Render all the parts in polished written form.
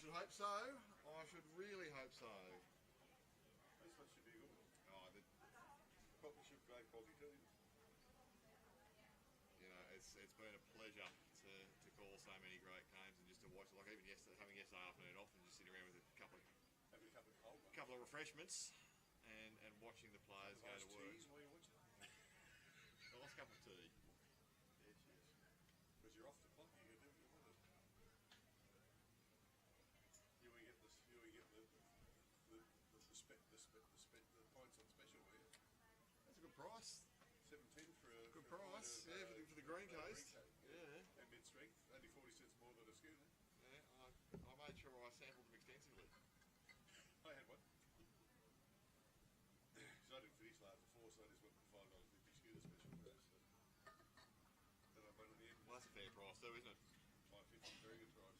should hope so. I should really hope so. This one should be good. Oh, the Coffee should be great coffee too. you know, it's been a pleasure to call so many great games and just to watch. Like even yesterday, having yesterday afternoon off and just sitting around with a couple of refreshments and watching the players go to work. Cheese while you're watching. A nice cup of tea. Yeah, cheers. Because you're off the clock, you can do what you want. You want to get this. You want to get the pints on special, will you? That's a good price. 17 for a Good price, yeah, for the Green Coast. Yeah. And mid strength, only 40 cents more than a schooner. Yeah, I made sure I sampled them extensively. I had one. So I didn't finish last before, so I just went for $5.50 schooner special price. So. Then I went on the end. Well, that's a fair price too, isn't it? $5.50, very good price.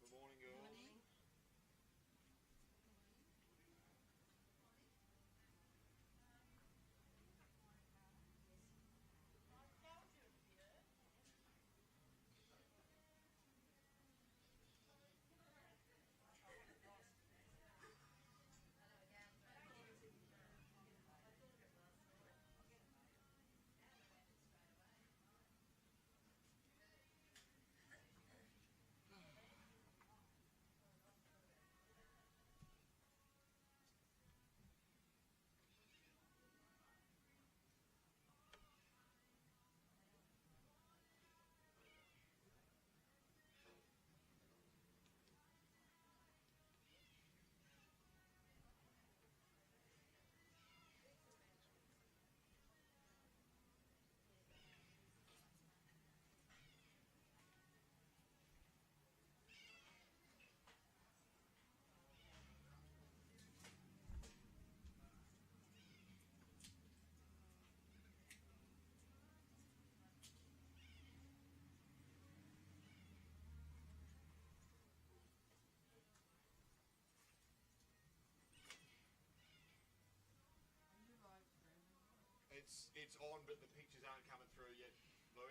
Good morning, girls. Good morning. It's on, but the pictures aren't coming through yet. I'll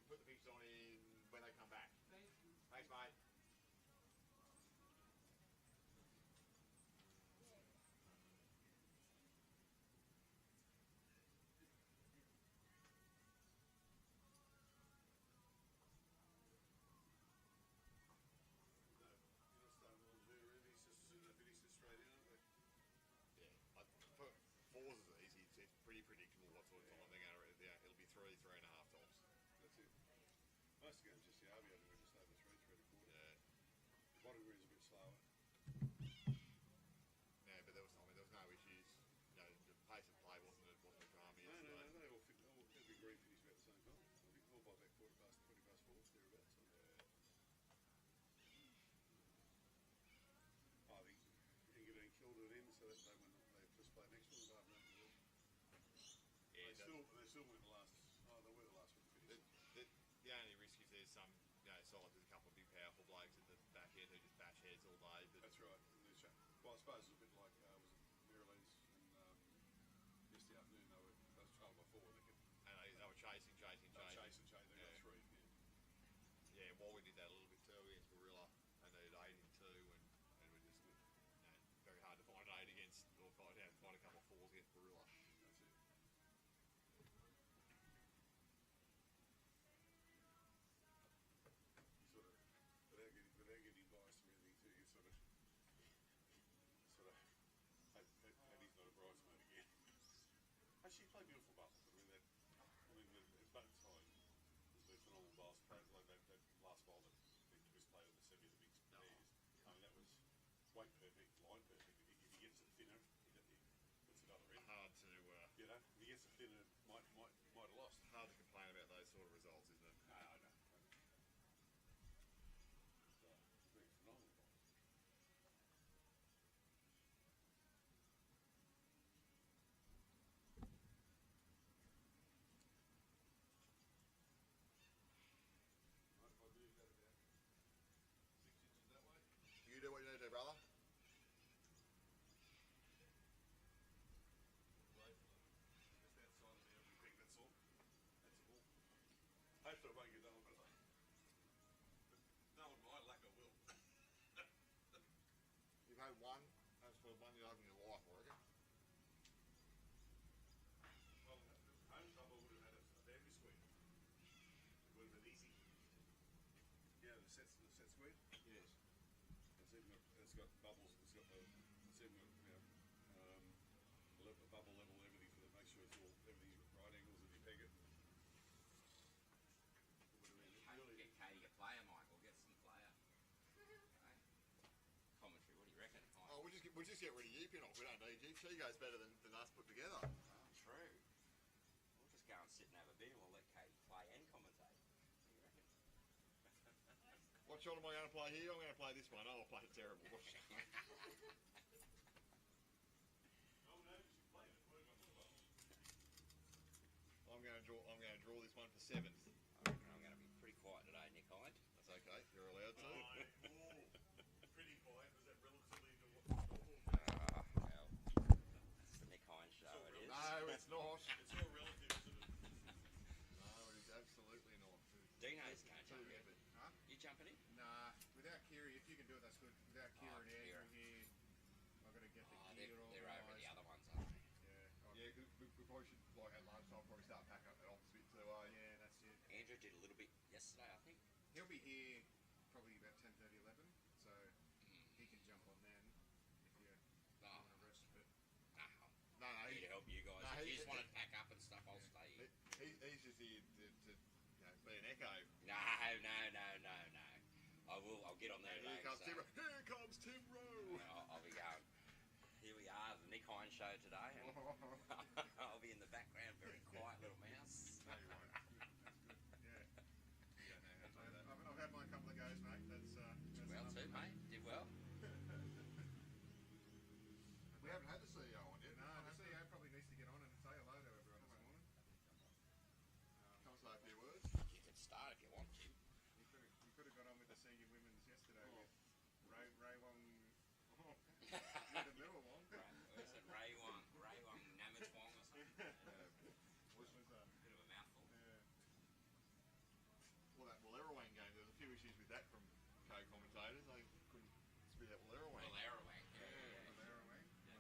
put the pictures on in when they come back. Thanks, mate. Fours is easy. It's pretty predictable what sort of time they're going to. It'll be 3.5 tops. That's it. Most games just the RBO were just over 3.25. Yeah. The bottom green is a bit slower. Yeah, but there was no issues. You know, the pace of play wasn't a drama yesterday. No, they all every green finished about the same time. All by about 20 past 4 thereabouts. So. I think England killed it in, so that when they just played next one, half an hour. Yeah, they still went the last. Oh, they were the last one to finish. The only risk is there's some, sides with a couple of big, powerful blokes at the back end who just bash heads all day. But that's right. Well, I suppose it was a bit like was it Merrylands and yesterday afternoon they were trailed by 4. They were chasing. They got 3. Yeah, while we did that a little bit too against Gorilla, they needed 8 in 2, and we just very hard to find an 8 against, or find a couple of 4s against Gorilla. That's it. Sort of, without getting biased and everything too, you sort of hope he's not a bridesmaid again. Actually, he played beautiful basketball. At both times, there's been phenomenal basketball. Like that last ball that he played on the semi, the big pairs. I mean, that was weight perfect, line perfect. If he gets it thinner, it's another end. Hard to, if he gets it thinner, might have lost. Hard to complain about those sort of results, isn't it? No, I know. It's been phenomenal. the set squid. Yes. It's got bubbles. It's got the. It's even got, a bubble level and everything for the make sure it's all everything's at right angles as you peg it. Get Katie a player, Michael. Get some player. Commentary. What do you reckon? Oh, we'll just get rid of you, Pinnock. We don't need you. She goes better than us put together. Oh, true. We'll just go and sit and have a beer and we'll let Katie play and commentate. What do you reckon? What shot am I going to play here? I'm going to play this one. Oh, I'll play it terrible. Oh no, you should play it. Work on the ball. I'm going to draw this one for 7th. I reckon I'm going to be pretty quiet today, Nick Hind. That's okay. You're allowed to. Pretty quiet. Was that relatively to what? Well, it's the Nick Hind show. It is. No, it's not. It's all relative, isn't it? No, it is absolutely not. Dino's can't jump in. Huh? You jumping in? Nah, without Kerry, if you can do it, that's good. Without Kerry and Kira. Andrew here, I've got to get the They're gear over the organised. other ones, aren't they? Yeah, Yeah, because we probably should, like at lunchtime, probably start packing up that office bit too. yeah, that's it. Andrew did a little bit yesterday, I think. He'll be here probably about 10:30, 11, so he can jump on then if you No, want to rest. But no. No, I'm here to help you guys. No, If he- you just want to pack up and stuff, I'll stay here. he's just here to be an echo. No. I'll get on there And today. here comes so- Tim. Here comes Tim Rowe. I'll be going. Here we are, the Nick Hind show today, and I'll be in the background, very quiet little mouse. No, you won't. yeah, You don't know how to do that. I've had my couple of goes, mate. That's Well, enough too, for me. mate. Did well. We haven't had the CEO on yet. No, the CEO probably needs to get on and say hello to everyone this morning. Come say a few words. You can start if you want to. You could have got on with the senior women's yesterday with Ray Wong. You're the middle one. Was it Ray Wong Namatwong or something? Was Bit of a mouthful. Well, Errowang game, there was a few issues with that from co-commentators. They couldn't spit out Errowang. Well, Arawang. Yeah.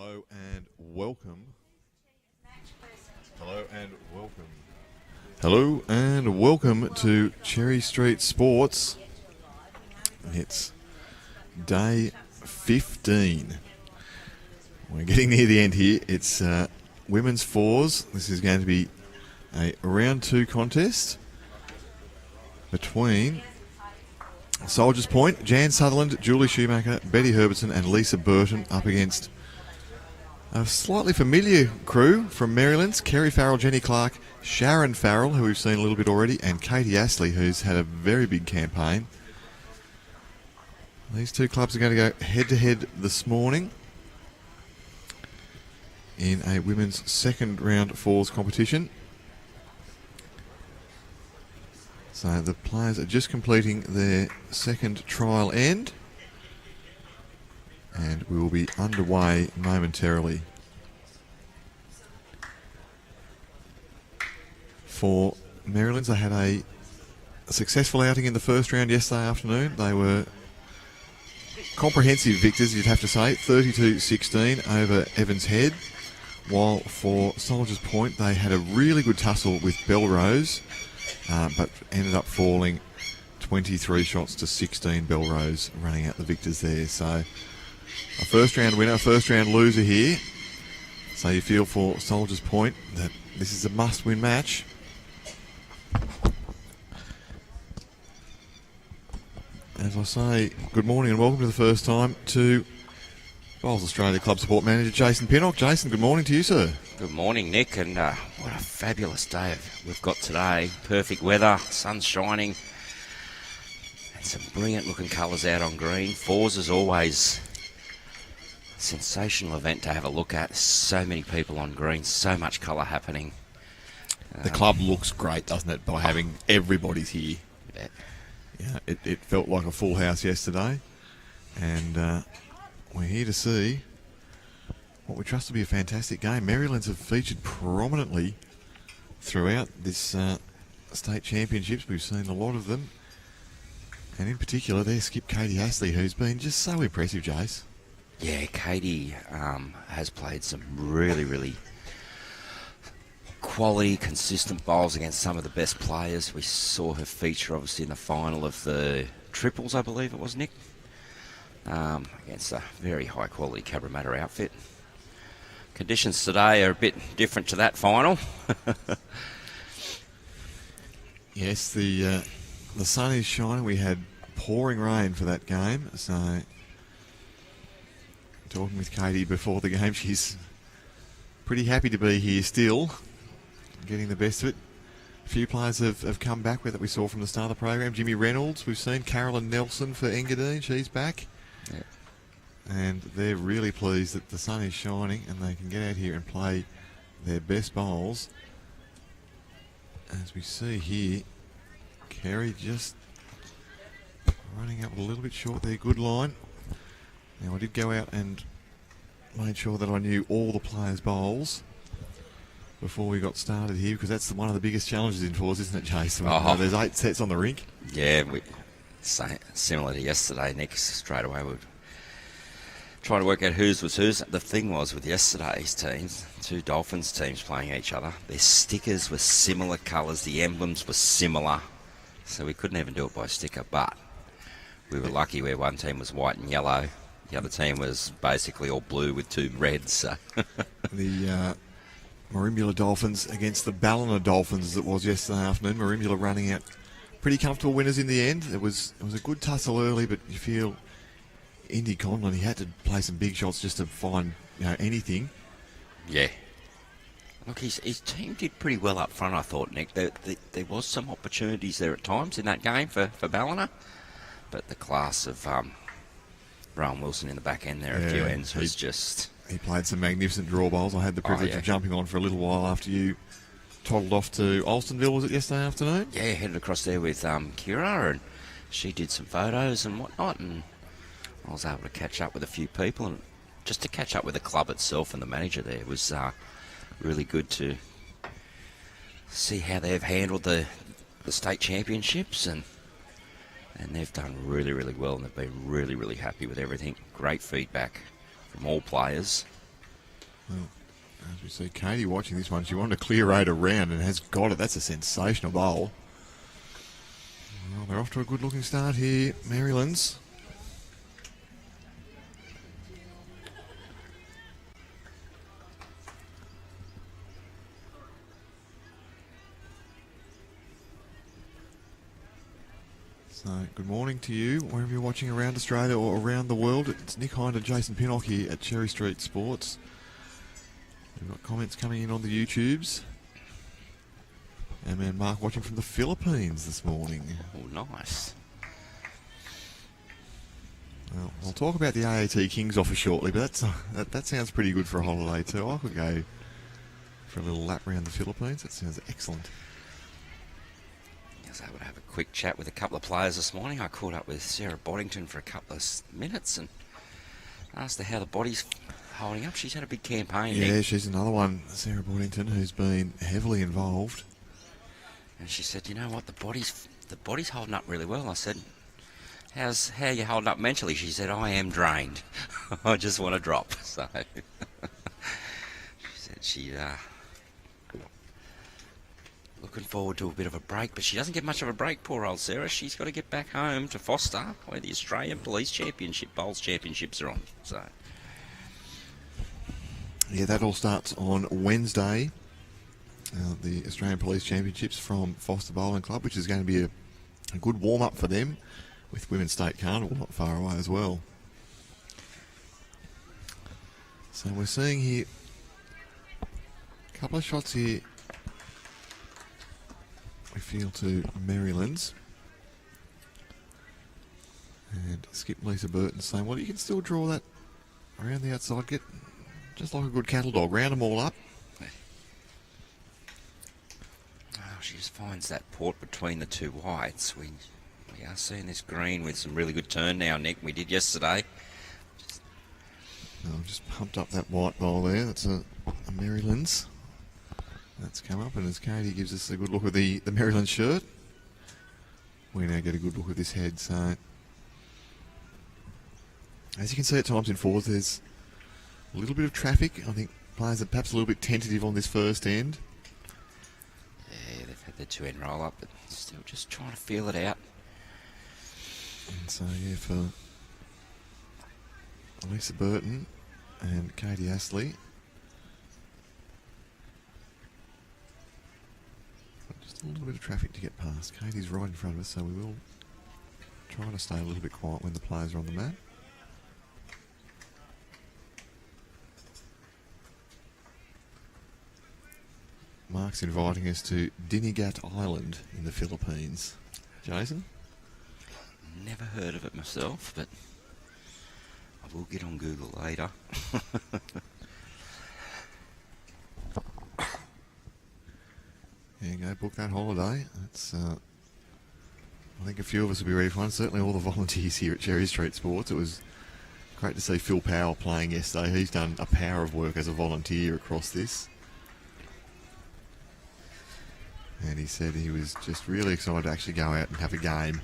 Hello and welcome. Hello and welcome. Hello and welcome to Cherry Street Sports. It's day 15. We're getting near the end here. It's women's fours. This is going to be a round 2 contest between Soldiers Point, Jan Sutherland, Julie Schumacher, Betty Herbertson and Leisa Burton up against a slightly familiar crew from Merrylands, Kerry Farrell, Jenny Clark, Sharon Farrell, who we've seen a little bit already, and Katie Astley, who's had a very big campaign. These two clubs are going to go head-to-head this morning in a women's second round fours competition. So the players are just completing their second trial end, and we will be underway momentarily. For Merrylands, they had a successful outing in the first round yesterday afternoon. They were comprehensive victors, you'd have to say, 32-16 over Evans Head, while for Soldiers Point they had a really good tussle with Belrose, but ended up falling 23 shots to 16. Belrose running out the victors there. So a first round winner, a first round loser here. So you feel for Soldiers Point that this is a must-win match. As I say, good morning and welcome to the first time to Bowls Australia Club Support Manager Jason Pinnock. Jason, good morning to you, sir. Good morning, Nick, and what a fabulous day we've got today. Perfect weather, sun's shining, and some brilliant looking colours out on green. Fours is always a sensational event to have a look at. So many people on green, so much colour happening. The club looks great, doesn't it, by having everybody's here. Yeah. Yeah, it felt like a full house yesterday, and we're here to see what we trust to be a fantastic game. Merrylands have featured prominently throughout this state championships. We've seen a lot of them, and in particular their skip Katie Astley, who's been just so impressive, Jace. Yeah, Katie has played some really quality, consistent bowls against some of the best players. We saw her feature obviously in the final of the triples, I believe it was, Nick, against a very high quality Cabramatta outfit. Conditions today are a bit different to that final. Yes, the sun is shining. We had pouring rain for that game, so talking with Katie before the game, she's pretty happy to be here still, getting the best of it. A few players have come back that we saw from the start of the program. Jimmy Reynolds, we've seen Carolyn Nelson for Engadine, she's back. Yeah. And they're really pleased that the sun is shining and they can get out here and play their best bowls. As we see here, Kerry just running up a little bit short there. Good line. Now I did go out and made sure that I knew all the players' bowls before we got started here, because that's one of the biggest challenges in fours, isn't it, Jason? There's 8 sets on the rink. Yeah, similar to yesterday, Nick, straight away we're trying to work out whose was whose. The thing was with yesterday's teams, 2 Dolphins teams playing each other, their stickers were similar colours, the emblems were similar, so we couldn't even do it by sticker, but we were lucky where one team was white and yellow, the other team was basically all blue with 2 reds. So. The Merimbula Dolphins against the Ballina Dolphins, as it was yesterday afternoon. Merimbula running out pretty comfortable winners in the end. It was a good tussle early, but you feel Indy Conlon, he had to play some big shots just to find anything. Yeah. Look, his team did pretty well up front, I thought, Nick. There was some opportunities there at times in that game for Ballina, but the class of Rowan Wilson in the back end there, a few ends, was just... He played some magnificent draw bowls. I had the privilege of jumping on for a little while after you toddled off to Alstonville, was it yesterday afternoon? Yeah, headed across there with Kira, and she did some photos and whatnot, and I was able to catch up with a few people, and just to catch up with the club itself and the manager there was really good to see how they've handled the state championships, and they've done really well, and they've been really happy with everything. Great feedback from all players. Well, as we see Katie watching this one, she wanted to clear 8 around and has got it. That's a sensational bowl. Well, they're off to a good-looking start here, Merrylands. So, good morning to you, wherever you're watching around Australia or around the world. It's Nick Hind and Jason Pinnock here at Cherry Street Sports. We've got comments coming in on the YouTubes. And man Mark watching from the Philippines this morning. Oh, nice. Well, I'll talk about the AAT Kings offer shortly, but that sounds pretty good for a holiday too. I could go for a little lap around the Philippines. That sounds excellent. I was able to have a quick chat with a couple of players this morning. I caught up with Sarah Boddington for a couple of minutes and asked her how the body's holding up. She's had a big campaign. Yeah, Nick. she's another one, Sarah Boddington, who's been heavily involved. And she said, you know what, the body's holding up really well. I said, how are you holding up mentally? She said, I am drained. I just want to drop. So she said she looking forward to a bit of a break, but she doesn't get much of a break, poor old Sarah. She's got to get back home to Foster, where the Australian Police Championship, Bowls Championships are on. So yeah, that all starts on Wednesday. The Australian Police Championships from Foster Bowling Club, which is going to be a good warm-up for them, with Women's State Carnival not far away as well. So we're seeing here a couple of shots here. We feel to Merrylands. And skip Leisa Burton saying, well, you can still draw that around the outside. Get just like a good cattle dog. Round them all up. oh, she just finds that port between the two whites. We are seeing this green with some really good turn now, Nick. We did yesterday. I've just pumped up that white bowl there. That's a Merrylands. That's come up, and as Katie gives us a good look at the Merrylands shirt, we now get a good look at this head. So, as you can see at times in fours, there's a little bit of traffic. I think players are perhaps a little bit tentative on this first end. Yeah, they've had their two-end roll-up, but still just trying to feel it out. And so, yeah, for Leisa Burton and Katie Astley, just a little bit of traffic to get past. Katie's right in front of us, so we will try to stay a little bit quiet when the players are on the mat. Mark's inviting us to Dinigat Island in the Philippines. Jason? Never heard of it myself, but I will get on Google later. There you go, book that holiday. That's, I think a few of us will be ready for one. Certainly all the volunteers here at Cherry Street Sports. It was great to see Phil Powell playing yesterday. He's done a power of work as a volunteer across this. And he said he was just really excited to actually go out and have a game.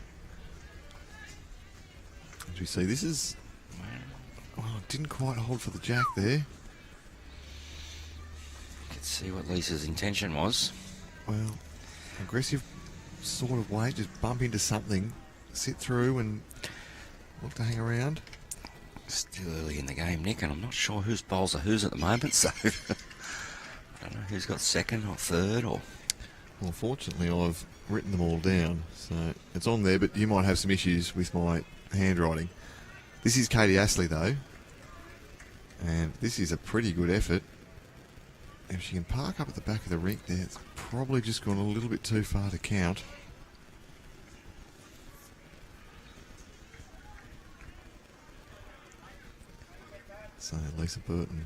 As we see, this is... Oh, didn't quite hold for the jack there. You could see what Lisa's intention was. Well, aggressive sort of way, just bump into something, sit through and look to hang around. Still early in the game, Nick, and I'm not sure whose bowls are whose at the moment, so I don't know who's got second or third or... Well, fortunately, I've written them all down, so it's on there, but you might have some issues with my handwriting. This is Katie Astley, though, and this is a pretty good effort. If she can park up at the back of the rink there, it's probably just gone a little bit too far to count. So, Leisa Burton.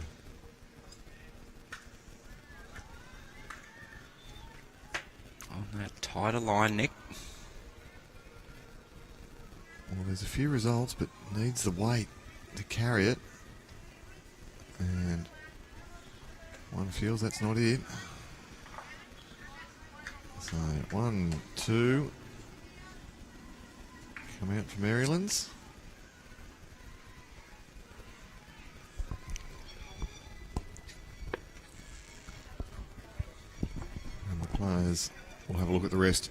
On that tighter line, Nick. Well, there's a few results, but needs the weight to carry it. And one feels that's not it. So, 1, 2. Come out for Merrylands. players will have a look at the rest.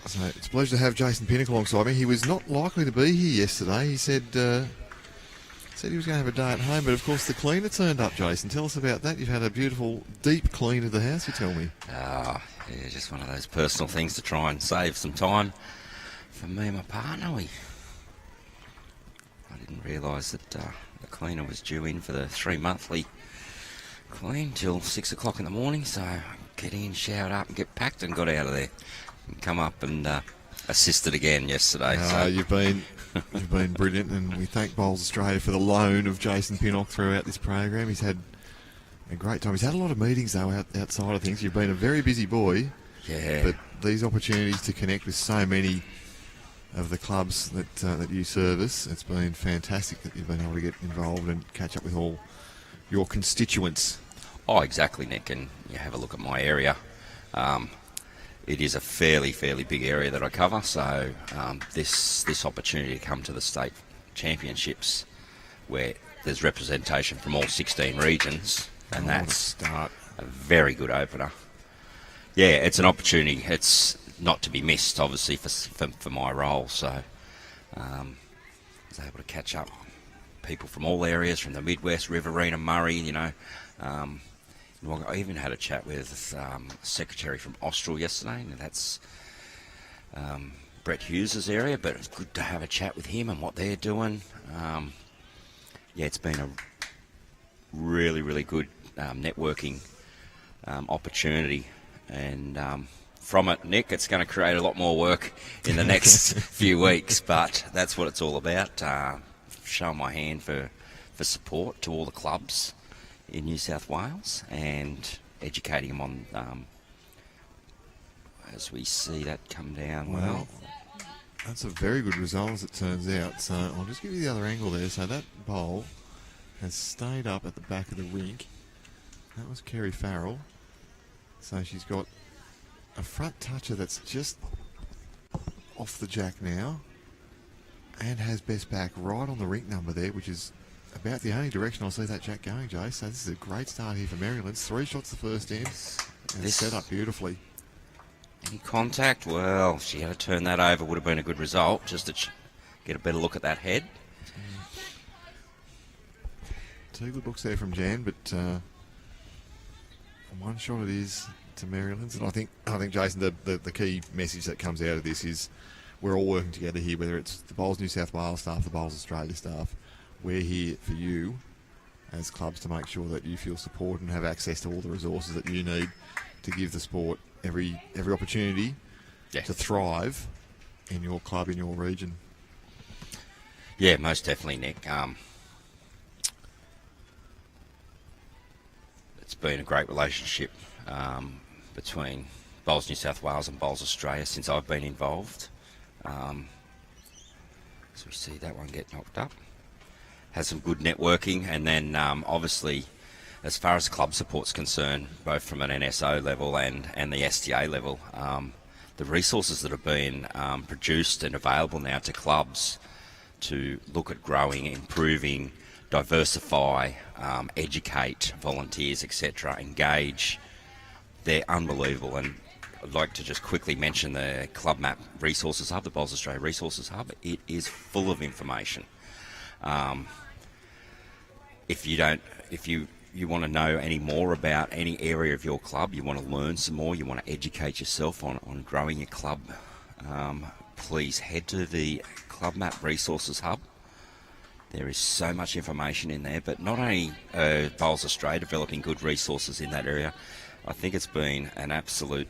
So it's a pleasure to have Jason Pinnock alongside me. He was not likely to be here yesterday. He said he was going to have a day at home, but of course the cleaner turned up, Jason. Tell us about that. You've had a beautiful, deep clean of the house, you tell me. Yeah, just one of those personal things to try and save some time for me and my partner. I didn't realise that the cleaner was due in for the 3 monthly clean till 6 o'clock in the morning, so I get in, showered up and get packed and got out of there and come up and assisted again yesterday. So You've been brilliant, and we thank Bowls Australia for the loan of Jason Pinnock throughout this program. He's had a great time. He's had a lot of meetings though outside of things. You've been a very busy boy. Yeah. But these opportunities to connect with so many of the clubs that you service, it's been fantastic that you've been able to get involved and catch up with all your constituents. Oh, exactly, Nick. And you have a look at my area. It is a fairly big area that I cover. So this opportunity to come to the state championships, where there's representation from all 16 regions, and that's a very good opener. Yeah, it's an opportunity. It's not to be missed, obviously, for my role. So I was able to catch up people from all areas, from the Midwest, Riverina, Murray, you know. I even had a chat with a secretary from Austral yesterday, and that's Brett Hughes's area, but it's good to have a chat with him and what they're doing. It's been a really good networking opportunity, and from it, Nick, it's going to create a lot more work in the next few weeks, but that's what it's all about. Showing my hand for support to all the clubs in New South Wales and educating them on, as we see that come down. Well, that's a very good result as it turns out. So I'll just give you the other angle there. So that bowl has stayed up at the back of the rink. That was Kerry Farrell. So she's got a front toucher that's just off the jack now and has best back right on the rink number there, which is about the only direction I'll see that jack going, Jay. So this is a great start here for Merrylands. 3 shots the first end, and it's set up beautifully. Any contact? Well, if she had to turn that over, would have been a good result, just to get a better look at that head. 2 good looks there from Jan, but one shot it is to Merrylands. And I think Jason, the key message that comes out of this is we're all working together here, whether it's the Bowls New South Wales staff, the Bowls Australia staff. We're here for you as clubs to make sure that you feel support and have access to all the resources that you need to give the sport every opportunity to thrive in your club, in your region. Yeah, most definitely, Nick. It's been a great relationship between Bowls New South Wales and Bowls Australia since I've been involved. So we see that one get knocked up. Has some good networking, and then obviously, as far as club support's concerned, both from an NSO level and the STA level, the resources that have been produced and available now to clubs to look at growing, improving, diversify, educate volunteers, etc., engage, they're unbelievable. And I'd like to just quickly mention the Club Map Resources Hub, the Bowls Australia Resources Hub. It is full of information. If you want to know any more about any area of your club, you want to learn some more, you want to educate yourself on growing your club, please head to the Club Map Resources Hub. There is so much information in there, but not only Bowls Australia developing good resources in that area, I think it's been an absolute,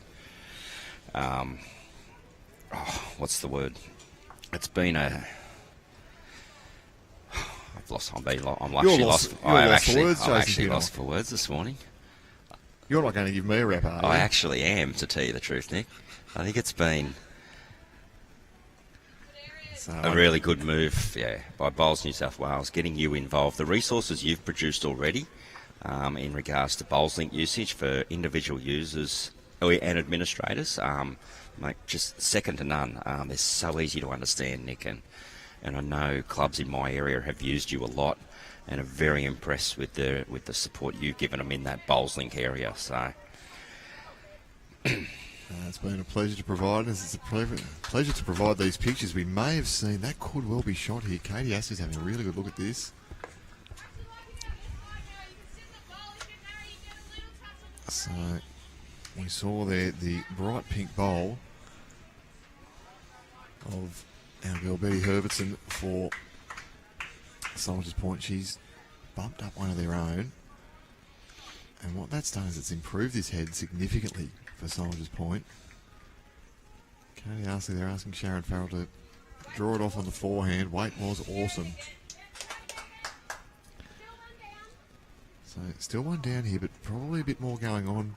what's the word? It's been a... I'm actually lost for words this morning. You're not going to give me a rap, are you? I actually am, to tell you the truth, Nick. I think it's been a really good move, by Bowls New South Wales, getting you involved. The resources you've produced already in regards to BowlsLink usage for individual users and administrators, just second to none. They're so easy to understand, Nick, and I know clubs in my area have used you a lot, and are very impressed with the support you've given them in that bowls link area. So it's been a pleasure to provide us. It's a pleasure to provide these pictures. We may have seen that could well be shot here. Katie Astley's having a really good look at this. So we saw there the bright pink bowl of our girl Betty Herbertson for Soldiers Point. She's bumped up one of their own, and what that's done is it's improved this head significantly for Soldiers Point. Katie Astley, they're asking Sharon Farrell to draw it off on the forehand. Weight was awesome. So still one down here, but probably a bit more going on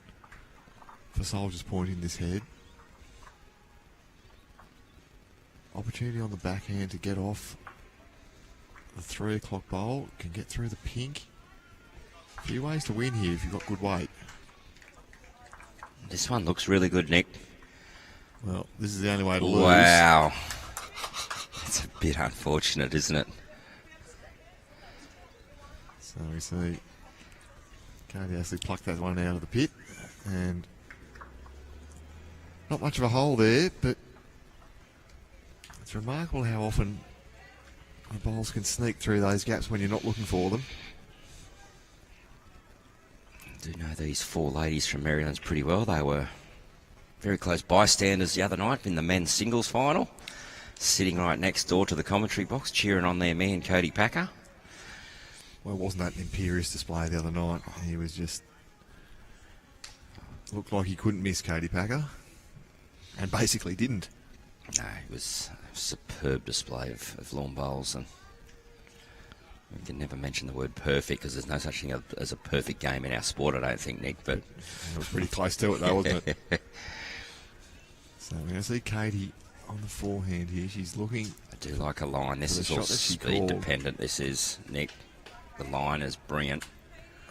for Soldiers Point in this head. Opportunity on the backhand to get off the 3 o'clock bowl. Can get through the pink. A few ways to win here if you've got good weight. this one looks really good, Nick. Well, this is the only way to lose. Wow. It's a bit unfortunate, isn't it? So we see Katie Astley pluck that one out of the pit, and not much of a hole there, but it's remarkable how often the bowls can sneak through those gaps when you're not looking for them. I do know these 4 ladies from Merrylands pretty well. They were very close bystanders the other night in the men's singles final, sitting right next door to the commentary box, cheering on their man Cody Packer. Well, wasn't that an imperious display the other night? He was just... looked like he couldn't miss Cody Packer, and basically didn't. No, it was a superb display of lawn bowls, and we can never mention the word perfect because there's no such thing as a perfect game in our sport, I don't think, Nick, but... It was pretty close to it though, wasn't it? So we're going to see Katie on the forehand here. She's looking... I do like a line. This is all speed called. dependent. This is, Nick. The line is brilliant.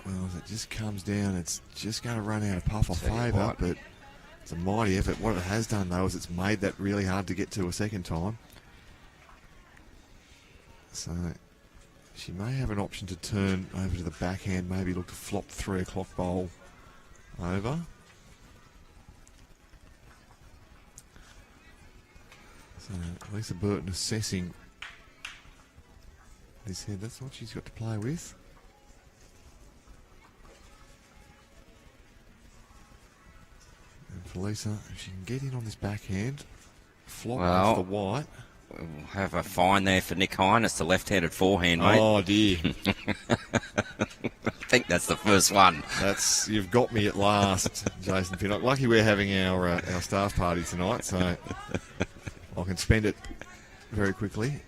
Well, if it just comes down, it's just going to run out of puff or Tell you favour, what. but it's a mighty effort. What it has done, though, is it's made that really hard to get to a second time. So she may have an option to turn over to the backhand, maybe look to flop 3 o'clock bowl over. So Leisa Burton assessing this head. That's what she's got to play with. And for Leisa, if she can get in on this backhand, flop off the white. We'll have a fine there for Nick Hine. It's the left-handed forehand, mate. Oh dear. I think that's the first one. That's, you've got me at last, Jason Pinnock. Lucky we're having our staff party tonight, so I can spend it very quickly.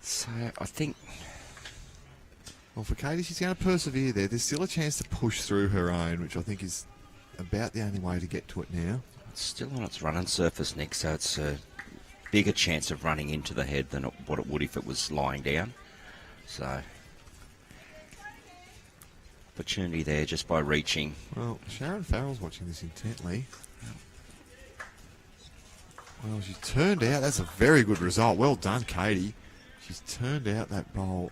So I think... Well, for Katie, she's going to persevere there. There's still a chance to push through her own, which I think is about the only way to get to it now. It's still on its running surface, Nick, so it's a bigger chance of running into the head than what it would if it was lying down. So, opportunity there just by reaching. Well, Sharon Farrell's watching this intently. Well, she's turned out. That's a very good result. Well done, Katie. She's turned out that bowl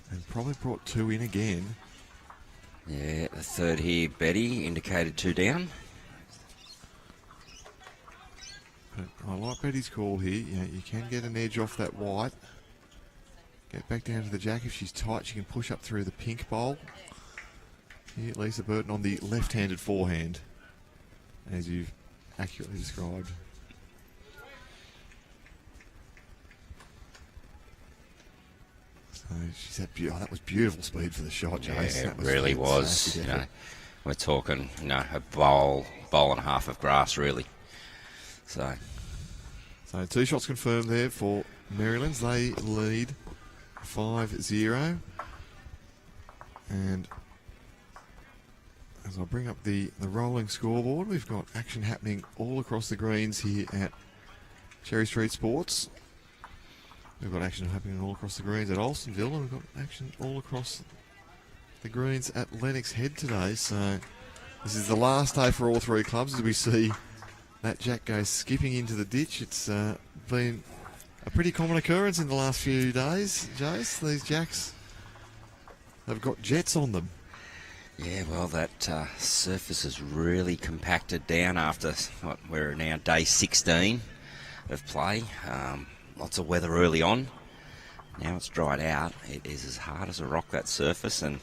and probably brought 2 in again. Yeah, the third here, Betty, indicated 2 down. But I like Betty's call here. You can get an edge off that white. Get back down to the jack. If she's tight, she can push up through the pink bowl. Here, Leisa Burton on the left-handed forehand, as you've accurately described. So she's had that was beautiful speed for the shot, Jace. Yeah, That it really was. fantastic You know, effort. we're talking, a bowl and a half of grass, really. So 2 shots confirmed there for Merrylands. They lead 5-0. And as I bring up the rolling scoreboard, we've got action happening all across the greens here at Cherry Street Sports. We've got action happening all across the greens at Alstonville, and we've got action all across the greens at Lennox Head today. So this is the last day for all three clubs as we see that jack go skipping into the ditch. It's been a pretty common occurrence in the last few days, Jace. These jacks have got jets on them. Yeah, well, that surface is really compacted down after what we're now day 16 of play. Lots of weather early on. Now it's dried out. It is as hard as a rock, that surface, and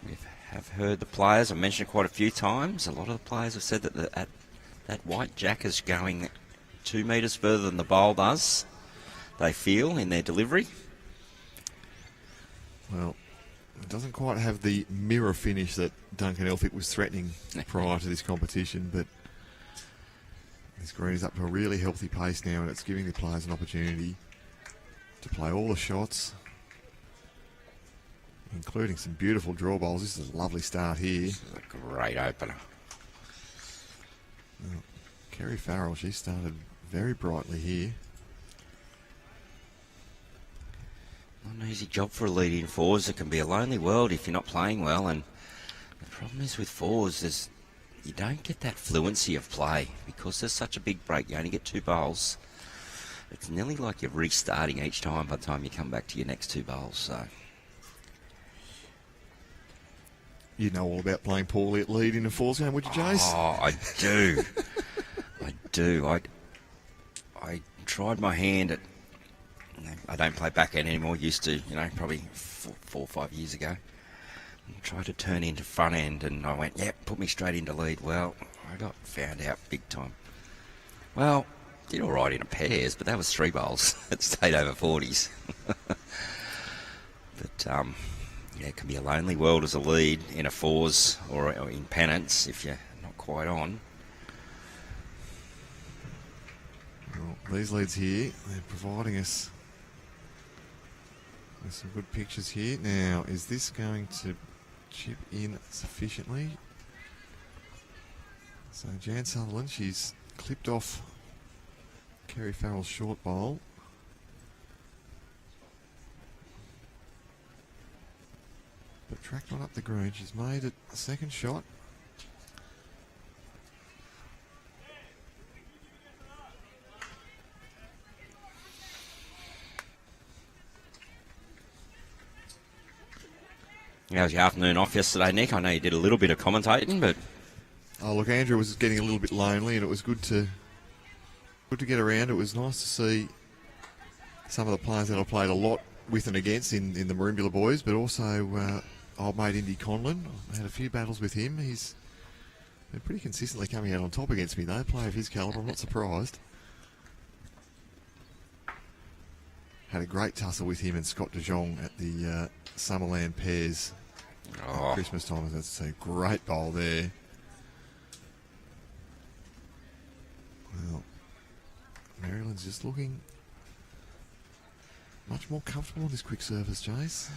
we have heard the players, I've mentioned it quite a few times, a lot of the players have said that that white jack is going 2 metres further than the bowl does, they feel, in their delivery. Well, it doesn't quite have the mirror finish that Duncan Elphick was threatening prior to this competition, but this green is up to a really healthy pace now, and it's giving the players an opportunity to play all the shots, including some beautiful draw bowls. This is a lovely start here. This is a great opener. Well, Kerry Farrell, she started very brightly here. Not an easy job for a lead in fours. It can be a lonely world if you're not playing well, and the problem is with fours is you don't get that fluency of play because there's such a big break. You only get 2 bowls. It's nearly like you're restarting each time by the time you come back to your next 2 bowls. So You know all about playing poorly at lead in a fours game, would you, Jace? Oh, I do. I do. I tried my hand at... I don't play backhand anymore. Used to, probably 4 or 5 years ago. And tried to turn into front end, and I went, put me straight into lead. Well, I got found out big time. Well, did all right in a pairs, but that was 3 bowls. It stayed over 40s. But, it can be a lonely world as a lead in a fours or in pennants if you're not quite on. Well, these leads here, they're providing us with some good pictures here. Now, is this going to chip in sufficiently? So Jan Sutherland, she's clipped off Kerry Farrell's short bowl. But tracked on up the green. She's made it a second shot. How was your afternoon off yesterday, Nick? I know you did a little bit of commentating, but... Oh, look, Andrew was getting a little bit lonely, and it was good to get around. It was nice to see some of the players that I played a lot with and against in the Marimbula boys, but also old mate Indy Conlon. I had a few battles with him. He's been pretty consistently coming out on top against me, though. Player of his calibre, I'm not surprised. Had a great tussle with him and Scott De Jong at the Summerland Pairs at Christmas time. That's a great bowl there. Well, Merrylands just looking much more comfortable on this quick service, Jace.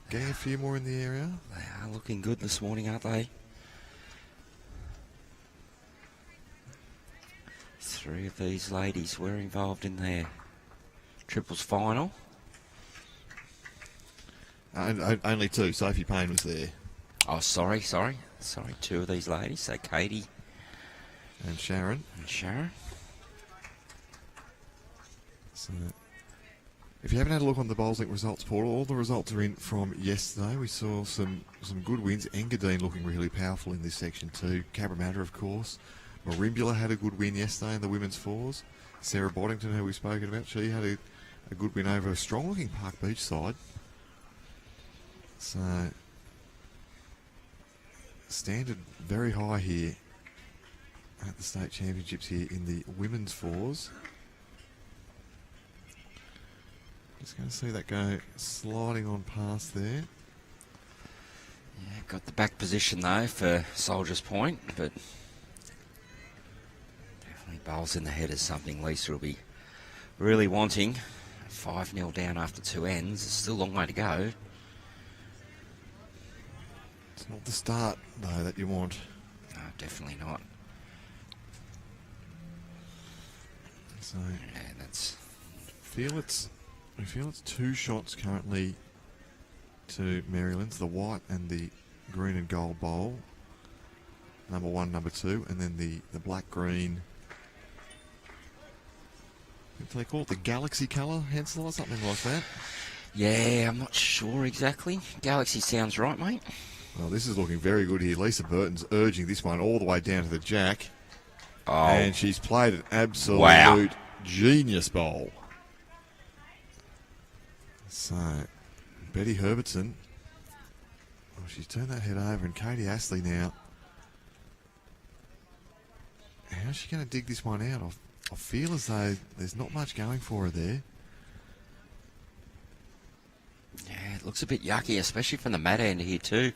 Getting a few more in the area. They are looking good this morning, aren't they? 3 of these ladies were involved in their triples final. Only 2. Sophie Payne was there. Oh, sorry. 2 of these ladies. So Katie and Sharon. So, if you haven't had a look on the Bowlslink results portal, all the results are in from yesterday. We saw some good wins. Engadine looking really powerful in this section too. Cabramatta, of course. Marimbula had a good win yesterday in the women's fours. Sarah Boddington, who we've spoken about, she had a good win over a strong-looking Park Beach side. So, standard very high here at the state championships here in the women's fours. Just going to see that go sliding on past there. Yeah, got the back position though for Soldier's Point, but definitely bowls in the head is something Leisa will be really wanting. 5-0 down after 2 ends. It's still a long way to go. It's not the start though that you want. No, definitely not. So yeah, that's... feel it's We feel it's 2 shots currently to Merrylands, the white and the green and gold bowl. Number 1, number 2, and then the black-green. What do they call it? The galaxy colour, Hansel, or something like that? Yeah, I'm not sure exactly. Galaxy sounds right, mate. Well, this is looking very good here. Leisa Burton's urging this one all the way down to the jack. Oh, And she's played an absolute Wow. genius bowl. So, Betty Herbertson. Oh, she's turned that head over, and Katie Astley now. How's she going to dig this one out? I feel as though there's not much going for her there. yeah, it looks a bit yucky, especially from the mat end here too.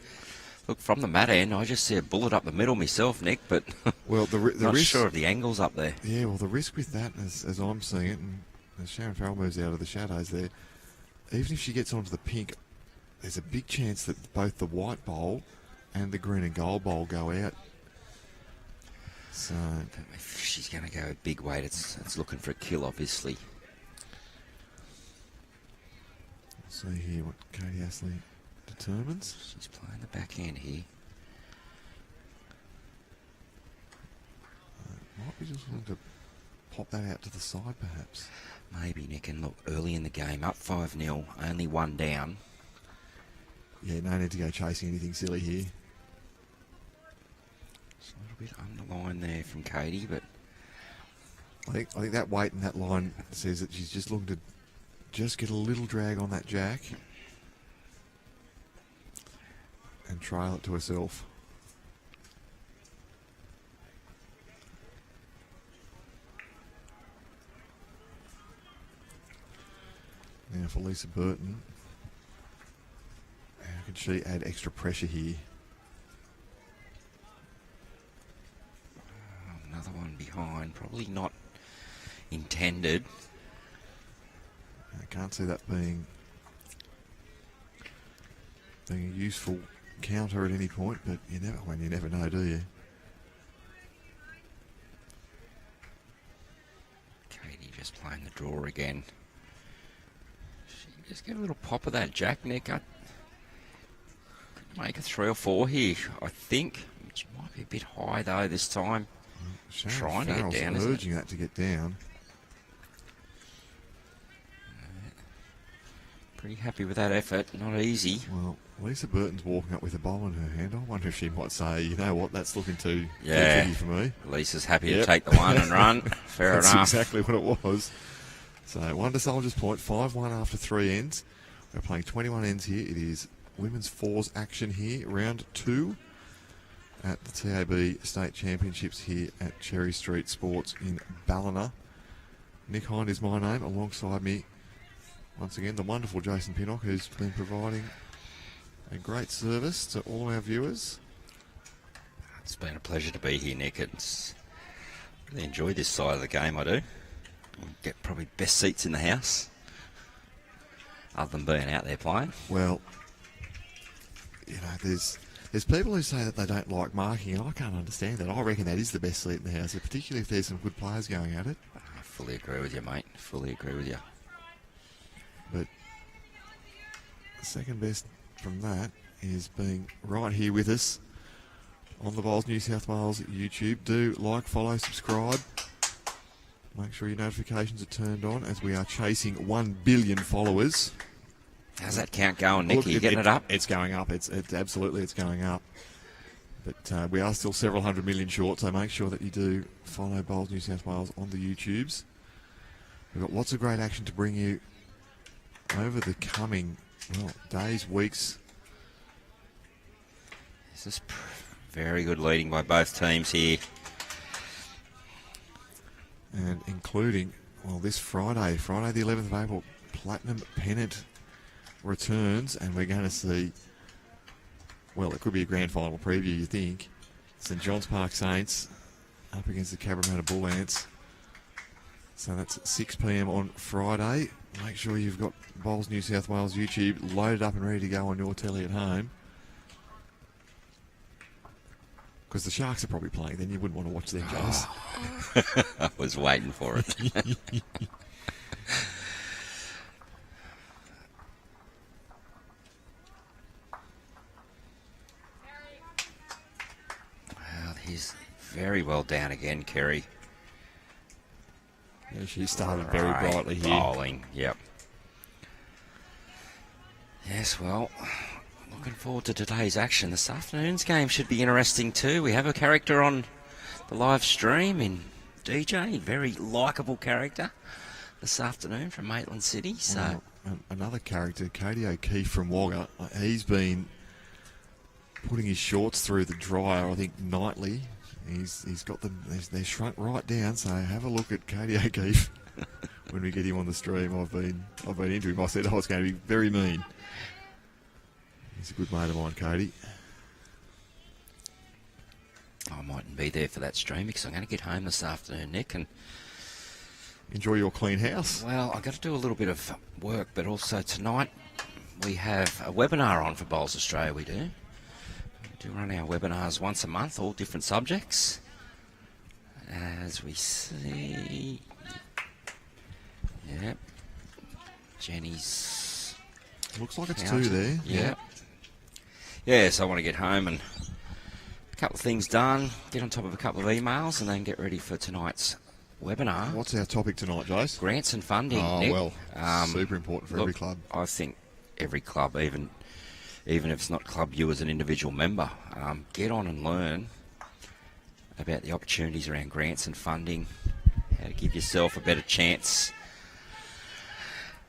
Look, from the mat end, I just see a bullet up the middle myself, Nick, but Well, the not risk. sure of the angles up there. Yeah, well, the risk with that, as I'm seeing it, and as Sharon Farrell moves out of the shadows there, even if she gets onto the pink, there's a big chance that both the white bowl and the green and gold bowl go out. So, If she's going to go big weight, it's looking for a kill, obviously. see here what Katie Astley determines. She's playing the backhand here. Might be just wanting to pop that out to the side, perhaps. Maybe, Nick, and look, early in the game, up 5-0, only 1 down. Yeah, no need to go chasing anything silly here. It's a little bit underlined there from Katie, but I think that weight and that line says that she's just looking to just get a little drag on that jack and trail it to herself. Now for Leisa Burton, how can she add extra pressure here? another one behind. Probably not intended. I can't see that being a useful counter at any point, but you never know, do you? Katie just playing the draw again. She just get a little pop of that jack, Nick. I could make a 3 or 4 here, I think. Which might be a bit high though this time. Sharon Trying to get Farrell's down, isn't it? urging that to get down. Pretty happy with that effort. Not easy. Well, Leisa Burton's walking up with a bowl in her hand. I wonder if she might say, you know what, that's looking too Yeah. tricky for me. Lisa's happy Yep. to take the one and run. Fair That's enough. exactly what it was. So, 1 to Soldiers Point, 5-1 after 3 ends. We're playing 21 ends here. It is women's fours action here, round 2 at the TAB State Championships here at Cherry Street Sports in Ballina. Nick Hind is my name. Alongside me, once again, the wonderful Jason Pinnock, who's been providing a great service to all our viewers. It's been a pleasure to be here, Nick. It's really enjoyed this side of the game, I do. Get probably best seats in the house, other than being out there playing. Well, you know, there's people who say that they don't like marking, and I can't understand that. I reckon that is the best seat in the house, particularly if there's some good players going at it. I fully agree with you, mate. Fully agree with you. But second best from that is being right here with us on the Bowls New South Wales YouTube. Do like, follow, subscribe. Make sure your notifications are turned on as we are chasing 1 billion followers. How's that count going, Nick? Look, Are you getting it up? It's going up. It's absolutely going up. But we are still several hundred million short, so make sure that you do follow Bowls New South Wales on the YouTubes. We've got lots of great action to bring you over the coming days, weeks. This is very good leading by both teams here. And including, this Friday the 11th of April, Platinum Pennant returns, and we're going to see, it could be a grand final preview, you think. St John's Park Saints up against the Cabramatta Bull Ants. So that's at 6 p.m. on Friday. Make sure you've got Bowls New South Wales YouTube loaded up and ready to go on your telly at home. Because the Sharks are probably playing, then you wouldn't want to watch them, Jace. I was waiting for it. is very well down again, Kerry. Yeah, she started very Right, brightly here. bowling, yep. Yes, well, looking forward to today's action. This afternoon's game should be interesting too. We have a character on the live stream in DJ, very likeable character this afternoon from Maitland City. So Another character, Katie O'Keefe from Wagga. He's been putting his shorts through the dryer, I think, nightly. He's got them, they're shrunk right down, so have a look at Katie O'Keefe when we get him on the stream. I've been into him. I said, it's going to be very mean. He's a good mate of mine, Katie. I mightn't be there for that stream because I'm going to get home this afternoon, Nick, and enjoy your clean house. well, I've got to do a little bit of work, but also tonight we have a webinar on for Bowls Australia. We do run our webinars once a month, all different subjects. As we see, yep, Jenny's Looks like it's counting. 2 there. Yep. Yeah, so I want to get home and a couple of things done, get on top of a couple of emails, and then get ready for tonight's webinar. What's our topic tonight, Jace? Grants and funding, Oh, Nick. well, super important for Look, every club. I think every club, even if it's not club you as an individual member, get on and learn about the opportunities around grants and funding, how to give yourself a better chance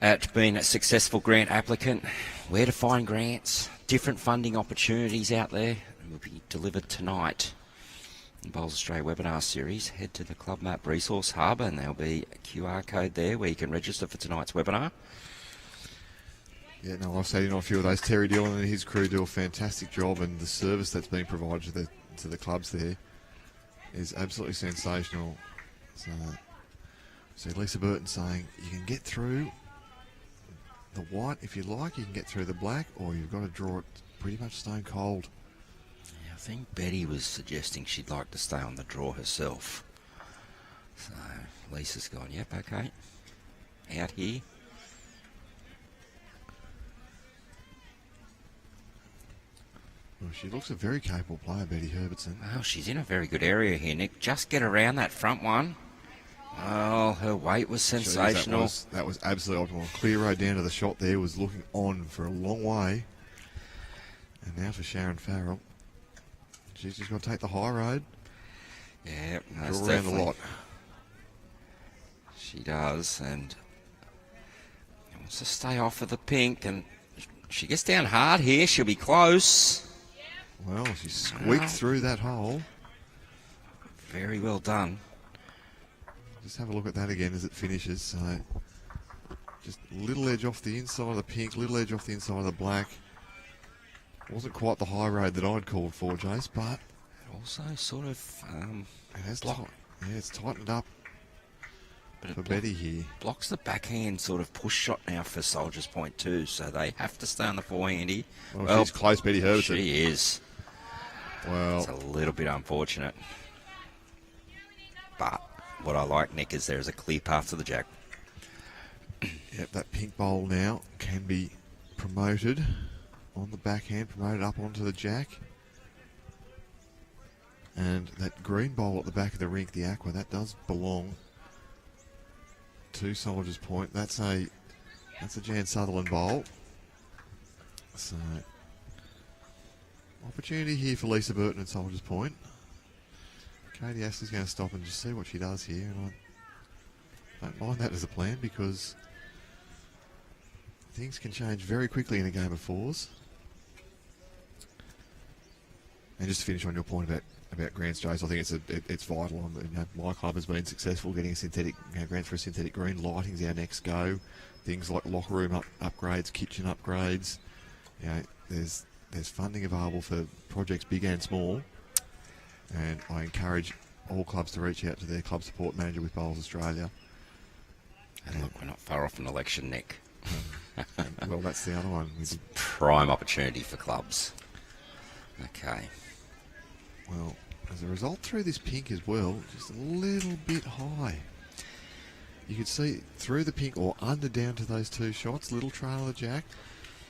at being a successful grant applicant, where to find grants, different funding opportunities out there, and will be delivered tonight. In Bowls Australia webinar series, head to the Club Map Resource Hub and there'll be a QR code there where you can register for tonight's webinar. Yeah, no, I've sat in on a few of those. Terry Dillon and his crew do a fantastic job, and the service that's being provided to the clubs there is absolutely sensational. So Leisa Burton saying you can get through the white if you like, you can get through the black, or you've got to draw it pretty much stone cold. I think Betty was suggesting she'd like to stay on the draw herself. So Lisa's gone, yep, okay. Out here. Well, she looks a very capable player, Betty Herbertson. Well, she's in a very good area here, Nick. Just get around that front one. Oh, her weight was sensational. That was absolutely optimal. Clear road down to the shot there, was looking on for a long way. And now for Sharon Farrell. She's just got to take the high road. Yeah, Draw around a lot. She does, and wants to stay off of the pink, and she gets down hard here. She'll be close. Well, she squeaked through that hole. Very well done. Just have a look at that again as it finishes. So, just little edge off the inside of the pink, little edge off the inside of the black. Wasn't quite the high road that I'd called for, Jace, but Also sort of it has block. it's tightened up But for it Betty here. blocks the backhand sort of push shot now for Soldiers Point too, so they have to stay on the forehandy. Well, she's close, Betty Herbertson. She is. Well, It's a little bit unfortunate. But what I like, Nick, is there's a clear path to the jack. yep, that pink bowl now can be promoted on the backhand, promoted up onto the jack. And that green bowl at the back of the rink, the aqua, that does belong to Soldiers Point. That's a Jan Sutherland bowl. So, opportunity here for Leisa Burton at Soldiers Point. Katie Astley's going to stop and just see what she does here, and I don't mind that as a plan because things can change very quickly in a game of fours. And just to finish on your point about grants, Jace, I think it's vital. My club has been successful getting a synthetic grants for a synthetic green. Lighting's our next go. Things like locker room upgrades, kitchen upgrades. There's funding available for projects big and small. And I encourage all clubs to reach out to their club support manager with Bowls Australia. And look, we're not far off an election, Nick. Well, that's the other one. Prime opportunity for clubs. Okay. Well, as a result through this pink as well, just a little bit high. You could see through the pink or under down to those two shots, little trail of the jack.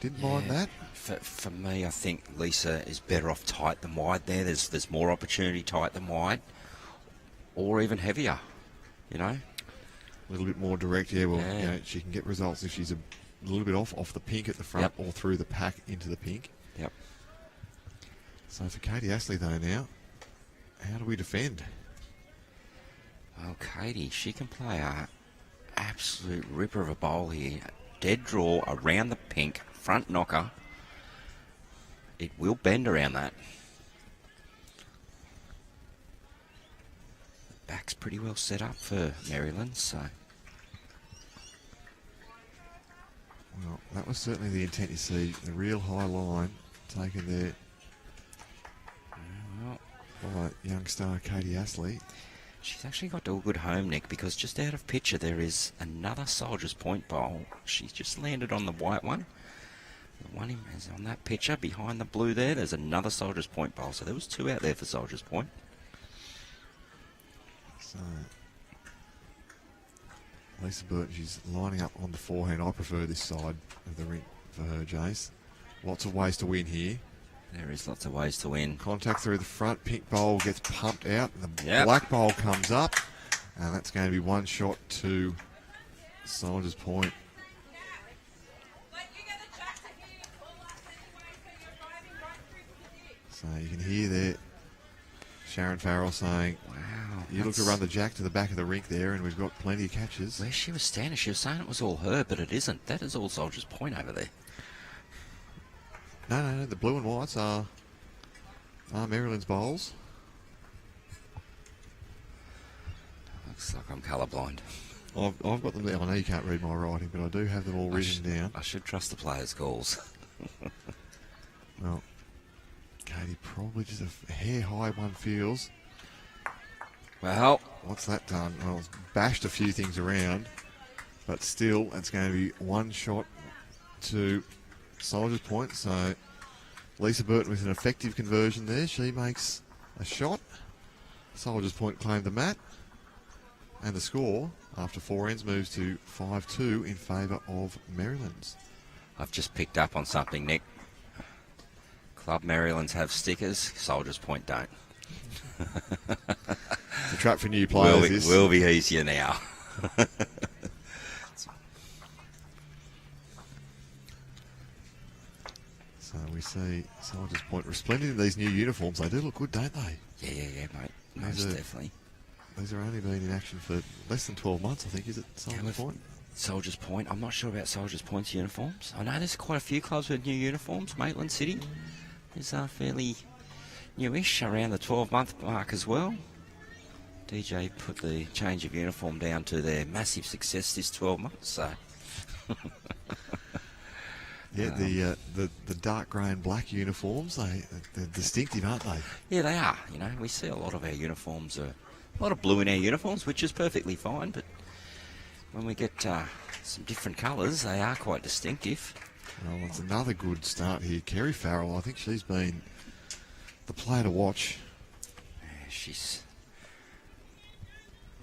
Didn't mind that. For me, I think Leisa is better off tight than wide there. There's more opportunity tight than wide, or even heavier, you know. A little bit more direct, yeah. Well, Yeah. You know, she can get results if she's a little bit off the pink at the front or through the pack into the pink. Yep. So for Katie Astley, though, now, how do we defend? Well, Katie, she can play a absolute ripper of a bowl here. Dead draw around the pink, front knocker. It will bend around that. The back's pretty well set up for Merrylands, so... Well, that was certainly the intent. You see the real high line taken there Well, by young star Katie Astley. she's actually got to a good home, Nick, because just out of picture there is another Soldier's Point bowl. She's just landed on the white one. The one is on that picture behind the blue there. There's another Soldier's Point bowl. So there was two out there for Soldier's Point. So Leisa Burton, she's lining up on the forehand. I prefer this side of the ring for her, Jace. Lots of ways to win here. There is lots of ways to win. Contact through the front. Pink bowl gets pumped out. And the Yep. black bowl comes up. And that's going to be one shot to Soldier's Point. So you can hear there Sharon Farrell saying, Wow. you look to run the jack to the back of the rink there, and we've got plenty of catches. Where she was standing, she was saying it was all her, but it isn't. That is all Soldier's Point over there. No. The blue and whites are Merrylands bowls. Looks like I'm colourblind. I've got them there. I know you can't read my writing, but I do have them all written down. I should trust the players' calls. Well, Katie probably just a hair high, one feels. Well, What's that done? Well, it's bashed a few things around, but still, it's going to be one shot to Soldier's Point. So Leisa Burton with an effective conversion there. She makes a shot. Soldier's Point claimed the mat. And the score, after four ends, moves to 5-2 in favour of Merrylands. I've just picked up on something, Nick. Club Merrylands have stickers, Soldier's Point don't. It's a trap for new players. Will be easier now. So we see Soldier's Point resplendent in these new uniforms. They do look good, don't they? Yeah, mate. Most Those are- definitely. These are only been in action for less than 12 months, I think, is it, Soldier's with Point? Soldier's Point. I'm not sure about Soldier's Point's uniforms. I know there's quite a few clubs with new uniforms. Maitland City is fairly newish, around the 12-month mark as well. DJ put the change of uniform down to their massive success this 12 months. So Yeah, the dark grey and black uniforms, they're distinctive, aren't they? yeah, they are. You know, we see a lot of our uniforms, a lot of blue in our uniforms, which is perfectly fine. But when we get some different colours, they are quite distinctive. Well, it's another good start here. Kerry Farrell, I think she's been the player to watch. Yeah, she's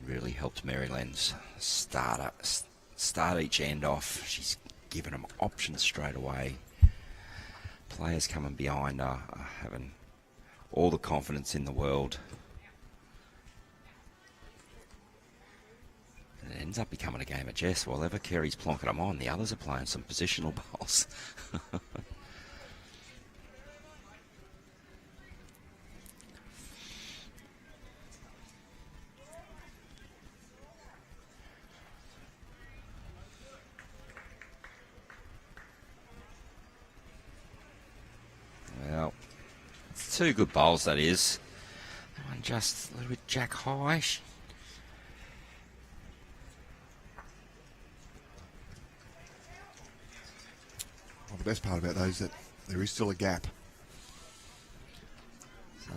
really helped Merrylands start each end off. She's given them options straight away. Players coming behind are having all the confidence in the world. It ends up becoming a game of chess. While ever Kerry's plonking them on, the others are playing some positional bowls. Well, it's two good bowls, that is. That one just a little bit jack high. Well, the best part about those is that there is still a gap. So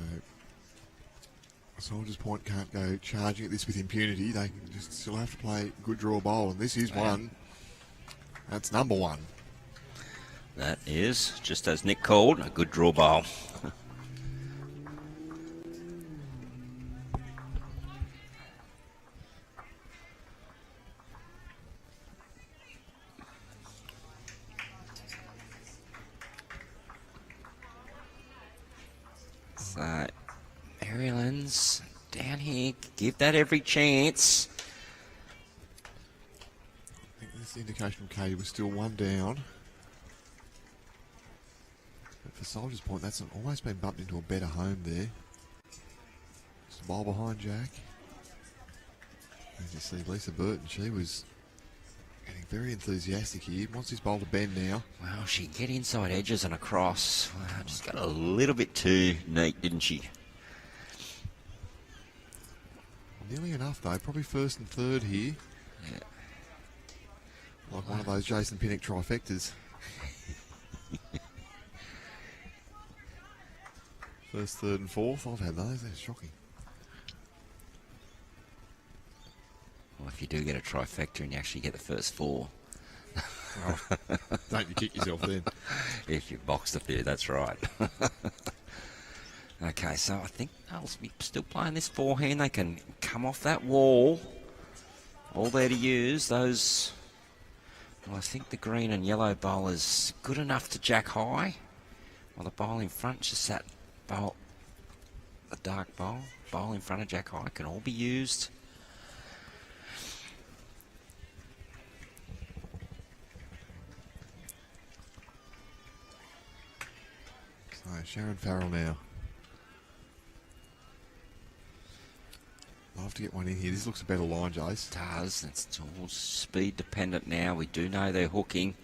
Soldier's Point can't go charging at this with impunity. They can just still have to play good draw bowl, and this is one. That's number one. That is, just as Nick called, a good draw bowl. So, Merrylands down here. Give that every chance. I think this indication from Katie was still one down. But for Soldier's Point, that's almost been bumped into a better home there. Just a ball behind Jack. As you see, Leisa Burton, she was getting very enthusiastic here. Wants this ball to bend now. Well, she get inside edges and across. Well, just got a little bit too neat, didn't she? Nearly enough, though. Probably first and third here. Yeah. Like one of those Jason Pinnock trifectas. First, third and fourth. I've had those. They're shocking. Well, if you do get a trifecta and you actually get the first four. Oh, don't you kick yourself then. If you boxed a few, that's right. Okay, so I think they'll be still playing this forehand. They can come off that wall. All there to use. Those... Well, I think the green and yellow bowl is good enough to jack high. While the bowl in front, just that bowl, the dark bowl in front of jack high can all be used. So, Sharon Farrell now. I'll have to get one in here. This looks a better line, Jace. It does. It's all speed dependent now. We do know they're hooking.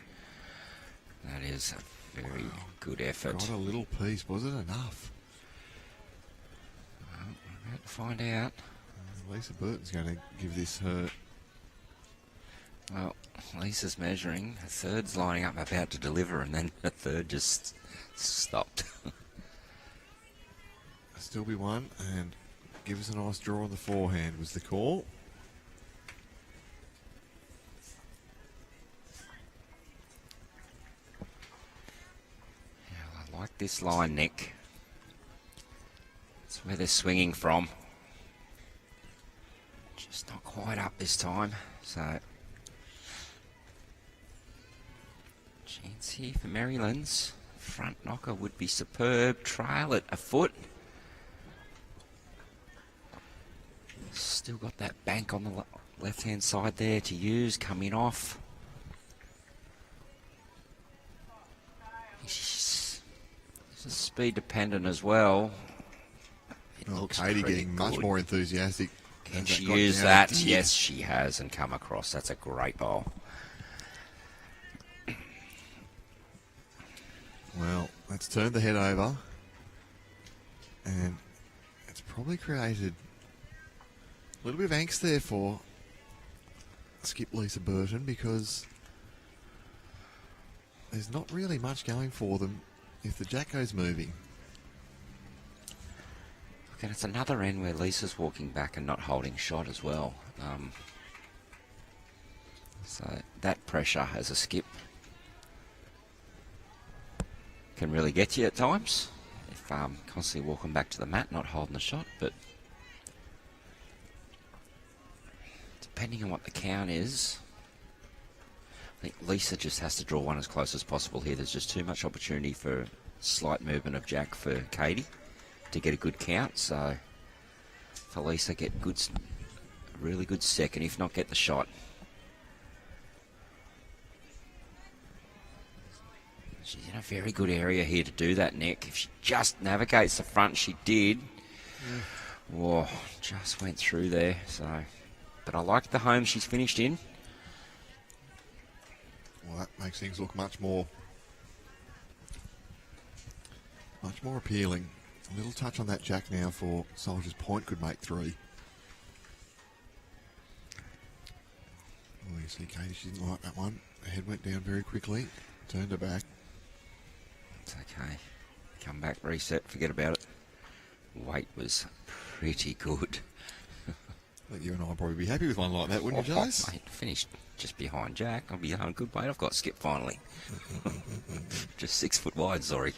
That is a very good effort. Got a little piece. Was it enough? Well, we're about to find out. Leisa Burton's going to give this her. Well, Lisa's measuring. The third's lining up, about to deliver, and then the third just stopped. Still be one, and give us a nice draw on the forehand was the call. Yeah, I like this line, Nick. That's where they're swinging from. Just not quite up this time, so... Chance here for Merrylands. Front knocker would be superb. Trail it a foot. Still got that bank on the left-hand side there to use, coming off. This is speed dependent as well. It Oh, looks Katie pretty getting much good. more enthusiastic. Can Has she got use down? that? It did. Yes, she has, and come across. That's a great bowl. Well, let's turn the head over. And it's probably created a little bit of angst there for skip Leisa Burton, because there's not really much going for them if the jack goes moving. Okay, it's another end where Lisa's walking back and not holding shot as well. So that pressure as a skip can really get you at times if constantly walking back to the mat, not holding the shot. But depending on what the count is, I think Leisa just has to draw one as close as possible here. There's just too much opportunity for slight movement of jack for Katie to get a good count. So for Leisa, get a really good second, if not get the shot. She's in a very good area here to do that, Nick. If she just navigates the front, she did. Whoa, just went through there. So, but I like the home she's finished in. Well, that makes things look much more appealing. A little touch on that jack now for Soldier's Point could make three. Oh, you see Katie, she didn't like that one. Her head went down very quickly, turned her back. It's okay. Come back, reset, forget about it. Weight was pretty good. I think you and I would probably be happy with one like that, wouldn't you, Jace? Mate, finished just behind Jack. I'll be on good weight. I've got skip finally. Just 6 foot wide, sorry.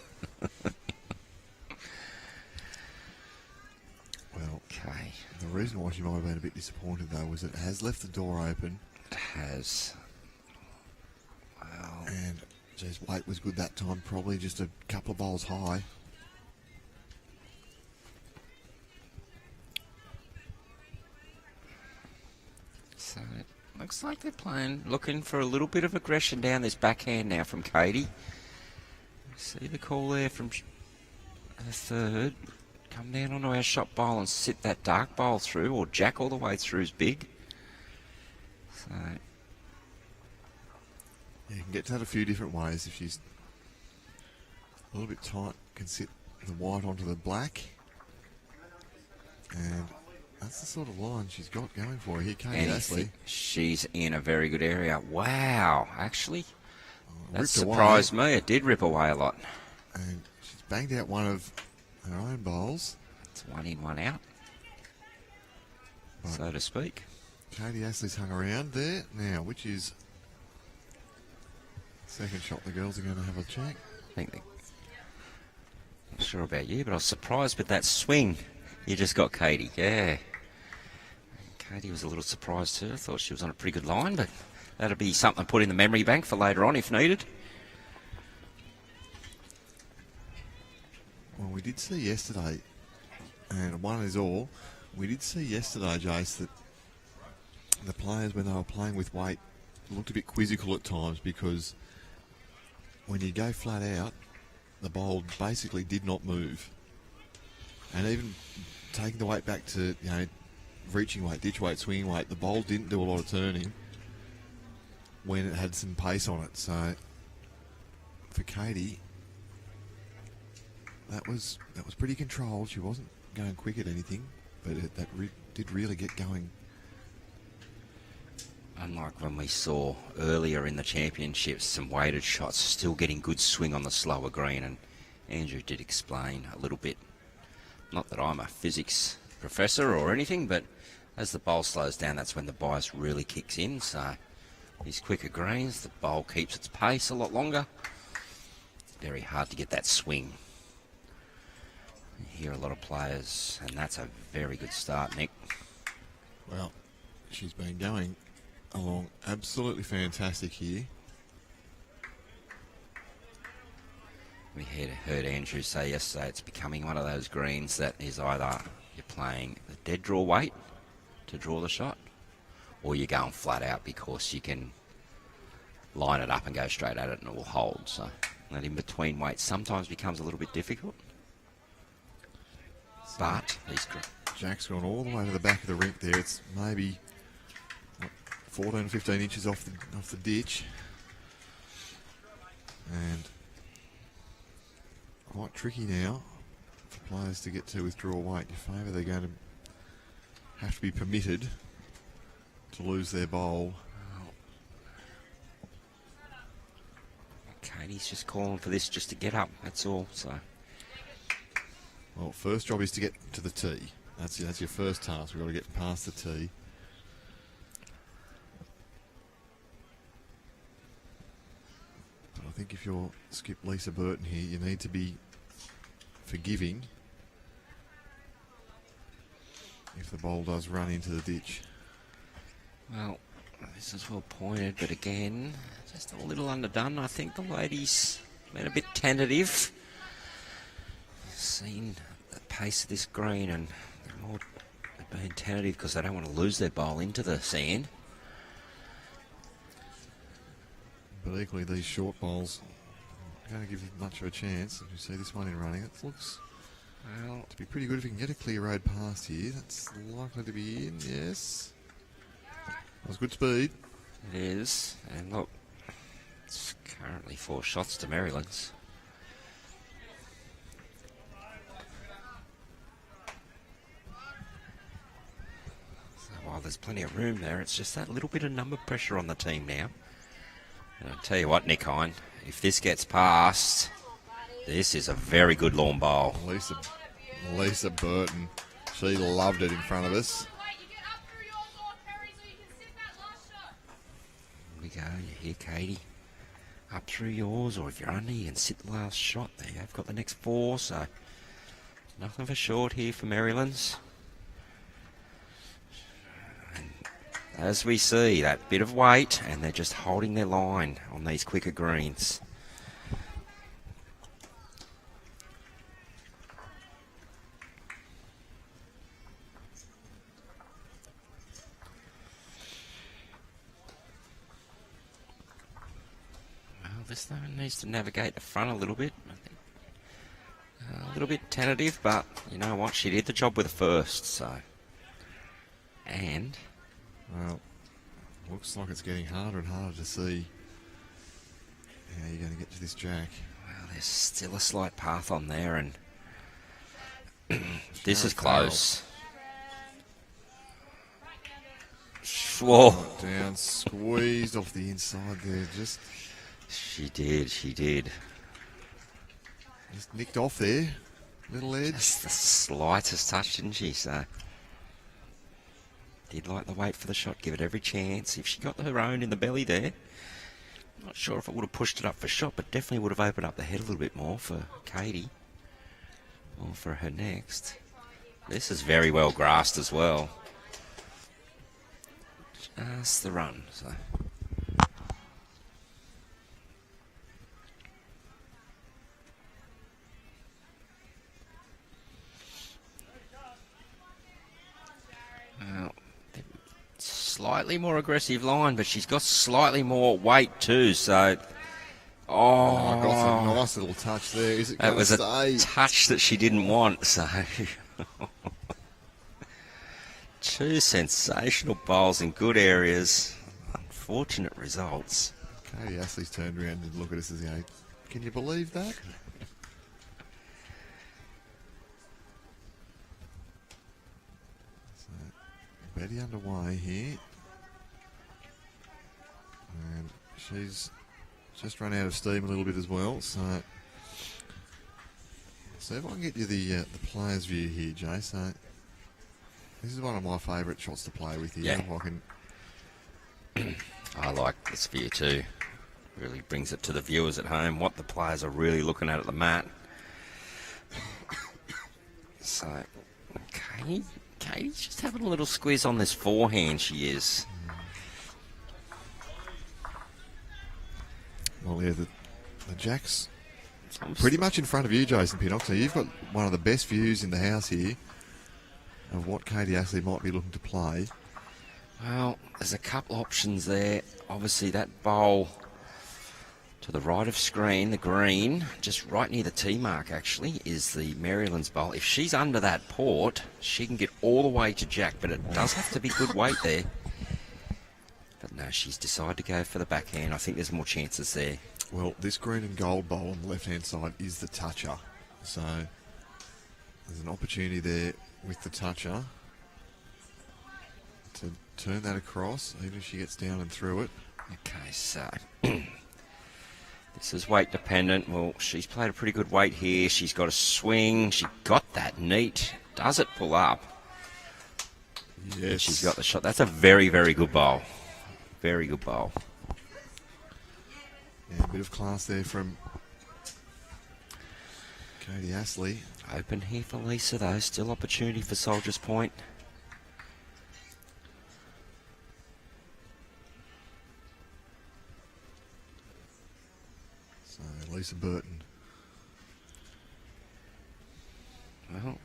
Well, Okay. the reason why she might have been a bit disappointed, though, was it has left the door open. It has. Well, And, geez, weight was good that time, probably just a couple of bowls high. looks like they're looking for a little bit of aggression down this backhand now from Katie. See the call there from the third. Come down onto our shot bowl and sit that dark bowl through, or jack all the way through is big. So you can get to that a few different ways. If she's a little bit tight, can sit the white onto the black. And that's the sort of line she's got going for her here, Katie Astley. She's in a very good area. Wow, actually, that surprised me. It did rip away a lot. And she's banged out one of her own bowls. It's one in, one out, so to speak. Katie Astley's hung around there. Now, which is second shot the girls are going to have a check? I think not sure about you, but I was surprised with that swing. You just got Katie, yeah. Katie was a little surprised too. I thought she was on a pretty good line, but that'll be something to put in the memory bank for later on if needed. Well, we did see yesterday, and one is all, we did see yesterday, Jace, that the players, when they were playing with weight, looked a bit quizzical at times because when you go flat out, the bowl basically did not move. And even taking the weight back to, reaching weight, ditch weight, swinging weight, the bowl didn't do a lot of turning when it had some pace on it. So for Katie, that was pretty controlled. She wasn't going quick at anything, but did really get going. Unlike when we saw earlier in the championships, some weighted shots, still getting good swing on the slower green, and Andrew did explain a little bit. Not that I'm a physics professor or anything, but as the bowl slows down, that's when the bias really kicks in. So these quicker greens, the bowl keeps its pace a lot longer. It's very hard to get that swing. You hear a lot of players, and that's a very good start, Nick. Well, she's been going along absolutely fantastic here. We heard Andrew say yesterday it's becoming one of those greens that is either you're playing the dead draw weight to draw the shot, or you're going flat out because you can line it up and go straight at it and it will hold. So that in between weight sometimes becomes a little bit difficult. But these Jack's gone all the way to the back of the rink there. It's maybe 14 or 15 inches off the ditch. And quite tricky now for players to get to withdraw weight. In favour, they're going to have to be permitted to lose their bowl. Katie's just calling for this just to get up, that's all. So, well, first job is to get to the tee. That's your first task. We've got to get past the tee. But I think if you're skip Leisa Burton here, you need to be forgiving if the ball does run into the ditch. Well, this is well pointed, but again, just a little underdone. I think the ladies been a bit tentative. Seen the pace of this green, and they're being tentative because they don't want to lose their bowl into the sand. But equally, these short bowls aren't going to give much of a chance. If you see this one in running, it looks to be pretty good. If you can get a clear road past here, that's likely to be in, yes. That was good speed. It is, and look, it's currently 4 shots to Merrylands. So while there's plenty of room there, it's just that little bit of number pressure on the team now. And I'll tell you what, Nick Hine, if this gets past, this is a very good lawn bowl. Leisa Burton, she loved it in front of us. Here we go, you hear Katie. Up through yours, or if you're under, you can sit the last shot. There you have got the next 4, so nothing for short here for Merrylands. And as we see, that bit of weight, and they're just holding their line on these quicker greens. This one needs to navigate the front a little bit. I think. A little bit tentative, but you know what? She did the job with the first, so. And. Well, looks like it's getting harder and harder to see how you're going to get to this jack. Well, there's still a slight path on there, and this is Farrell. close. Whoa. Down, squeezed off the inside there. Just She did. nicked off there. Little edge. Just the slightest touch, didn't she? So, did like the wait for the shot, give it every chance. If she got her own in the belly there, not sure if it would have pushed it up for shot, but definitely would have opened up the head a little bit more for Katie, or for her next. This is very well grassed as well. Just the run, so. Well, slightly more aggressive line, but she's got slightly more weight too, so. Oh, got a nice little touch there. Is it That going to was stay? a touch that she didn't want, so. Two sensational bowls in good areas. Unfortunate results. Katie Astley's turned around and look at us as going, can you believe that? So, Betty underway here. And she's just run out of steam a little bit as well. So if I can get you the player's view here, Jay. So this is one of my favourite shots to play with here. Yeah. If I can. I like this view too. Really brings it to the viewers at home what the players are really looking at the mat. So, Katie's just having a little squeeze on this forehand, she is. Well, yeah, the Jack's pretty much in front of you, Jason Pinnock. So you've got one of the best views in the house here of what Katie Astley might be looking to play. Well, there's a couple options there. Obviously, that bowl to the right of screen, the green, just right near the tee mark, actually, is the Merrylands bowl. If she's under that port, she can get all the way to jack, but it does have to be good weight there. But no, she's decided to go for the backhand. I think there's more chances there. Well, this green and gold bowl on the left-hand side is the toucher. So there's an opportunity there with the toucher to turn that across, even if she gets down and through it. Okay, so this is weight dependent. Well, she's played a pretty good weight here. She's got a swing. She got that neat. Does it pull up? Yes. She's got the shot. That's a very, very good bowl. Very good bowl. Yeah, a bit of class there from Katie Astley. Open here for Leisa, though. Still opportunity for Soldier's Point. So Leisa Burton. Well,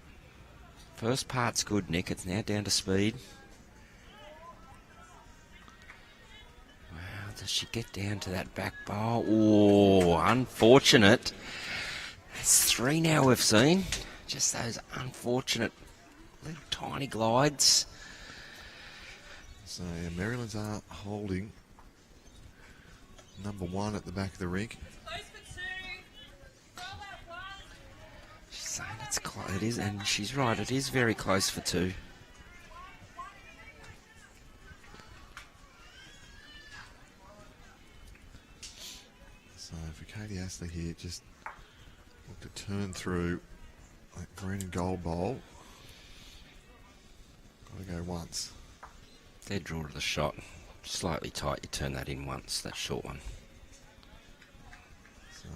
first part's good, Nick. It's now down to speed. Wow, does she get down to that back bowl? Oh, unfortunate. That's three now we've seen. Just those unfortunate little tiny glides. So yeah, Merrylands are holding number one at the back of the rink. She's saying it's close. It is, and she's right. It is very close for two. So for Katie Astley here, just look to turn through that green and gold bowl. Got to go once. Dead draw to the shot. Slightly tight. You turn that in once. That short one. So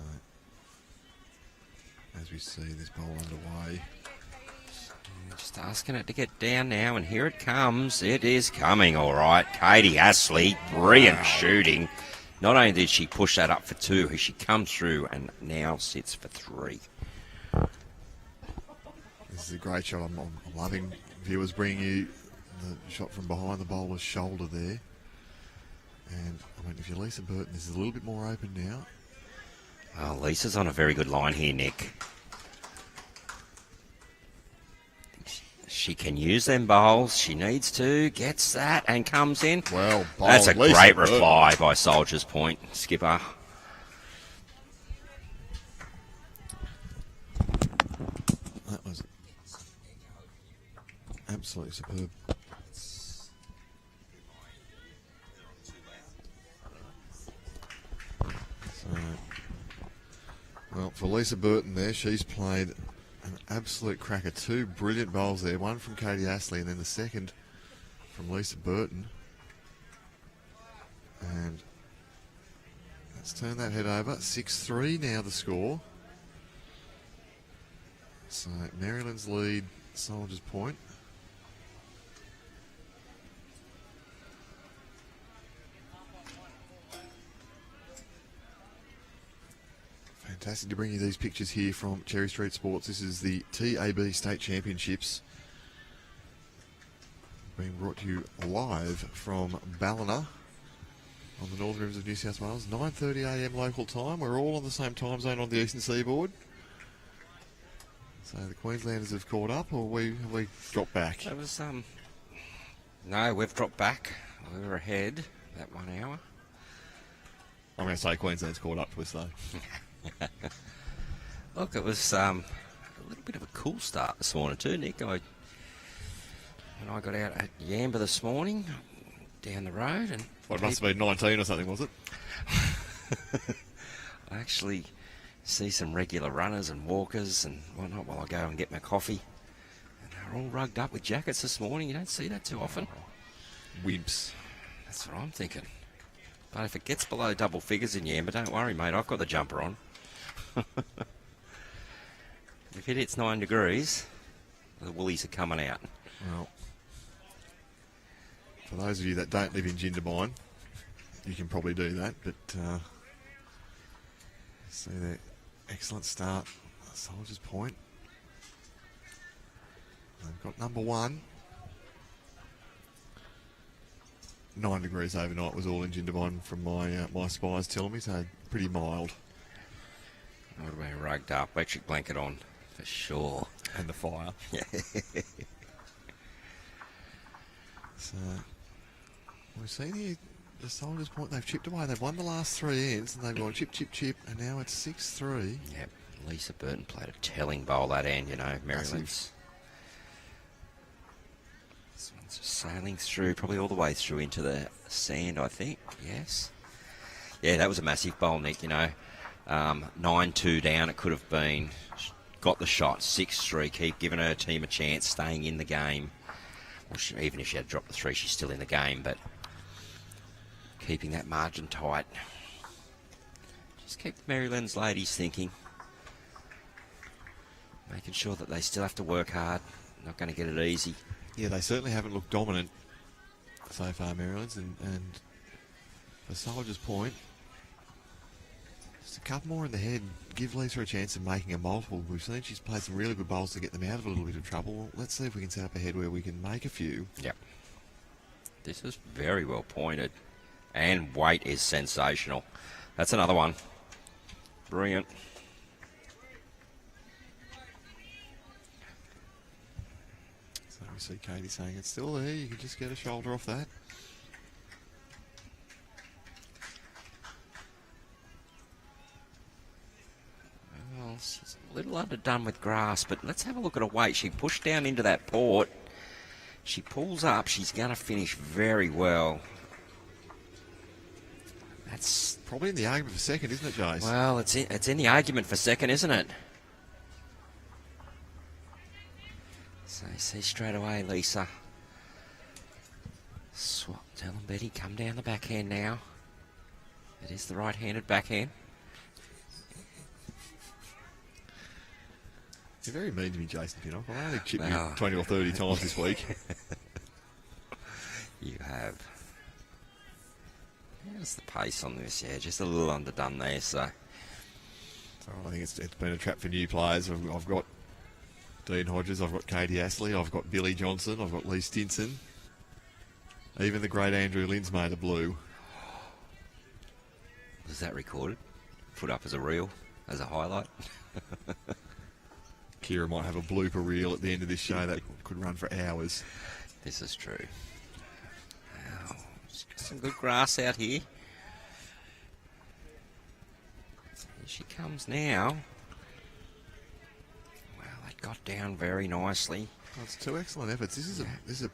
as we see this bowl underway. Just asking it to get down now, and here it comes. It is coming, all right. Katie Astley, brilliant shooting. Not only did she push that up for two, she comes through and now sits for three. This is a great shot. I'm loving viewers bringing you the shot from behind the bowler's shoulder there. And I mean, if you're Leisa Burton, this is a little bit more open now. Well, Lisa's on a very good line here, Nick. She can use them bowls. She needs to. Gets that and comes in. Well, that's a Lisa great Burton. reply by Soldier's Point, skipper. That was absolutely superb. So, well, for Leisa Burton there, she's played an absolute cracker. 2 brilliant bowls there. One from Katie Astley and then the second from Leisa Burton. And let's turn that head over. 6-3 now the score. So Merrylands lead Soldier's Point. Fantastic to bring you these pictures here from Cherry Street Sports. This is the TAB State Championships being brought to you live from Ballina on the Northern Rivers of New South Wales. 9:30am local time. We're all on the same time zone on the eastern seaboard. So the Queenslanders have caught up, or we dropped back? That was, no, we've dropped back. We were ahead that 1 hour. I'm going to say Queensland's caught up to us, though. Look, it was a little bit of a cool start this morning too, Nick. When I got out at Yamba this morning, down the road, and Well, it must have been 19 or something, was it? I actually see some regular runners and walkers and whatnot while I go and get my coffee. And they're all rugged up with jackets this morning. You don't see that too often. Wimps. That's what I'm thinking. But if it gets below double figures in Yamba, don't worry, mate. I've got the jumper on. If it hits 9 degrees, the woolies are coming out. Well, for those of you that don't live in Jindabyne, you can probably do that, but see that excellent start at Soldier's Point. They've got number 1. 9 degrees overnight was all in Jindabyne from my spies telling me, so pretty mild. I would have been rugged up, electric blanket on, for sure. And the fire. So, we've seen here the Soldier's Point, they've chipped away. They've won the last 3 ends, and they've gone chip, chip, chip, and now it's 6-3. Yep, Leisa Burton played a telling bowl that end, you know, Merrylands. This one's just sailing through, probably all the way through into the sand, I think. Yes. Yeah, that was a massive bowl, Nick, you know. 9-2 down, it could have been. Got the shot, 6-3. Keep giving her team a chance, staying in the game. Well, even if she had dropped the 3, she's still in the game, but keeping that margin tight. Just keep the Merrylands ladies thinking. Making sure that they still have to work hard. Not going to get it easy. Yeah, they certainly haven't looked dominant so far, Merrylands, and for Soldier's Point, just a couple more in the head. Give Leisa a chance of making a multiple. We've seen she's played some really good bowls to get them out of a little bit of trouble. Well, let's see if we can set up a head where we can make a few. Yep. This is very well pointed. And weight is sensational. That's another one. Brilliant. So we see Katie saying it's still there. You can just get a shoulder off that. Well, she's a little underdone with grass, but let's have a look at her weight. She pushed down into that port. She pulls up. She's going to finish very well. That's probably in the argument for second, isn't it, Jace? Well, it's in the argument for second, isn't it? So you see straight away, Leisa. Swap. Tell them, Betty, come down the backhand now. It is the right-handed backhand. You're very mean to me, Jason Pinnock. I've only chipped Well, you 20 or 30 times this week. You have. How's the pace on this? Yeah, just a little underdone there, so. So I think it's been a trap for new players. I've got Dean Hodges, I've got Katie Astley, I've got Billy Johnson, I've got Lee Stinson. Even the great Andrew Lindsmaid are blue. Was that recorded? Put up as a reel? as a highlight. Kira might have a blooper reel at the end of this show that could run for hours. This is true. Wow, she's got some good grass out here. Here she comes now. Wow, that got down very nicely. Well, it's two excellent efforts. This is a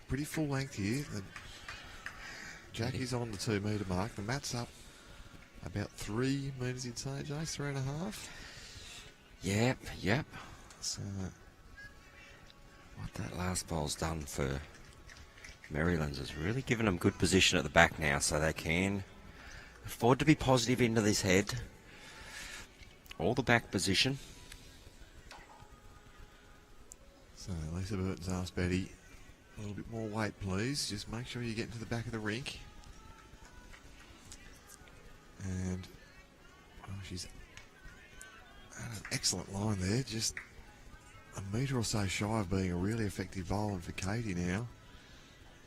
pretty full length here. Jackie's on the 2 metre mark. The mat's up about 3 metres, you'd say, Jace, 3.5. Yep. So, what that last ball's done for Merrylands has really given them good position at the back now, so they can afford to be positive into this head. All the back position. so Leisa Burton's asked Betty, a little bit more weight, please. Just make sure you get into the back of the rink. And she's had an excellent line there. Just a metre or so shy of being a really effective bowler for Katie now.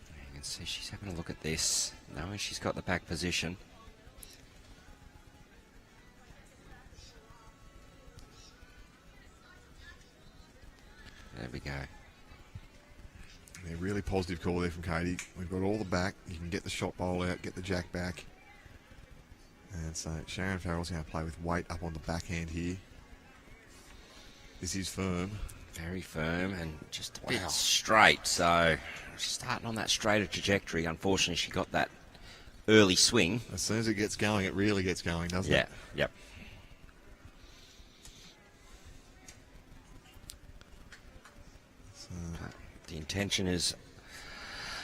You can see she's having a look at this, knowing she's got the back position. There we go. Yeah, really positive call there from Katie. We've got all the back. You can get the shot bowl out, get the jack back. And so Sharon Farrell's going to play with weight up on the backhand here. This is firm. Very firm and just a bit straight. So she's starting on that straighter trajectory. Unfortunately, she got that early swing. As soon as it gets going, it really gets going, doesn't it? Yep. So, The intention is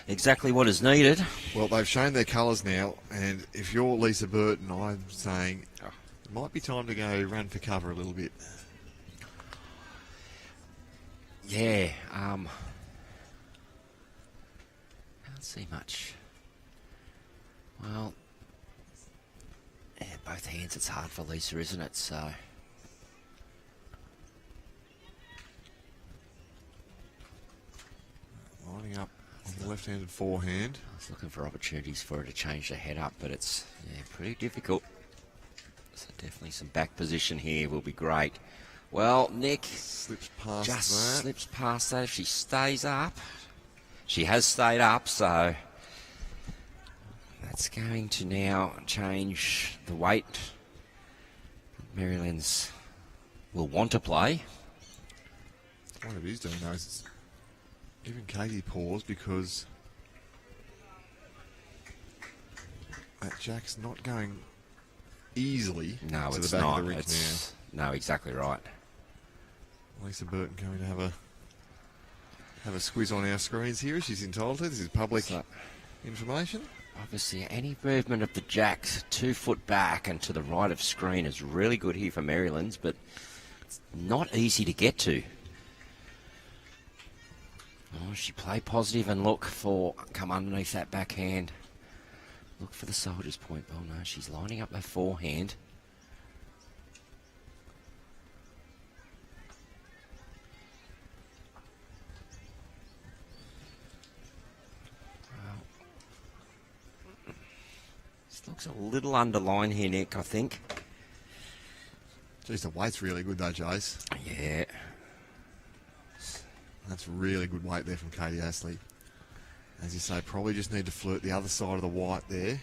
exactly what is needed. well, they've shown their colours now, and if you're Leisa Burton, I'm saying it might be time to go run for cover a little bit. Yeah, can't see much. Well, yeah, both hands, it's hard for Leisa, isn't it? So, Lining up on the left-handed forehand. I was looking for opportunities for her to change the head up, but it's pretty difficult. So definitely some back position here will be great. Well, Nick Slips past just that. slips past that. If she stays up, she has stayed up, so that's going to now change the weight. Merrylands will want to play. What it is doing though is it's giving Katie pause because that jack's not going easily No, to it's the back not. of the rink It's, no, exactly right. now. Leisa Burton coming to have a squiz on our screens here. She's entitled to. This is public So, information. obviously, any movement of the jacks 2 foot back and to the right of screen is really good here for Merrylands, but it's not easy to get to. Oh, she play positive and come underneath that backhand. Look for the soldier's point. Oh no, she's lining up her forehand. This looks a little underlined here, Nick, I think. Geez, the weight's really good though, Jace. Yeah. That's really good weight there from Katie Astley. As you say, probably just need to flirt the other side of the white there.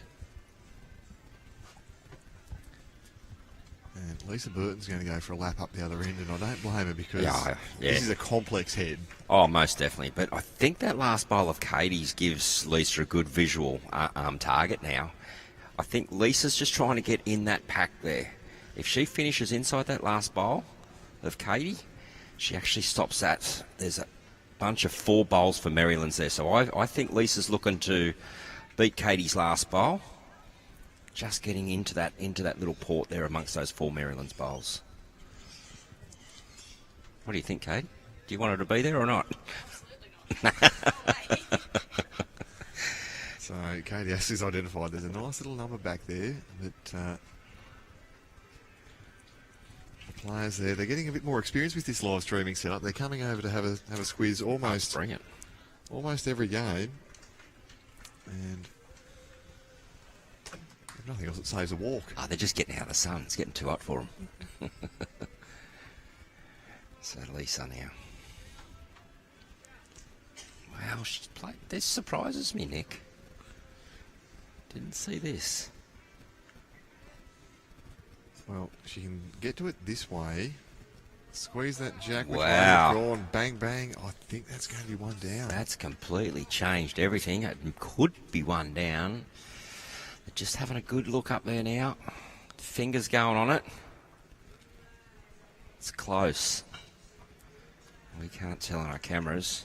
And Leisa Burton's going to go for a lap up the other end, and I don't blame her because this is a complex head. Oh, most definitely. But I think that last bowl of Katie's gives Leisa a good visual target now. I think Lisa's just trying to get in that pack there. If she finishes inside that last bowl of Katie, she actually stops that. There's a bunch of 4 bowls for Merrylands there. So I think Lisa's looking to beat Katie's last bowl. Just getting into that little port there amongst those 4 Merrylands bowls. What do you think, Kate? Do you want her to be there or not? So Katie Astley's identified there's a nice little number back there that the players there, they're getting a bit more experience with this live streaming setup. They're coming over to have a squiz Brilliant. almost every game, and Nothing else that saves a walk. Oh, they're just getting out of the sun. It's getting too hot for them. So Leisa now. Wow, she's played. This surprises me, Nick. Didn't see this. Well, she can get to it this way. Squeeze that jack. Which Wow. way drawn. Bang, bang. I think that's going to be one down. That's completely changed everything. It could be one down. They're just having a good look up there now. Fingers going on it. It's close. We can't tell on our cameras.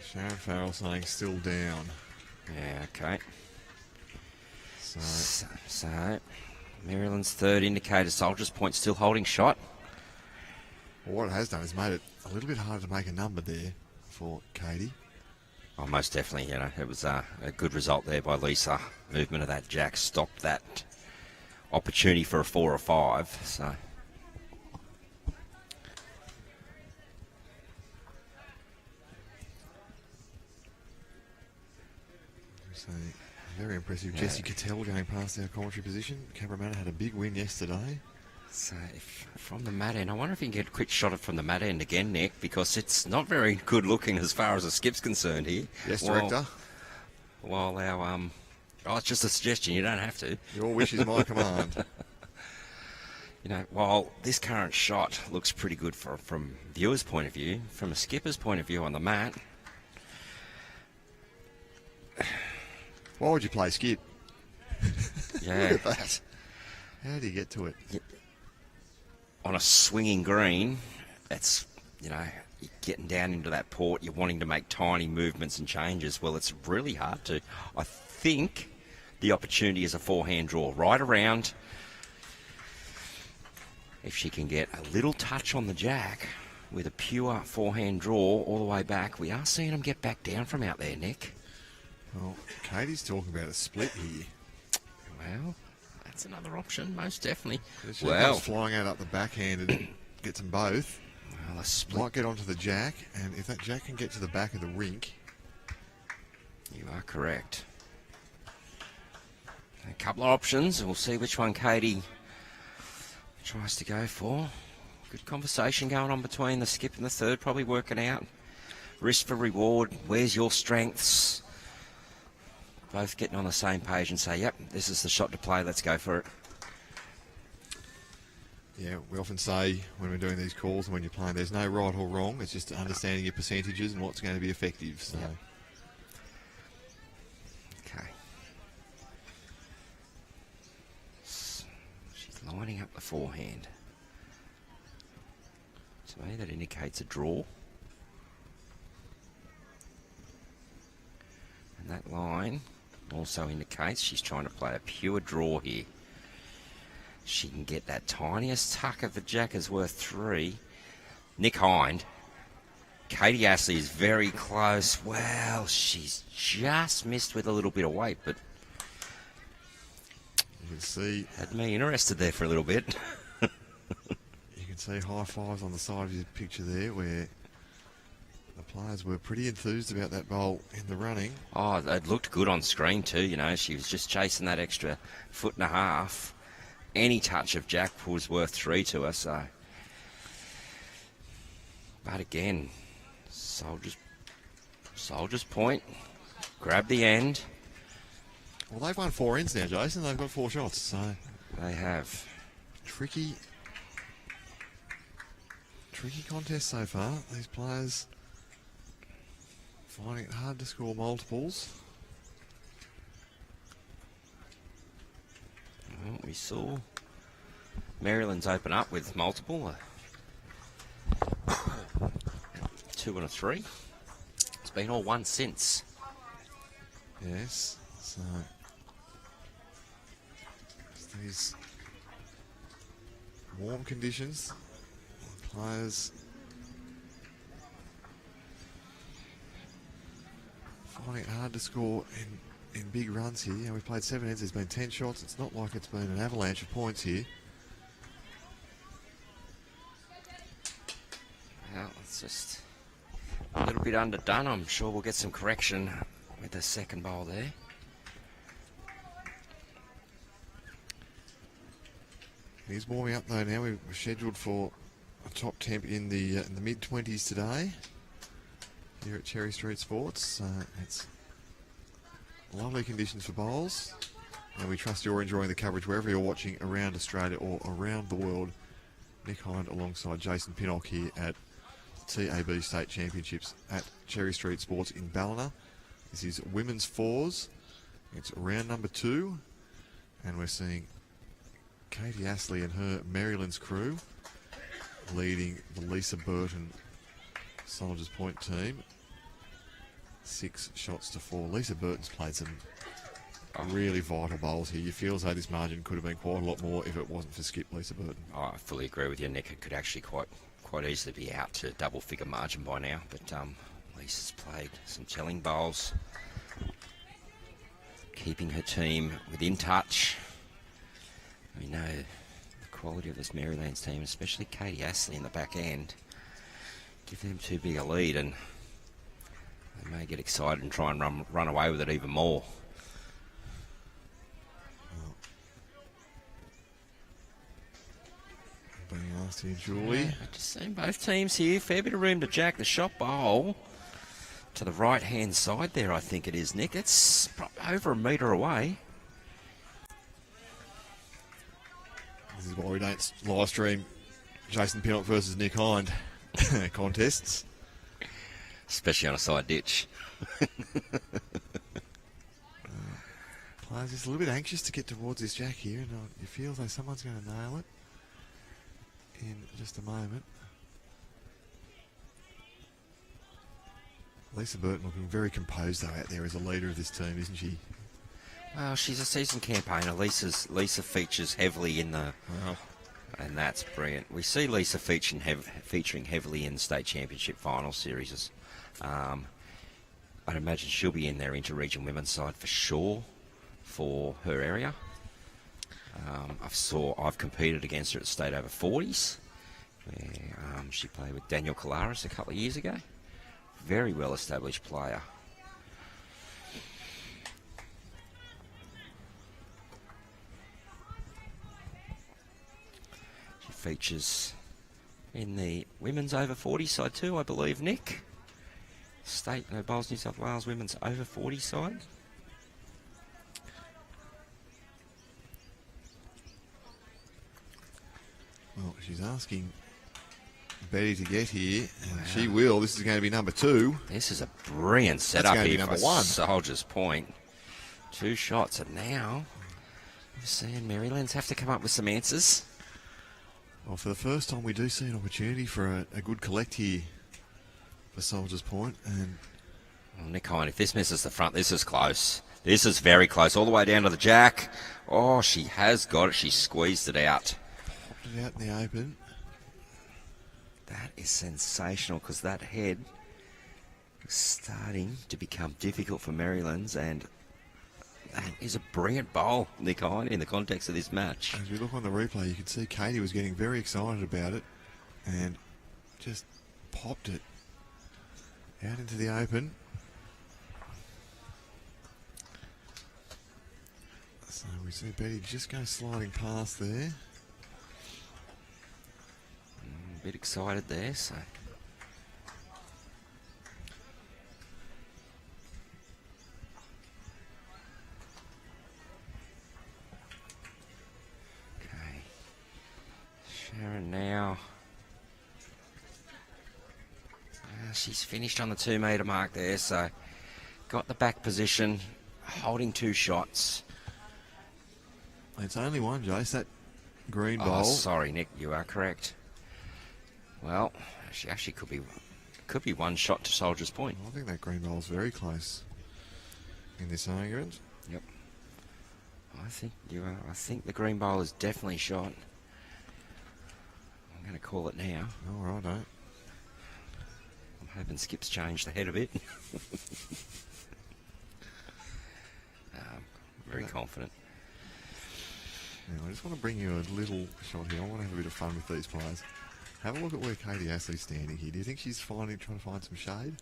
Sharon Farrell saying still down. Yeah, okay. So So Merrylands' third indicator. Soldiers Point still holding shot. well, what it has done is made it a little bit harder to make a number there for Katie. Oh, most definitely, it was a good result there by Leisa. Movement of that jack stopped that opportunity for a 4 or 5. So So very impressive. Jessie Cattell going past our commentary position. Cabramatta had a big win yesterday. So from the mat end, I wonder if you can get a quick shot of from the mat end again, Nick, because it's not very good looking as far as the skip's concerned here. Yes, Director. While our it's just a suggestion. You don't have to. Your wish is my command. While this current shot looks pretty good from viewers' point of view, from a skipper's point of view on the mat. Why would you play skip? Yeah. Look at that. How do you get to it? On a swinging green, it's, you're getting down into that port, you're wanting to make tiny movements and changes. Well, it's really hard to. I think the opportunity is a forehand draw right around. If she can get a little touch on the jack with a pure forehand draw all the way back, we are seeing them get back down from out there, Nick. Well, Katie's talking about a split here. Well, that's another option, most definitely. She comes flying out up the backhand and gets them both. Well, a split. Might get onto the jack, and if that jack can get to the back of the rink. You are correct. A couple of options, and we'll see which one Katie tries to go for. Good conversation going on between the skip and the third, probably working out risk for reward. Where's your strengths? Both getting on the same page and say, yep, this is the shot to play, let's go for it. Yeah, we often say when we're doing these calls and when you're playing, there's no right or wrong. It's just understanding your percentages and what's going to be effective. So. Yep. Okay. She's lining up the forehand. To me, that indicates a draw. And that line also indicates she's trying to play a pure draw here. She can get that tiniest tuck of the jack is worth 3. Nick Hind. Katie Astley is very close. Well, she's just missed with a little bit of weight, but You can see had me interested there for a little bit. you can see high fives on the side of your picture there where the players were pretty enthused about that bowl in the running. Oh, it looked good on screen too, She was just chasing that extra 1.5 foot. Any touch of jack was worth 3 to her, so. But again, Soldiers Point, grab the end. Well, they've won 4 ends now, Jason. They've got 4 shots, so They have. tricky contest so far. These players finding it hard to score multiples. Well, we saw Merrylands open up with multiple. 2 and a 3. It's been all 1 since. Yes, so these warm conditions, players finding it hard to score in big runs here. We've played 7 ends, there's been 10 shots. It's not like it's been an avalanche of points here. Well, it's just a little bit underdone. I'm sure we'll get some correction with the second bowl there. He's warming up though now. We're scheduled for a top temp in the mid-20s today here at Cherry Street Sports. It's lovely conditions for bowls, and we trust you're enjoying the coverage wherever you're watching around Australia or around the world. Nick Hind alongside Jason Pinnock here at TAB State Championships at Cherry Street Sports in Ballina. This is women's fours. It's round number 2, and we're seeing Katie Astley and her Merrylands crew leading the Leisa Burton Soldiers Point team 6 shots to 4. Leisa Burton's played some really vital bowls here. You feel as though this margin could have been quite a lot more if it wasn't for skip Leisa Burton. Oh, I fully agree with you, Nick. It could actually quite easily be out to double-figure margin by now, but Leisa's played some telling bowls, keeping her team within touch. We know the quality of this Merrylands team, especially Katie Astley in the back end. Give them too big a lead and they may get excited and try and run away with it even more. Being asked here, Julie. Yeah, I've just seen both teams here. Fair bit of room to jack the shot bowl to the right-hand side there, I think it is, Nick. It's over a metre away. This is why we don't live stream Jason Pinnock versus Nick Hind contests. Especially on a side ditch. Players just a little bit anxious to get towards this jack here, and you feel as though someone's going to nail it in just a moment. Leisa Burton looking very composed though out there as a leader of this team, isn't she? Well, she's a seasoned campaigner. Leisa features heavily in the... Wow. And that's brilliant. We see Leisa featuring heavily in the state championship final series. I'd imagine she'll be in their inter-region women's side for sure for her area. I've competed against her at state over 40s, where she played with Daniel Kalaris a couple of years ago. Very well established player. She features in the women's over 40 side too, I believe, Nick. State Bowls New South Wales women's over 40 side. Well, she's asking Betty to get here, and she will. This is going to be number 2. This is a brilliant setup going to be here for number 1. Soldiers Point. 2 shots, and now we're seeing Merrylands have to come up with some answers. Well, for the first time, we do see an opportunity for a good collect here for Soldiers Point. And well, Nick Hind, if this misses the front, this is close. This is very close, all the way down to the jack. Oh, she has got it. She squeezed it out. popped it out in the open. That is sensational, because that head is starting to become difficult for Merrylands, and that is a brilliant bowl, Nick Hind, in the context of this match. As we look on the replay, you can see Katie was getting very excited about it and just popped it out into the open. So we see Betty just go sliding past there. A bit excited there, so... Okay. Sharon now. She's finished on the 2 metre mark there, so got the back position, holding 2 shots. It's only one, Jace, that green Oh, bowl. sorry, Nick, you are correct. Well, she actually could be 1 shot to Soldiers Point. I think that green bowl's very close in this argument. Yep. I think you are. I think the green bowl is definitely shot. I'm going to call it now. All right, I'm hoping Skip's changed the head a bit. Very confident. Now, I just want to bring you a little shot here. I want to have a bit of fun with these players. Have a look at where Katie Astley's standing here. Do you think she's trying to find some shade?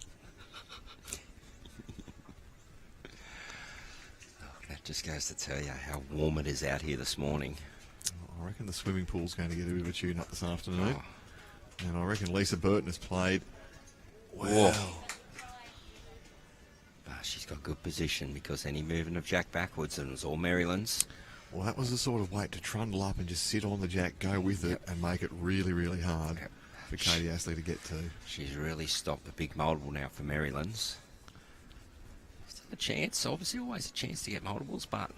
That just goes to tell you how warm it is out here this morning. Oh, I reckon the swimming pool's going to get a bit of a tune-up this afternoon. Oh. And I reckon Leisa Burton has played well. Oh. But she's got good position because any movement of Jack backwards, and it was all Merrylands. Well, that was the sort of weight to trundle up and just sit on the jack, go with it, and make it really, really hard for Katie Astley to get to. She's really stopped the big multiple now for Merrylands. Still a chance, obviously always a chance to get multiples, but...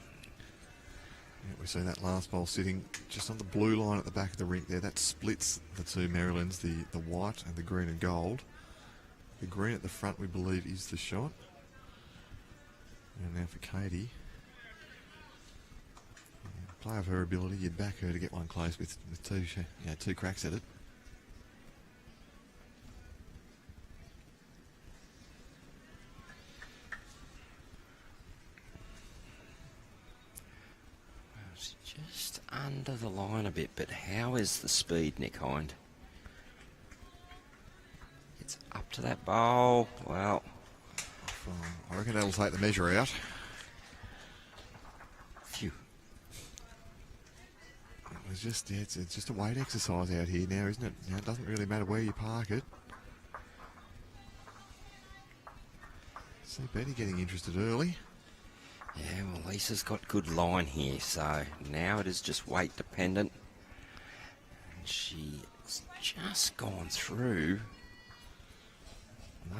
Yeah, we see that last bowl sitting just on the blue line at the back of the rink there. That splits the two Merrylands, the white and the green and gold. The green at the front, we believe, is the shot. And now for Katie. Play of her ability, you'd back her to get one close with two cracks at it. It's just under the line a bit, but how is the speed, Nick Hind? It's up to that bowl. Well, I reckon that'll take the measure out. phew. It's just, it's just a weight exercise out here now, isn't it? Now, it doesn't really matter where you park it. See Betty getting interested early. Yeah, well, Lisa's got good line here, so now it is just weight dependent. And she's just gone through.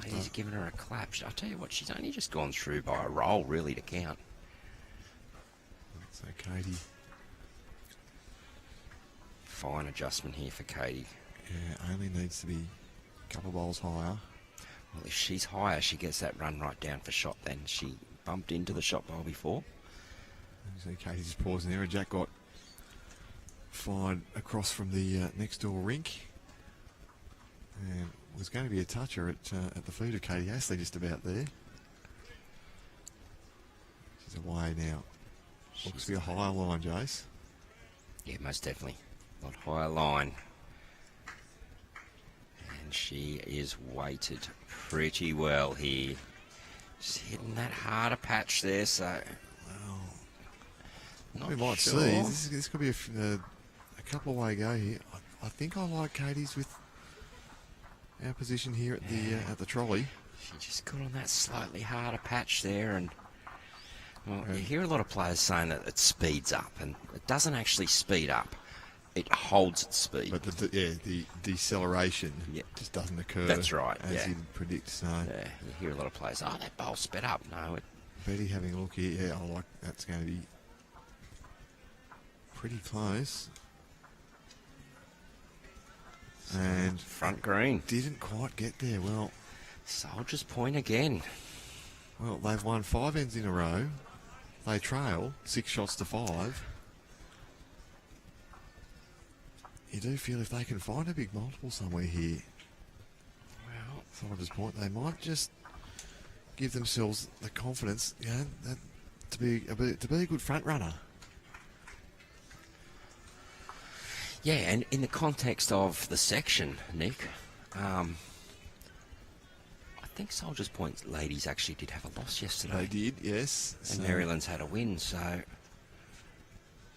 He's giving her a clap. I'll tell you what, she's only just gone through by a roll, really, to count. So Katie, Fine adjustment here for Katie. yeah, only needs to be a couple of bowls higher. Well, if she's higher, she gets that run right down for shot. Then she bumped into the shot bowl before. You see Katie just pausing there. And Jack got fired across from the next door rink. And was going to be a toucher at the feet of Katie Astley just about there. She's away now. Looks to be a higher line, Jace. Yeah, most definitely. A lot higher line. And she is weighted pretty well here. Just hitting that harder patch there, so... Well, We might see. This could be a couple of way go here. I think I like Katie's with our position here at the trolley. She just got on that slightly harder patch there, and well, you hear a lot of players saying that it speeds up, and it doesn't actually speed up. It holds its speed. But the deceleration just doesn't occur. That's right, as you'd predict. So yeah, you hear a lot of players, oh, that bowl sped up. No, it... Betty having a look here. Yeah, I like that's going to be pretty close. And front green. Didn't quite get there. Well, Soldier's Point again. Well, they've won 5 ends in a row. They trail 6 shots to 5. You do feel if they can find a big multiple somewhere here, Well, Soldier's Point, they might just give themselves the confidence, that to be a good front runner. yeah, and in the context of the section, Nick, I think Soldier's Point ladies actually did have a loss yesterday. They did, yes. And Merrylands had a win, so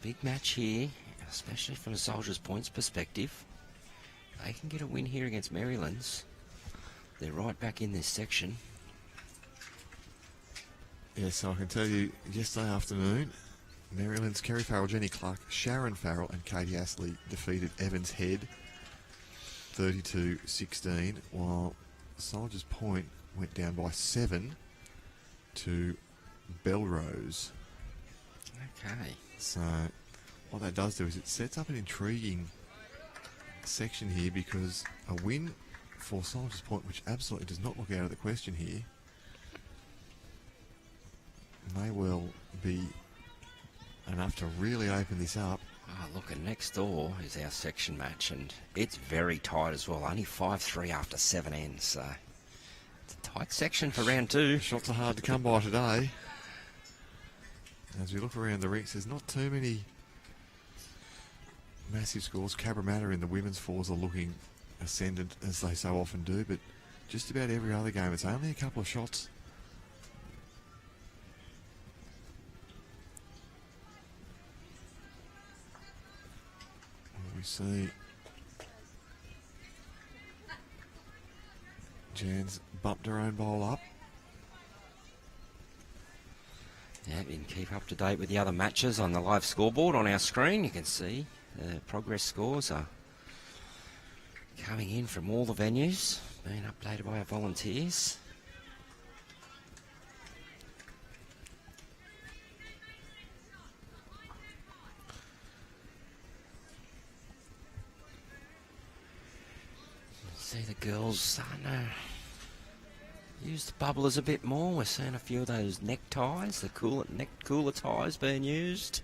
big match here, especially from a Soldier's Point's perspective. They can get a win here against Merrylands. They're right back in this section. Yes, I can tell you, yesterday afternoon, Merrylands, Kerry Farrell, Jenny Clark, Sharon Farrell and Katie Astley defeated Evans Head 32-16, while Soldier's Point went down by 7 to Belrose. Okay. So what that does do is it sets up an intriguing section here, because a win for Soldier's Point, which absolutely does not look out of the question here, may well be enough to really open this up. Oh, look, and next door is our section match, and it's very tight as well. Only 5-3 after 7 ends, so it's a tight section for round 2. Shots are hard to come by today. As we look around the rinks, there's not too many massive scores. Cabramatta in the women's fours are looking ascendant, as they so often do, but just about every other game, it's only a couple of shots. We see Jan's bumped her own bowl up. Yeah, you can keep up to date with the other matches on the live scoreboard on our screen. You can see the progress scores are coming in from all the venues, being updated by our volunteers. See the girls starting to use the bubblers a bit more. We're seeing a few of those neck ties, the cooler ties being used.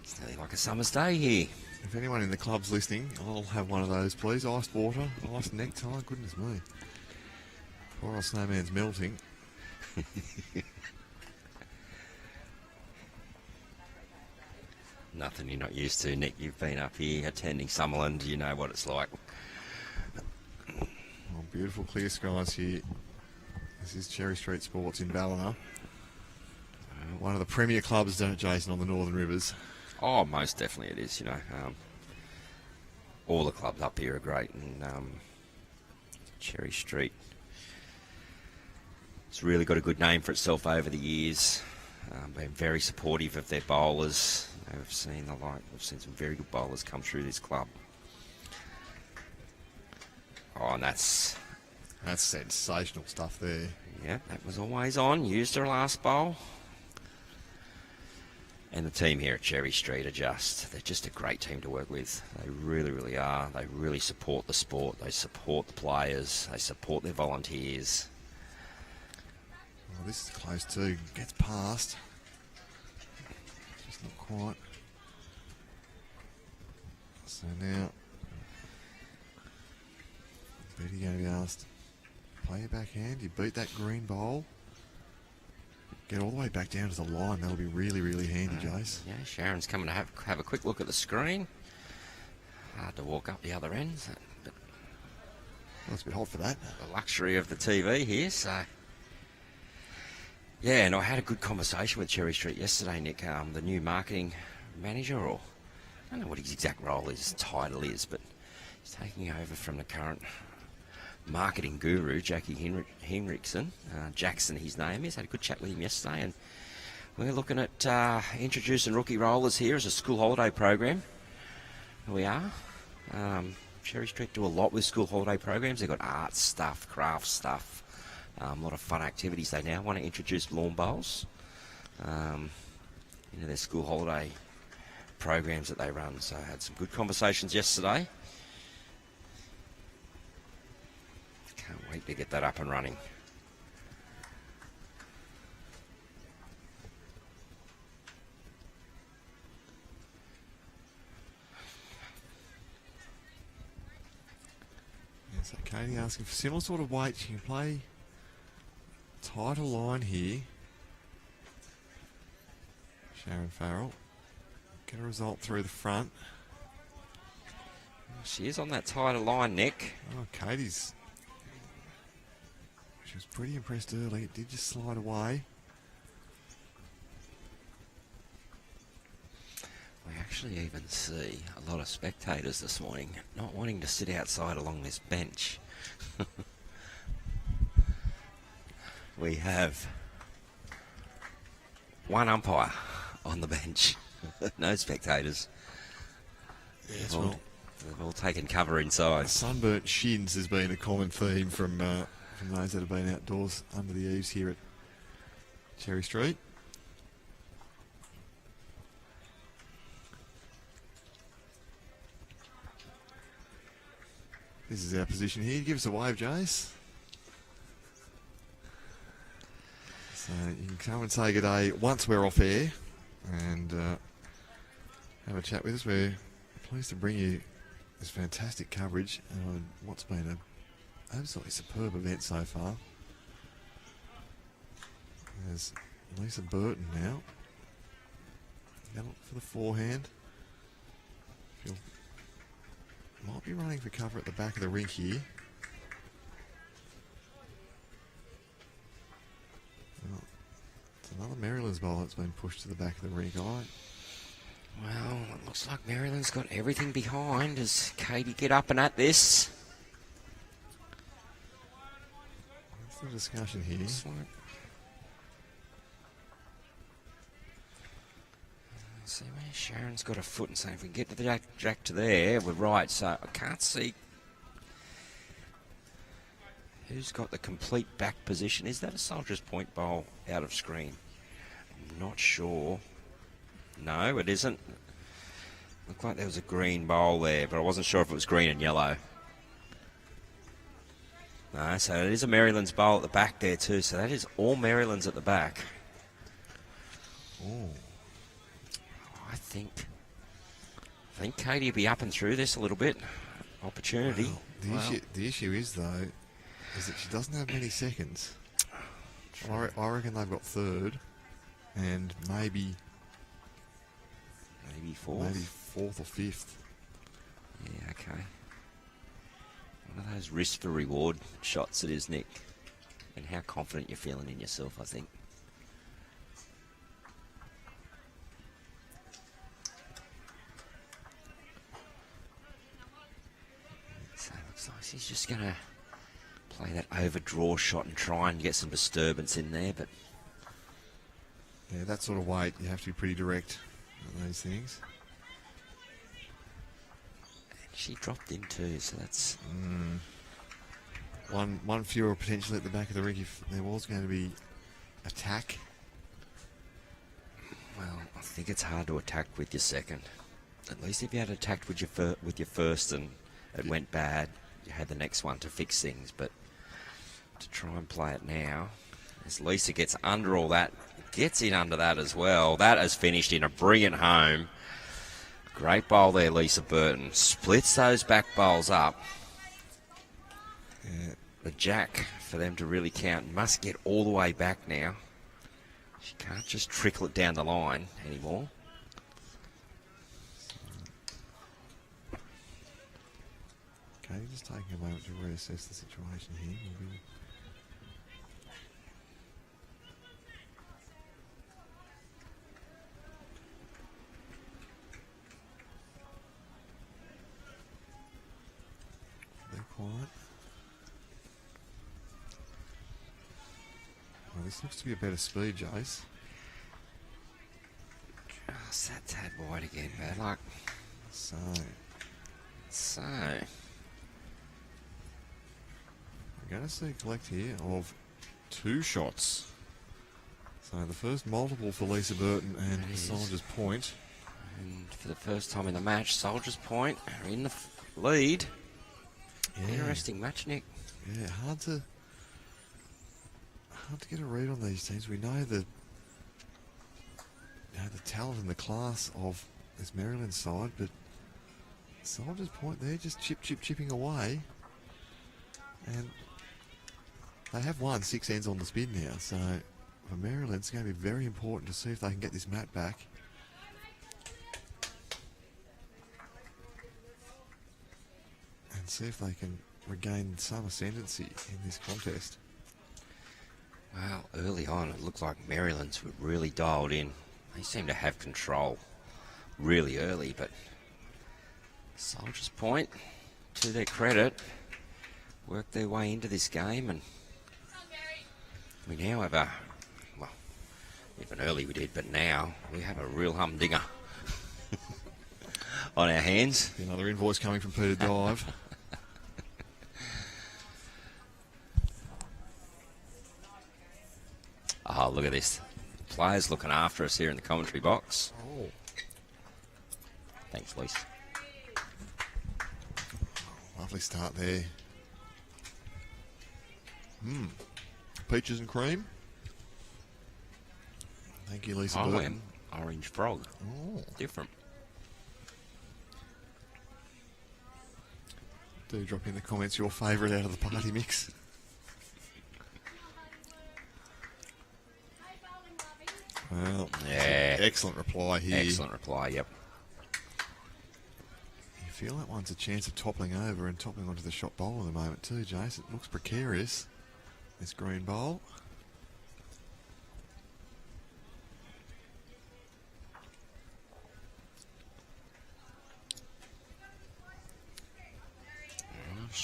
It's nearly like a summer's day here. If anyone in the club's listening, I'll have one of those, please. Iced water, iced necktie. Goodness me. Poor old snowman's melting. Nothing you're not used to, Nick. You've been up here attending Sutherland. You know what it's like. Oh, beautiful clear skies here. This is Cherry Street Sports in Ballina. One of the premier clubs, don't it, Jason, on the Northern Rivers? Oh, most definitely it is, you know. All the clubs up here are great, and Cherry Street, it's really got a good name for itself over the years. Been very supportive of their bowlers. We've seen some very good bowlers come through this club. Oh, and that's sensational stuff there. Yeah, that was always on. Used her last bowl. And the team here at Cherry Street they're just a great team to work with. They really, really are. They really support the sport. They support the players. They support their volunteers. Oh, this is close too. Gets past. Just not quite. So now, Betty going to be asked, play your backhand. You beat that green bowl. Get all the way back down to the line. That'll be really, really handy, Jace. Yeah, Sharon's coming to have a quick look at the screen. Hard to walk up the other end, but well, it's a bit hot for that. The luxury of the TV here, so... Yeah, and I had a good conversation with Cherry Street yesterday, Nick, the new marketing manager, or I don't know what his exact role is, his title is, but he's taking over from the current marketing guru, Jackie Henriksen. Jackson, his name is. Had a good chat with him yesterday, and we're looking at introducing rookie rollers here as a school holiday program. Here we are. Cherry Street do a lot with school holiday programs. They've got art stuff, craft stuff, a lot of fun activities. They now want to introduce lawn bowls into their school holiday programs that they run. So I had some good conversations yesterday. Can't wait to get that up and running. Yeah, so Katie asking for similar sort of weights. You can play tighter line here. Sharon Farrell. Get a result through the front. She is on that tighter line, Nick. Oh, Katie's... She was pretty impressed early. It did just slide away. We actually even see a lot of spectators this morning not wanting to sit outside along this bench. We have one umpire on the bench. No spectators. Yes, They've all taken cover inside. Sunburnt shins has been a common theme from those that have been outdoors under the eaves here at Cherry Street. This is our position here. Give us a wave, Jace. So you can come and say good day once we're off air and have a chat with us. We're pleased to bring you this fantastic coverage on what's been an absolutely superb event so far. There's Leisa Burton now. Gonna look for the forehand. Might be running for cover at the back of the rink here. Well, it's another Merrylands bowl that's been pushed to the back of the rink. I Well, it looks like Merrylands got everything behind as Katie get up and at this. What's the discussion here? Looks like... See where Sharon's got a foot and saying if we can get to the jack to there, we're right. So I can't see who's got the complete back position. Is that a Soldier's Point bowl out of screen? I'm not sure. No, it isn't. Looked like there was a green bowl there, but I wasn't sure if it was green and yellow. No, so it is a Merrylands bowl at the back there too. So that is all Merrylands at the back. Oh. I think Katie will be up and through this a little bit. Opportunity. Well, the issue is, though, is that she doesn't have many seconds. I reckon they've got third and maybe fourth. Maybe fourth or fifth. Yeah, okay. One of those risk for reward shots it is, Nick. And how confident you're feeling in yourself, I think. So it looks like she's just going to play that overdraw shot and try and get some disturbance in there, but... Yeah, that sort of weight, you have to be pretty direct on these things. And she dropped in too, so that's... One fewer potentially at the back of the ring if there was going to be attack. Well, I think it's hard to attack with your second. At least if you had attacked with your first and it went bad, you had the next one to fix things. But to try and play it now, as Leisa gets under all that, gets in under that as well. That has finished in a brilliant home. Great bowl there, Leisa Burton. Splits those back bowls up. Yeah. The jack, for them to really count, must get all the way back now. She can't just trickle it down the line anymore. Okay, just taking a moment to reassess the situation here. They're quiet. Well, this looks to be a better speed, Jace. Just that tad wide again, bad luck. So, we're going to see a collect here of 2 shots. So the first multiple for Leisa Burton and Soldier's Point. And for the first time in the match, Soldier's Point are in the lead. Yeah. Interesting match, Nick. Yeah, hard to get a read on these teams. We know the talent and the class of this Merrylands side, but Soldier's Point there just chipping away, and they have won 6 ends on the spin now. So for Merrylands, it's going to be very important to see if they can get this mat back. And see if they can regain some ascendancy in this contest. Well, early on, it looked like Merrylands were really dialed in. They seem to have control really early, but Soldier's Point, to their credit, worked their way into this game, and we now have well, even early we did, but now we have a real humdinger on our hands. Another invoice coming from Peter Dive. Oh, look at this. Players looking after us here in the commentary box. Oh. Thanks, Lise. Lovely start there. Peaches and cream. Thank you, Leisa Burton. Orange frog. Oh. Different. Do drop in the comments your favourite out of the party mix. Well, yeah. Excellent reply here. Excellent reply, yep. You feel that one's a chance of toppling over and toppling onto the shot bowl at the moment too, Jace. It looks precarious, this green bowl.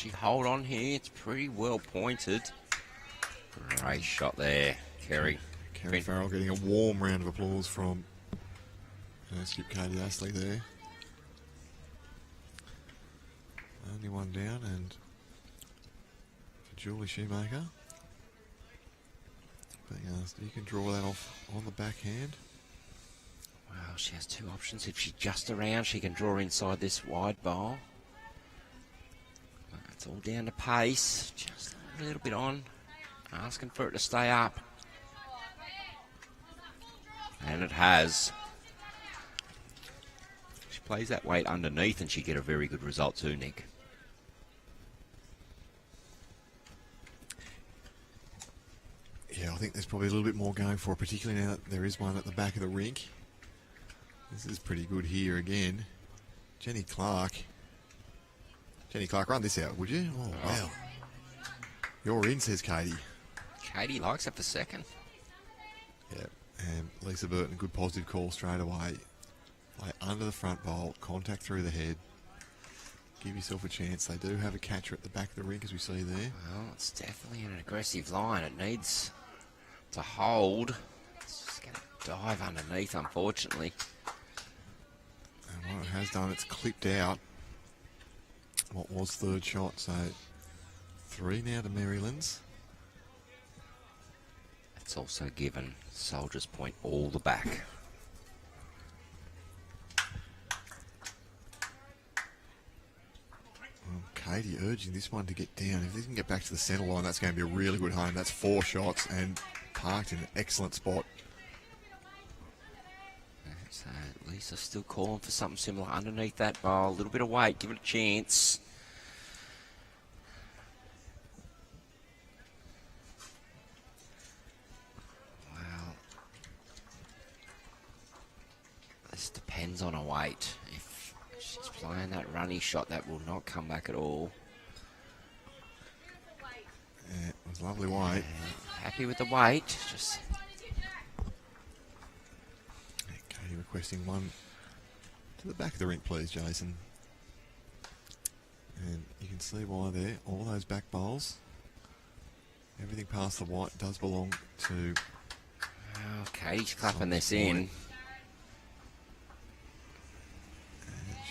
she hold on here? It's pretty well pointed. Great shot there, Kerry. Kerry Farrell getting a warm round of applause from skip Katie Astley there. Only one down, and for Julie Schumacher, being asked, you can draw that off on the backhand. Well, she has two options. If she's just around, she can draw inside this wide bowl. It's all down to pace. Just a little bit on. Asking for it to stay up. And it has. She plays that weight underneath and she get a very good result too, Nick. Yeah, I think there's probably a little bit more going for her, particularly now that there is one at the back of the rink. This is pretty good here again. Jenny Clark, run this out, would you? Oh, wow. You're in, says Katie. Katie likes it for second. Yep. And Leisa Burton, good positive call straight away. Play under the front bowl, contact through the head. Give yourself a chance. They do have a catcher at the back of the rink, as we see there. Well, it's definitely an aggressive line. It needs to hold. It's just going to dive underneath, unfortunately. And what it has done, it's clipped out what was third shot. So 3 now to Merrylands. It's also given Soldiers Point all the back. Well, Katie urging this one to get down. If they can get back to the centre line, that's going to be a really good home. That's 4 shots and parked in an excellent spot. So Leisa still calling for something similar underneath that bowl. A little bit of weight, give it a chance. Well, this depends on her weight. If she's playing that runny shot, that will not come back at all. Yeah, it was lovely weight. Happy with the weight, just... Katie requesting one to the back of the rink, please, Jason. And you can see why there. All those back bowls. Everything past the white does belong to... Oh, Katie's clapping this in. And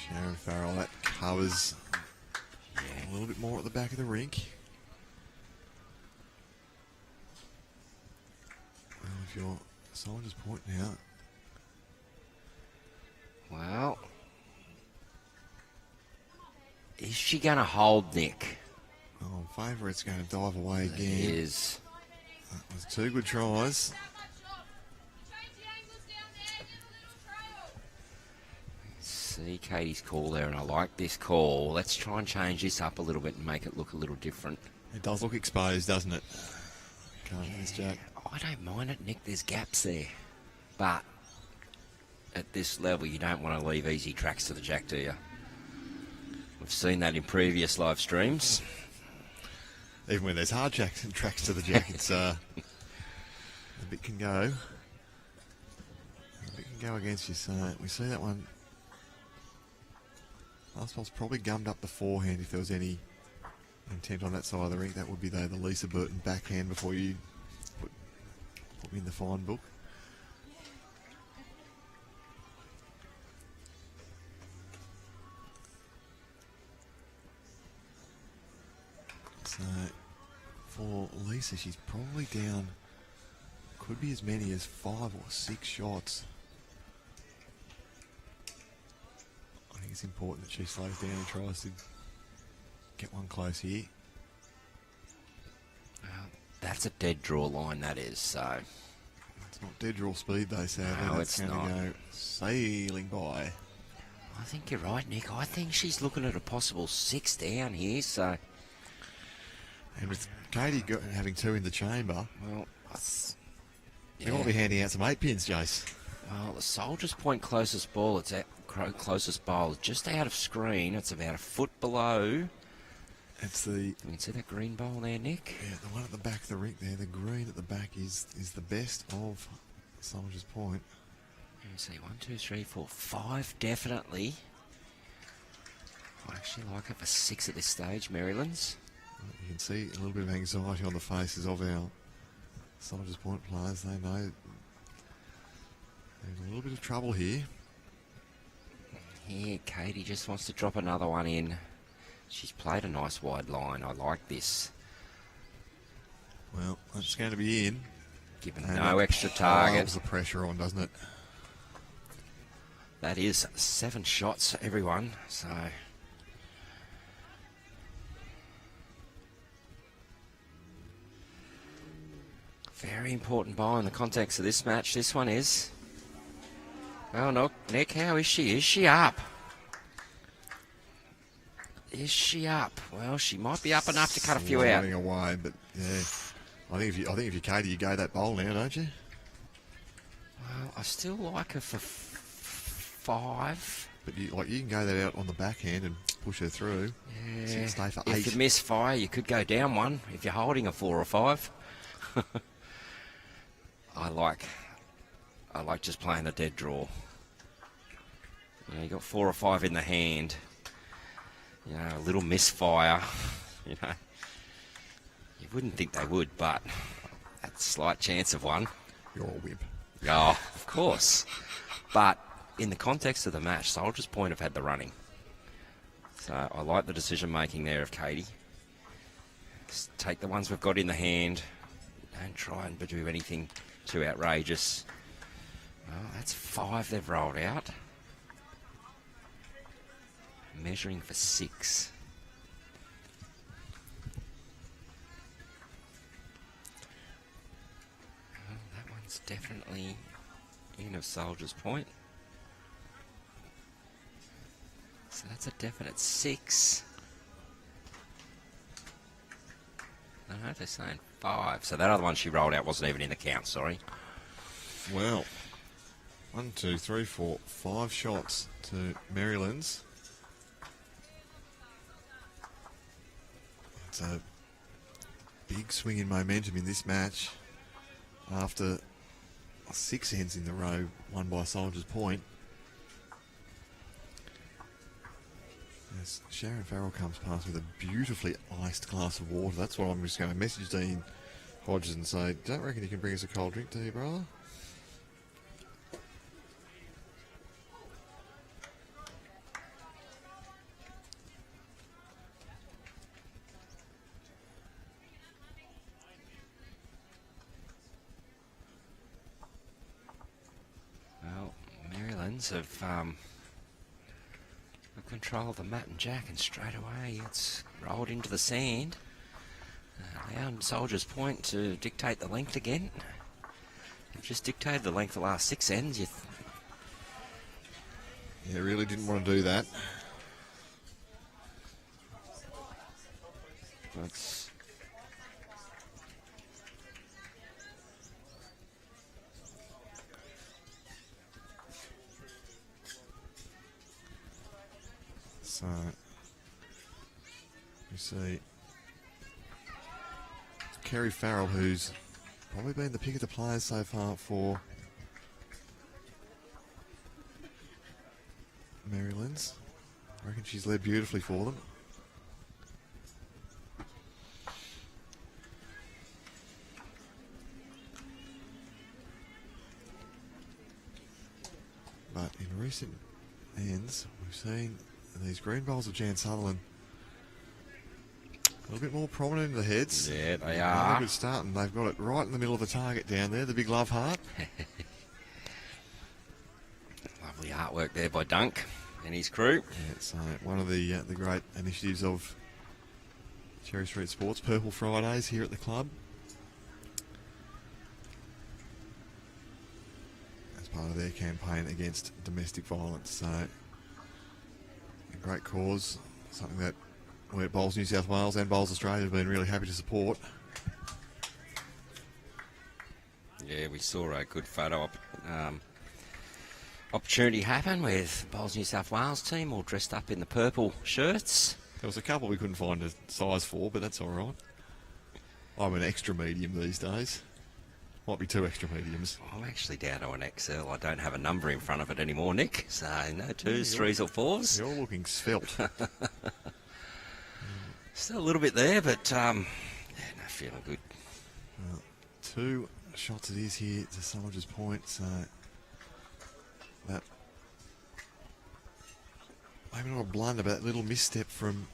Sharon Farrell, that covers a little bit more at the back of the rink. Well, if you're Soldiers Point now... Well, is she going to hold, Nick? Oh, favourite's going to dive away again. It is. That was 2 good tries. See Katie's call there, and I like this call. Let's try and change this up a little bit and make it look a little different. It does look exposed, doesn't it? Can't miss, Jack. I don't mind it, Nick. There's gaps there. But at this level, you don't want to leave easy tracks to the jack, do you? We've seen that in previous live streams. Even when there's hard tracks to the jack, it's a bit can go. A bit can go against you. So we see that one. Last ball's probably gummed up the forehand if there was any intent on that side of the rink. That would be the Leisa Burton backhand before you put me in the fine book. So for Leisa, she's probably down, could be as many as 5 or 6 shots. I think it's important that she slows down and tries to get one close here. Well, that's a dead draw line, that is, so... It's not dead draw speed, though, sadly. No, That's it's going not. to go sailing by. I think you're right, Nick. I think she's looking at a possible 6 down here, so... And with Katie having 2 in the chamber, Well, they might be handing out some 8 pins, Jace. Well, the Soldiers Point closest ball, it's at closest bowl, just out of screen. It's about a foot below. It's the... You can see that green bowl there, Nick? Yeah, the one at the back of the rink there, the green at the back is the best of Soldiers Point. Let me see, 1, 2, 3, 4, 5 definitely. I actually like it for 6 at this stage, Merrylands. You can see a little bit of anxiety on the faces of our Soldiers Point players. They know there's a little bit of trouble here. Yeah, Katie just wants to drop another one in. She's played a nice wide line. I like this. Well, it's going to be in. Given And no that extra piles target. the pressure on, doesn't it? That is 7 shots, everyone. So very important ball in the context of this match. This one is. Oh no, Nick, how is she? Is she up? Is she up? Well, she might be up enough to cut a few out. Sliding away, but yeah, I think if you're Katie, you go that bowl now, don't you? Well, I still like her for 5. But you can go that out on the backhand and push her through. Yeah. Stay for If 8. you miss fire, you could go down 1 if you're holding a 4 or 5. I like just playing the dead draw. You know, you got 4 or 5 in the hand. You know, a little misfire. You know, you wouldn't think they would, but that's a slight chance of one. You're a wimp. Oh, of course. But in the context of the match, Soldiers Point have had the running. So I like the decision making there of Katie. Just take the ones we've got in the hand. Don't try and do anything too outrageous. Well, that's 5 they've rolled out. Measuring for 6. Well, that one's definitely in of Soldiers Point. So that's a definite 6. No, they're saying 5. So that other one she rolled out wasn't even in the count, sorry. Well, 1, 2, 3, 4, 5 shots to Merrylands. It's a big swing in momentum in this match after 6 ends in the row won by Soldiers Point. As Sharon Farrell comes past with a beautifully iced glass of water. That's what I'm just going to message Dean Hodges and say, don't reckon you can bring us a cold drink, do you, brother? Well, Merrylands have control of the mat and jack, and straight away it's rolled into the sand. Allowed Soldiers Point to dictate the length again. They've just dictated the length the last 6 ends. Yeah, really didn't want to do that. That's So, you see Kerry Farrell, who's probably been the pick of the players so far for Merrylands. I reckon she's led beautifully for them. But in recent ends, we've seen these green bowls of Jan Sutherland a little bit more prominent in the heads. Yeah, they A are. good start, and they've got it right in the middle of the target down there, the big love heart. Lovely artwork there by Dunk and his crew. Yeah, it's one of the great initiatives of Cherry Street Sports, Purple Fridays here at the club. As part of their campaign against domestic violence. So, a great cause, something that we at Bowls New South Wales and Bowls Australia have been really happy to support. Yeah, we saw a good photo opportunity happen with Bowls New South Wales team all dressed up in the purple shirts. There was a couple we couldn't find a size for, but that's all right. I'm an extra medium these days. Might be 2 extra mediums. I'm actually down to an XL. I don't have a number in front of it anymore, Nick. So no 2s, 3s or 4s. You're looking svelte. Still a little bit there, but yeah, no, feeling good. 2 shots it is here to Soldier's Point. So that maybe not a blunder, but that little misstep from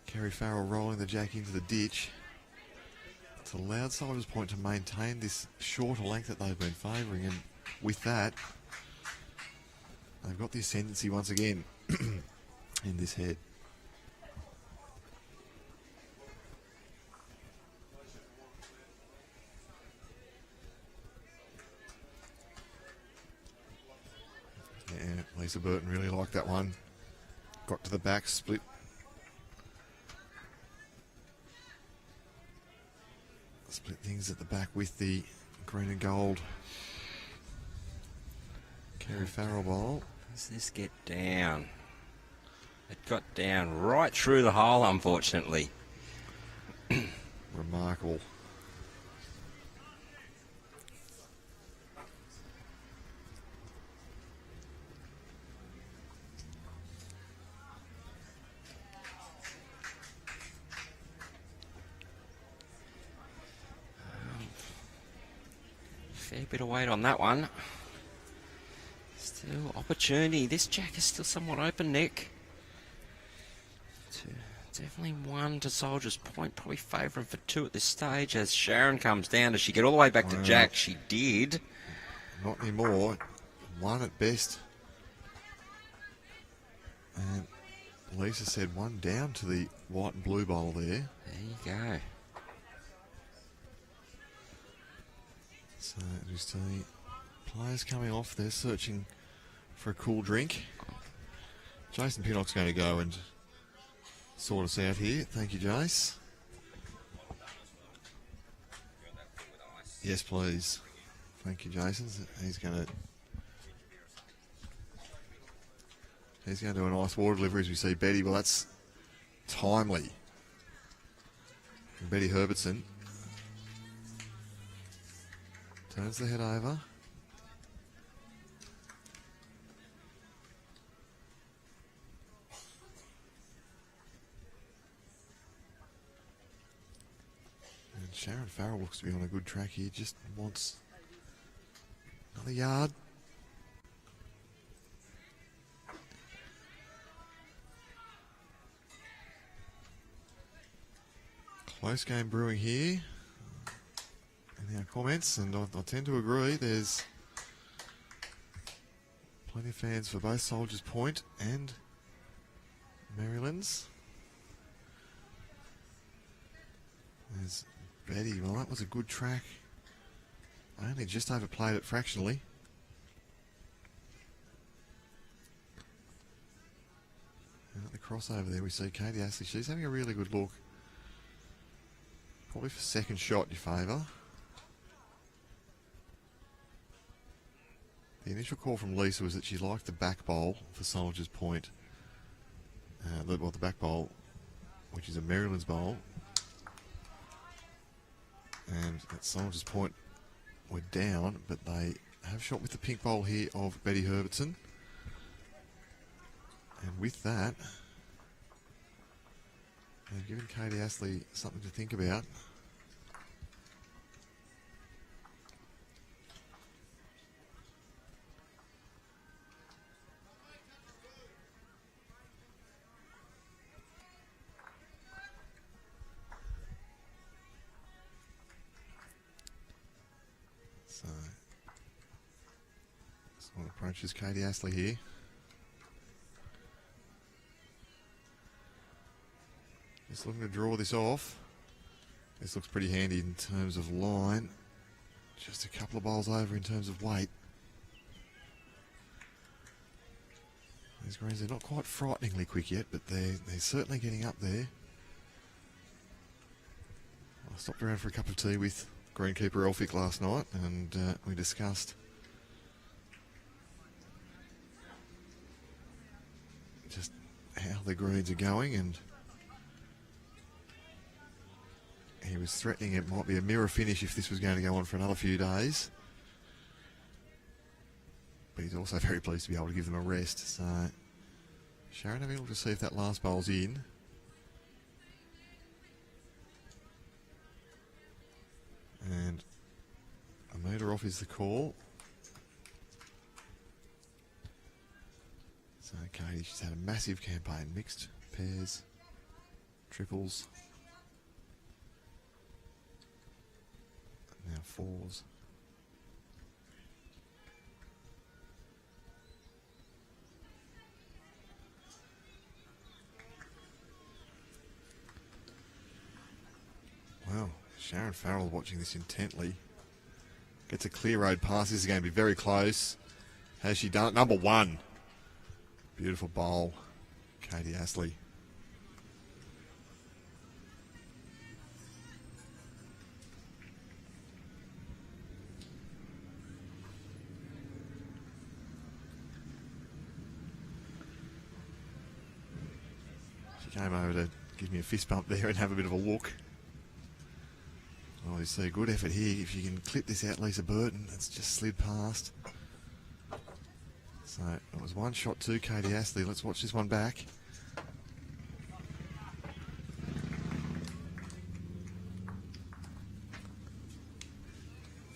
Kerry Farrell rolling the jack into the ditch. It's allowed Soldier's Point to maintain this shorter length that they've been favouring, and with that, they've got the ascendancy once again in this head. Yeah, Leisa Burton really liked that one. Got to the back, split. Split things at the back with the green and gold Kerry Farrell bowl. Does this get down? It got down right through the hole, unfortunately. Remarkable. Fair bit of weight on that one. Still opportunity. This jack is still somewhat open, Nick. Definitely 1 to Soldier's Point. Probably favouring for 2 at this stage as Sharon comes down. Does she get all the way back to jack? She did. Not anymore. 1 at best. And Leisa said 1 down to the white and blue bowl there. There you go. So just the players coming off. They're searching for a cool drink. Jason Pinnock's going to go and sort us out here. Thank you, Jace. Yes, please. Thank you, Jason. He's going to do a nice water delivery as we see Betty. Well, that's timely. And Betty Herbertson turns the head over. And Sharon Farrell looks to be on a good track here. Just wants another yard. Close game brewing here. In our comments, and I tend to agree, there's plenty of fans for both Soldier's Point and Merrylands. There's Betty. Well, that was a good track. I only just overplayed it fractionally. And at the crossover there we see Katie Astley. She's having a really good look. Probably for second shot you favour. The initial call from Leisa was that she liked the back bowl for Soldier's Point. The back bowl, which is a Merrylands bowl. And at Soldier's Point, we're down, but they have shot with the pink bowl here of Betty Herbertson. And with that, they've given Katie Astley something to think about. So, someone approaches Katie Astley here. Just looking to draw this off. This looks pretty handy in terms of line. Just a couple of bowls over in terms of weight. These greens are not quite frighteningly quick yet, but they're certainly getting up there. I stopped around for a cup of tea with greenkeeper Elphick last night, and we discussed just how the greens are going, and He was threatening it might be a mirror finish if this was going to go on for another few days. But he's also very pleased to be able to give them a rest. So Sharon having a look to see if that last bowl's in. And a metre off is the call. So Katie, she's had a massive campaign. Mixed pairs, triples. Now fours. Well, Sharon Farrell watching this intently. Gets a clear road pass. This is going to be very close. Has she done it? Number one. Beautiful bowl. Katie Astley. She came over to give me a fist bump there and have a bit of a look. Well, you see a good effort here. If you can clip this out, Leisa Burton, it's just slid past. So it was one shot to Katie Astley. Let's watch this one back.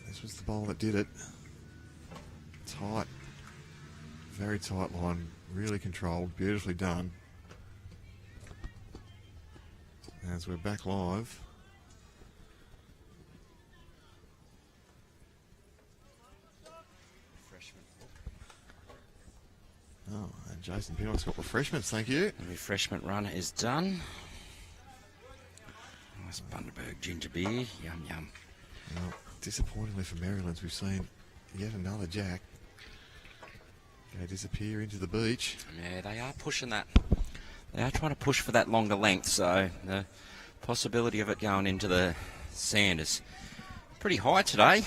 This was the bowl that did it. Tight. Very tight line. Really controlled. Beautifully done. As we're back live. Oh, and Jason Pinnock's got refreshments, thank you. The refreshment run is done. Nice Bundaberg ginger beer, yum yum. Well, disappointingly for Merrylands, we've seen yet another jack go disappear into the beach. Yeah, they are pushing that. They are trying to push for that longer length, so the possibility of it going into the sand is pretty high today.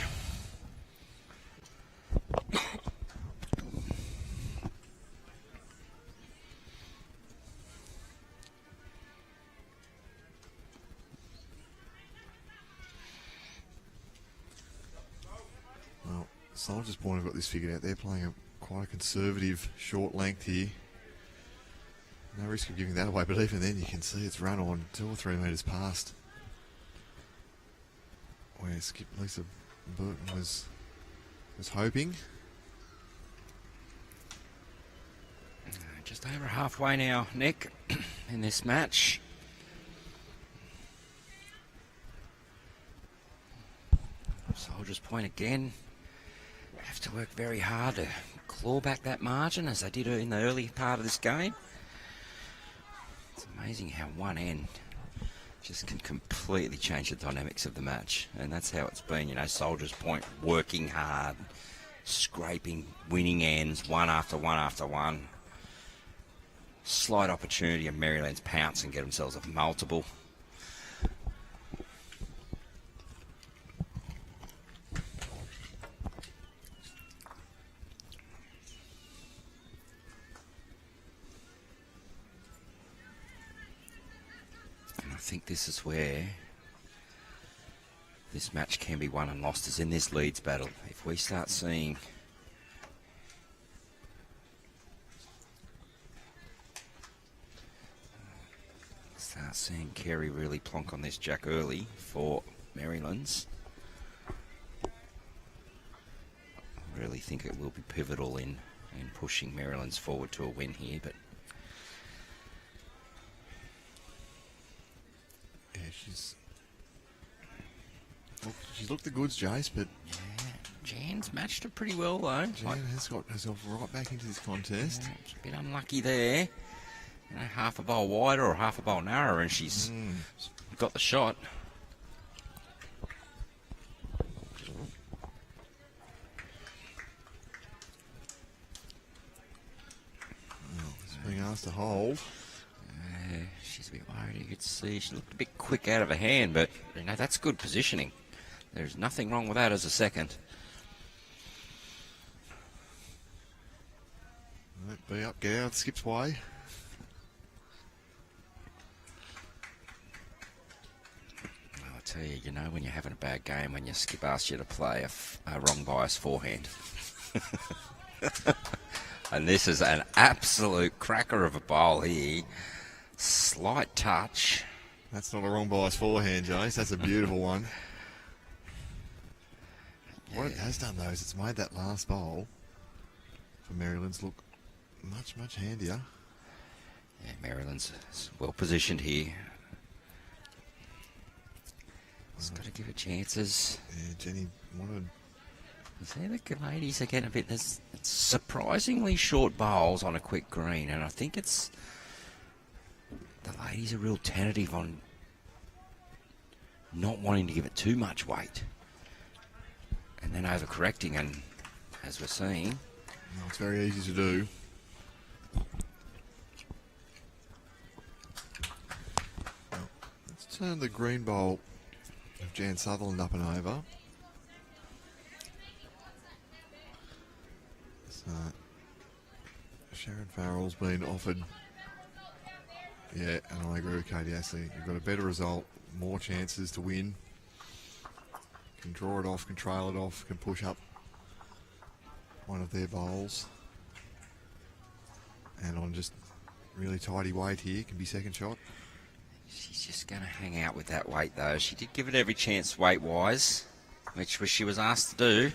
Well, Soldiers Point have got this figured out. They're playing quite a conservative short length here. No risk of giving that away, but even then you can see it's run on 2 or 3 metres past where Leisa Burton was hoping. Just over halfway now, Nick, in this match. Soldiers Point again. Have to work very hard to claw back that margin as they did in the early part of this game. It's amazing how one end just can completely change the dynamics of the match. And that's how it's been, you know, Soldiers Point working hard, scraping, winning ends, one after one after one. Slight opportunity of Merrylands pounce and get themselves a multiple. And I think this is where this match can be won and lost, is in this Leeds battle. If we start seeing Kerry really plonk on this jack early for Merrylands, I really think it will be pivotal in pushing Merrylands forward to a win here. But yeah, she's looked the goods, Jace, but yeah, Jan's matched her pretty well though. Jan has got herself right back into this contest. Yeah, it's a bit unlucky there. You know, half a bowl wider or half a bowl narrower, and she's got the shot. Well, it's being asked to hold. She's a bit worried. You could see she looked a bit quick out of her hand, but you know, that's good positioning. There's nothing wrong with that as a second. Right, be up, get out, skips way. tell you, you know when you're having a bad game when your skip asks you to play a wrong bias forehand. And this is an absolute cracker of a bowl here. Slight touch. That's not a wrong bias forehand, Jace. That's a beautiful one. What it has done, though, is it's made that last bowl for Merrylands look much, much handier. Yeah, Merrylands is well positioned here. Just got to give it chances. Yeah, Jenny wanted... See, the ladies are getting a bit... There's surprisingly short bowls on a quick green, and I think it's... The ladies are real tentative on not wanting to give it too much weight. And then overcorrecting, and as we're seeing... No, it's very easy to do. Well, let's turn the green bowl of Jan Sutherland up and over. So, Sharon Farrell's been offered... Yeah, and I agree with Katie Astley. You've got a better result, more chances to win. Can draw it off, can trail it off, can push up one of their bowls. And on just really tidy weight here, can be second shot. She's just going to hang out with that weight, though. She did give it every chance weight-wise, which she was asked to do.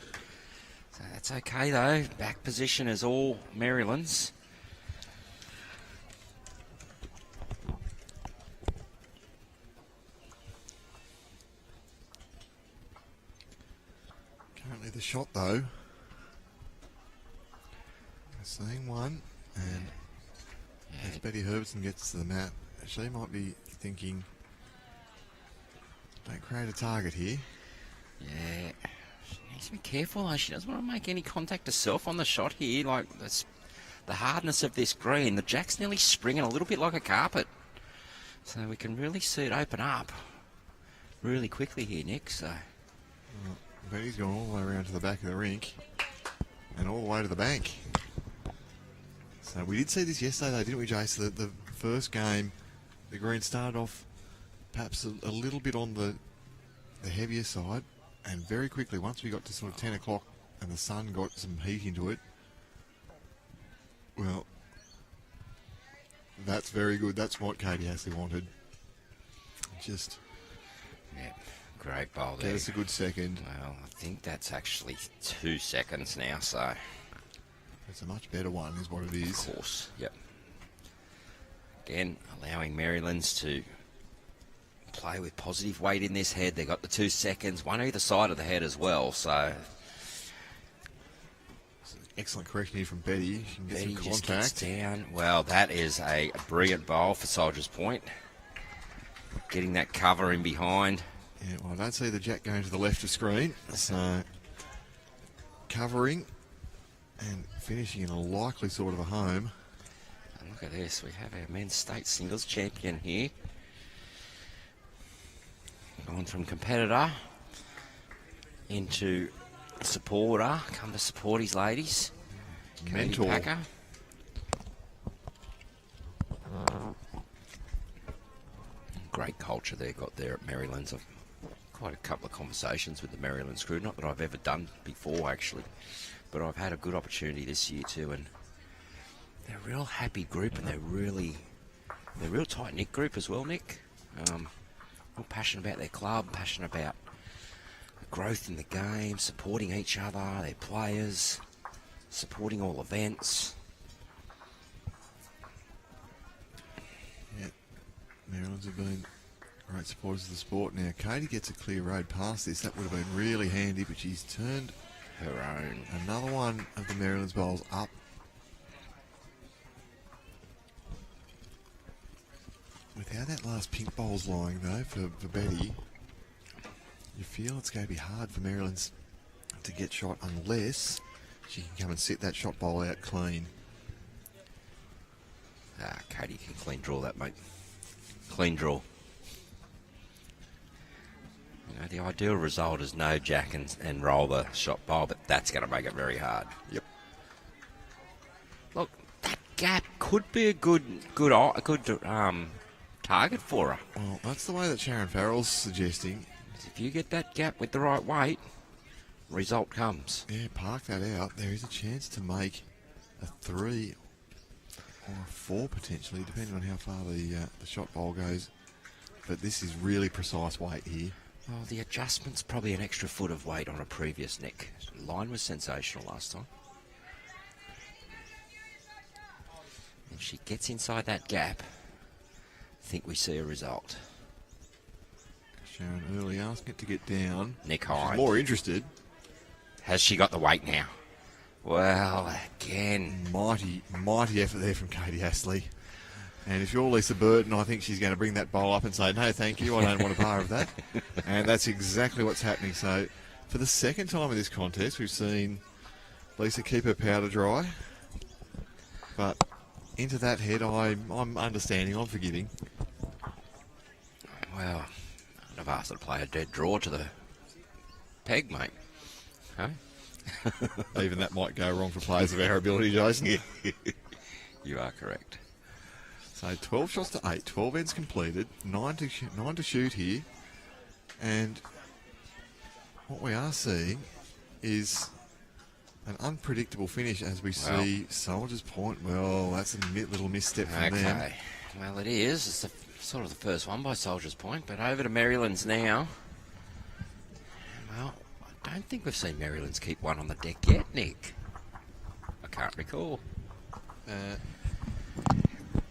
So that's okay, though. Back position is all Merrylands. Currently the shot, though. Seeing one, and as Betty Herbertson gets to the mat, she might be thinking, don't create a target here. Yeah, she needs to be careful, though. She doesn't want to make any contact herself on the shot here. Like, the hardness of this green, the jack's nearly springing a little bit like a carpet. So we can really see it open up really quickly here, Nick. So Betty's gone all the way around to the back of the rink and all the way to the bank. So we did see this yesterday, though, didn't we, Jace? The first game, the green started off perhaps a little bit on the heavier side, and very quickly, once we got to sort of 10 o'clock and the sun got some heat into it, well, that's very good. That's what Katie Astley wanted. Just great bowl there. get us a good second. Well, I think that's actually 2 seconds now, so... It's a much better one, is what it is. Of course, yep. Again, allowing Merrylands to play with positive weight in this head. They got the 2 seconds, one either side of the head as well, so... Excellent correction here from Betty. She can get Betty some just contact. gets down. Well, that is a brilliant bowl for Soldiers Point. Getting that cover in behind. Yeah, well, I don't see the jack going to the left of screen. So, covering and finishing in a likely sort of a home. And look at this. We have our men's state singles champion here. Gone from competitor into supporter. Come to support his ladies. Mentor. Katie Packer. Great culture they've got there at Merrylands. I've quite a couple of conversations with the Merrylands crew. Not that I've ever done before, actually. But I've had a good opportunity this year too, and they're a real happy group, and they're a real tight-knit group as well, Nick. Real passionate about their club, passionate about the growth in the game, supporting each other, their players, supporting all events. Yeah, Merrylands have been great supporters of the sport. Now, Katie gets a clear road past this. That would have been really handy, but she's turned Her own. another one of the Merrylands bowls up. With how that last pink bowl's lying, though, for Betty, you feel it's going to be hard for Merrylands to get shot unless she can come and set that shot bowl out clean. Katie can clean draw that, mate. Clean draw. You know, the ideal result is no jack and roll the shot bowl, but that's going to make it very hard. Yep. Look, that gap could be a good target for her. Well, that's the way that Sharon Farrell's suggesting. If you get that gap with the right weight, result comes. Yeah, park that out. There is a chance to make a 3 or a 4 potentially, depending on how far the shot bowl goes. But this is really precise weight here. Well, the adjustment's probably an extra foot of weight on a previous neck. Line was sensational last time. If she gets inside that gap, I think we see a result. Sharon early asking it to get down. Neck She's high. more interested. Has she got the weight now? Well, again. Mighty effort there from Katie Astley. And if you're Leisa Burton, I think she's going to bring that bowl up and say, no, thank you, I don't want a bar of that. And that's exactly what's happening. So, for the second time in this contest, we've seen Leisa keep her powder dry. But into that head, I'm understanding, I'm forgiving. Well, I've asked her to play a dead draw to the peg, mate. Huh? Even that might go wrong for players of our ability, Jason. You are correct. So 12 shots to 8, 12 ends completed, 9 to shoot here. And what we are seeing is an unpredictable finish as we see Soldiers Point. Well, that's a little misstep from them. Okay. Well, it is. It's sort of the first one by Soldiers Point, but over to Merrylands now. Well, I don't think we've seen Merrylands keep one on the deck yet, Nick. I can't recall.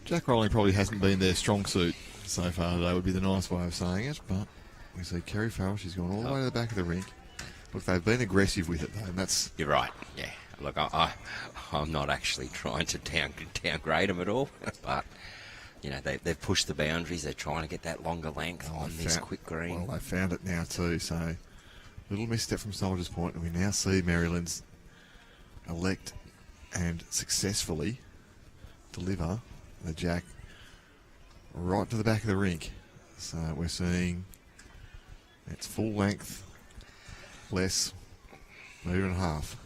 Jack rolling probably hasn't been their strong suit so far today, would be the nice way of saying it. But we see Kerry Farrell, she's gone all the way to the back of the rink. Look, they've been aggressive with it, though, and that's... You're right, yeah. Look, I'm not actually trying to downgrade them at all, but, you know, they've pushed the boundaries. They're trying to get that longer length on this quick green. Well, they found it now, too, so... Little misstep from Soldiers Point, and we now see Merrylands elect and successfully deliver the jack right to the back of the rink. So we're seeing it's full length, less, metre and a half.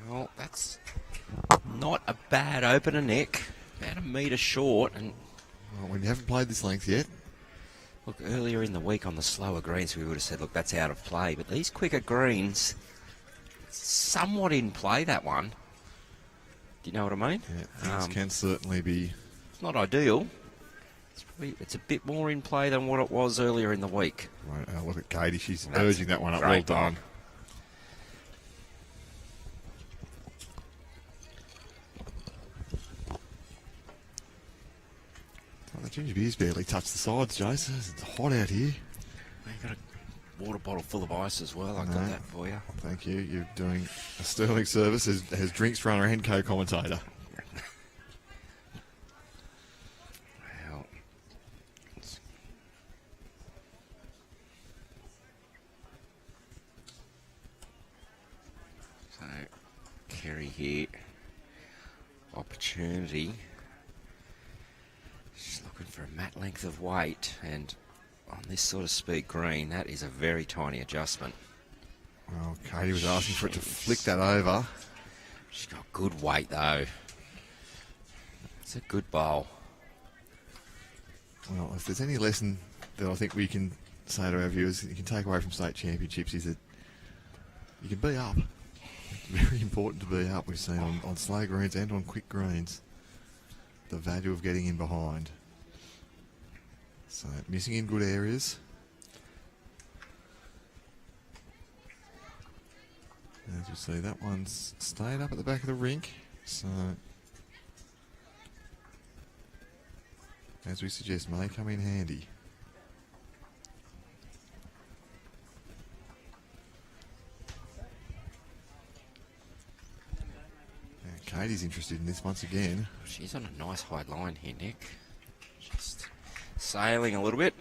Well, that's not a bad opener, Nick. About a metre short, and Well, when you haven't played this length yet, look, earlier in the week on the slower greens, we would have said, look, that's out of play. But these quicker greens, somewhat in play, that one. Do you know what I mean? yeah, things can certainly be... It's not ideal. It's a bit more in play than what it was earlier in the week. Right, look at Katie, she's urging that one up. Well great done. Oh, the ginger beer's barely touched the sides, Jason. It's hot out here. You got a water bottle full of ice as well. I got that for you. Thank you. You're doing a sterling service as drinks runner and co-commentator. Well, so Kerry here, opportunity. She's looking for a mat length of weight, and on this sort of speed green, that is a very tiny adjustment. Well, Katie was asking for it to flick that over. She's got good weight though. It's a good bowl. Well, if there's any lesson that I think we can say to our viewers, you can take away from state championships, is that you can be up. It's very important to be up. We've seen on slow greens and on quick greens the value of getting in behind. So missing in good areas. As you see, that one's stayed up at the back of the rink. So, as we suggest, may come in handy. And Katie's interested in this once again. She's on a nice high line here, Nick. Just sailing a little bit.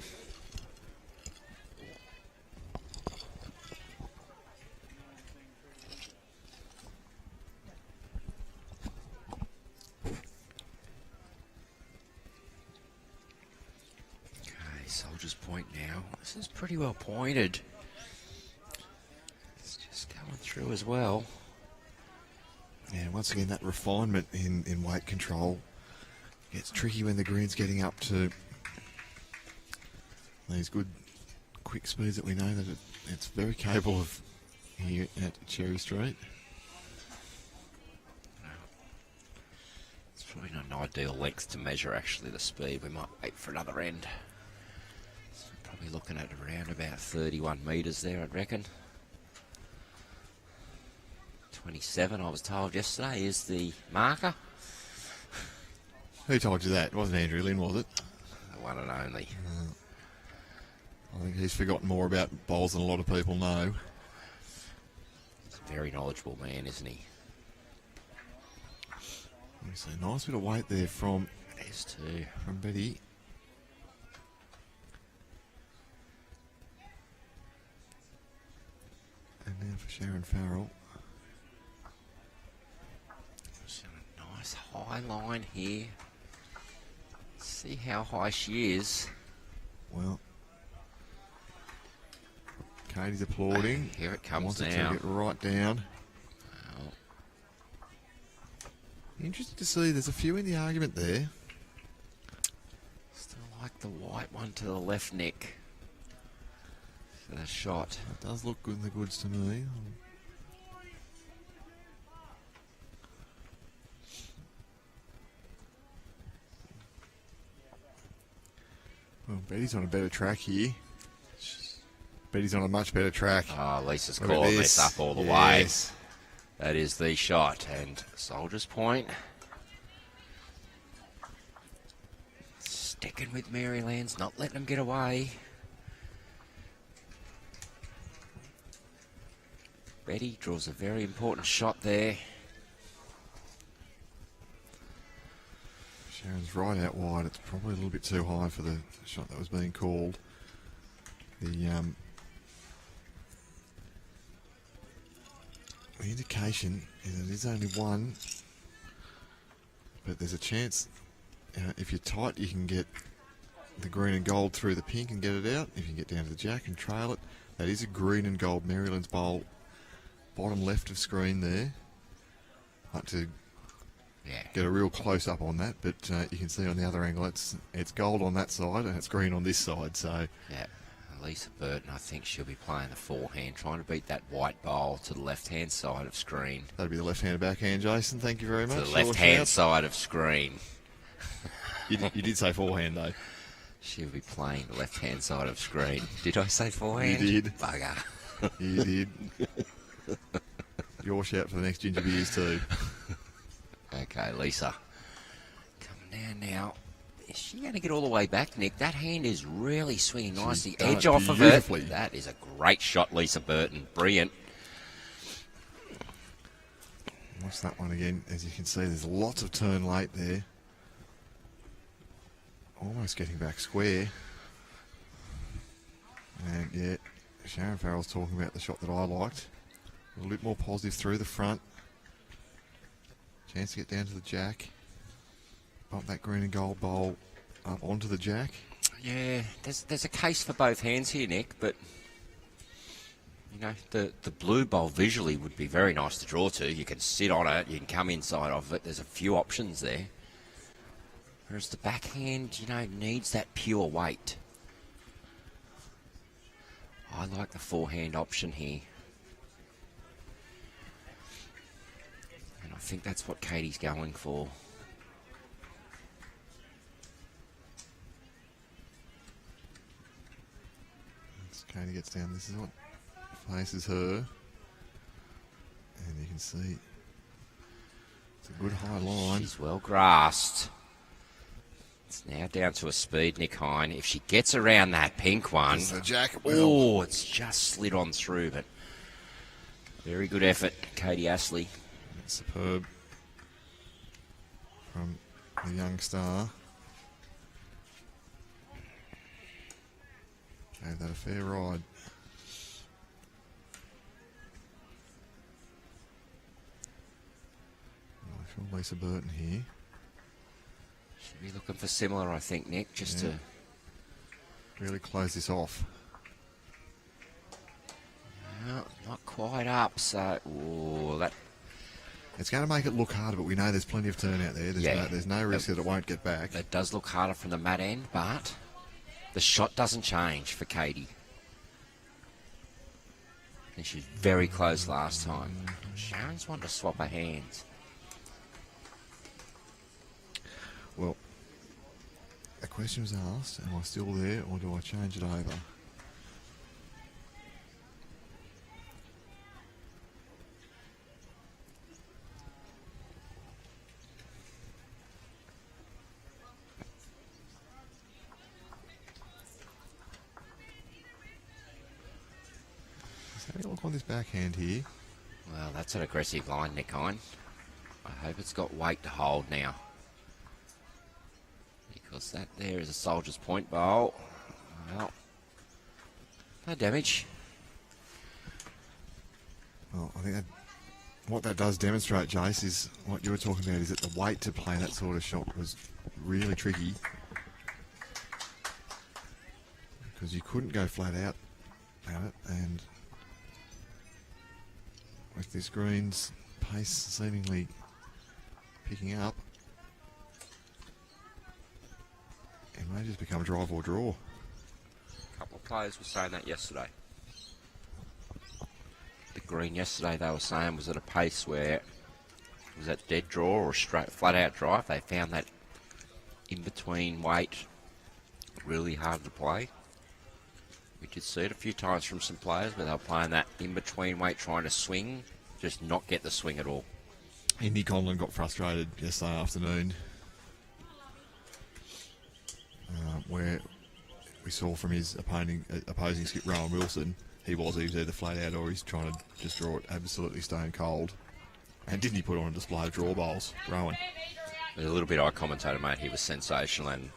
Soldiers Point now. This is pretty well pointed. It's just going through as well. And once again, that refinement in weight control gets tricky when the green's getting up to these good quick speeds that we know that it's very capable of here at Cherry Street. It's probably not an ideal length to measure actually the speed. We might wait for another end. So probably looking at around about 31 metres there, I'd reckon. 27, I was told yesterday, is the marker. Who told you that? It wasn't Andrew Lynn, was it? The one and only. I think he's forgotten more about bowls than a lot of people know. He's a very knowledgeable man, isn't he? So nice bit of weight there from It is too. from Betty. And now for Sharon Farrell. She's on a nice high line here. See how high she is. Well, Katie's applauding. Here it comes Wants it now. to get right down. Well, Interesting to see. There's a few in the argument there. still like the white one to the left neck for the shot. It does look good in the goods to me. Well, Betty's on a better track here. Betty's on a much better track. Oh, Lisa's Look at calling this up all the Yes. way. That is the shot. And Soldier's Point. Sticking with Merrylands, not letting them get away. Betty draws a very important shot there. Sharon's right out wide. It's probably a little bit too high for the shot that was being called. The indication is it is only one, but there's a chance if you're tight you can get the green and gold through the pink and get it out. If you can get down to the jack and trail it, that is a green and gold Merrylands bowl, bottom left of screen there. Like to get a real close up on that, but you can see on the other angle it's gold on that side and it's green on this side. So Yeah, Leisa Burton, I think she'll be playing the forehand, trying to beat that white bowl to the left-hand side of screen. that'd be the left-hand backhand, Jason. Thank you very much. To the Sure left-hand shout. side of screen. You did say forehand though. She'll be playing the left-hand side of screen. Did I say forehand? You did. Bugger. You did. Your shout for the next ginger beers too. Okay, Leisa. Coming down now. Is she going to get all the way back, Nick? That hand is really swinging nice. The done edge it off of beautifully. it. That is a great shot, Leisa Burton. Brilliant. Watch that one again. As you can see, there's lots of turn late there. Almost getting back square. And yeah, Sharon Farrell's talking about the shot that I liked. A little bit more positive through the front. Chance to get down to the jack. Bump that green and gold bowl up onto the jack. Yeah, there's a case for both hands here, Nick, but you know, the blue bowl visually would be very nice to draw to. You can sit on it, you can come inside of it. There's a few options there. Whereas the backhand, you know, needs that pure weight. I like the forehand option here. And I think that's what Katie's going for. As Katie gets down, this is what faces her. And you can see it's a good high line. She's well grasped. It's now down to a speed, Nick Hine. If she gets around that pink one, It's the jack. oh, it's just slid on through, but very good effort, Katie Astley. Superb from the young star. Gave that a fair ride. I feel Leisa Burton here. Should be looking for similar, I think, Nick, just Yeah. to... Really close this off. No, not quite up, so... Oh, that It's going to make it look harder, but we know there's plenty of turn out there. There's no risk that it won't get back. It does look harder from the mat end, but the shot doesn't change for Katie. And she's very close last time. Sharon's wanting to swap her hands. Well, the question was asked, am I still there or do I change it over? Having a look on this backhand here. Well, that's an aggressive line, Nickine. I hope it's got weight to hold now. Because that there is a soldier's point bowl. Well, no damage. Well, I think what that does demonstrate, Jace, is what you were talking about, is that the weight to play that sort of shot was really tricky. Because you couldn't go flat out at it, and with this green's pace seemingly picking up, it may just become drive or draw. A couple of players were saying that yesterday. The green yesterday, they were saying, was at a pace where it was that dead draw or straight flat out drive. They found that in between weight really hard to play. We did see it a few times from some players where they were playing that in between weight, trying to swing, just not get the swing at all. And Nick Conlon got frustrated yesterday afternoon, where we saw from his opposing skip Rowan Wilson, he was either flat out or he's trying to just draw it absolutely stone cold. And didn't he put on a display of draw bowls, Rowan? A little bit I commentated, mate. He was sensational and,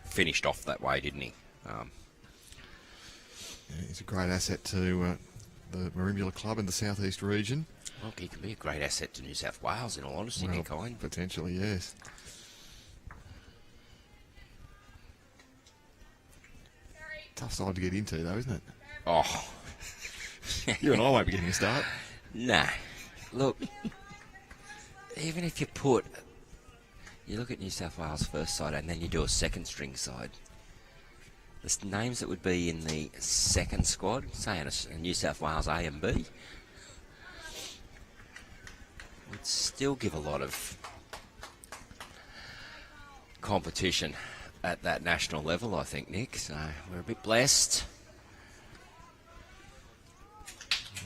finished off that way, didn't he? Yeah, he's a great asset to the Marimbula Club in the southeast region. Well, he could be a great asset to New South Wales, in all honesty, Well, Nickine. potentially, yes. Tough side to get into, though, isn't it? Oh. You and I won't be getting a start. Nah. Look, even if you look at New South Wales first side and then you do a second string side, the names that would be in the second squad, say in a New South Wales A and B, would still give a lot of competition at that national level, I think, Nick. So we're a bit blessed.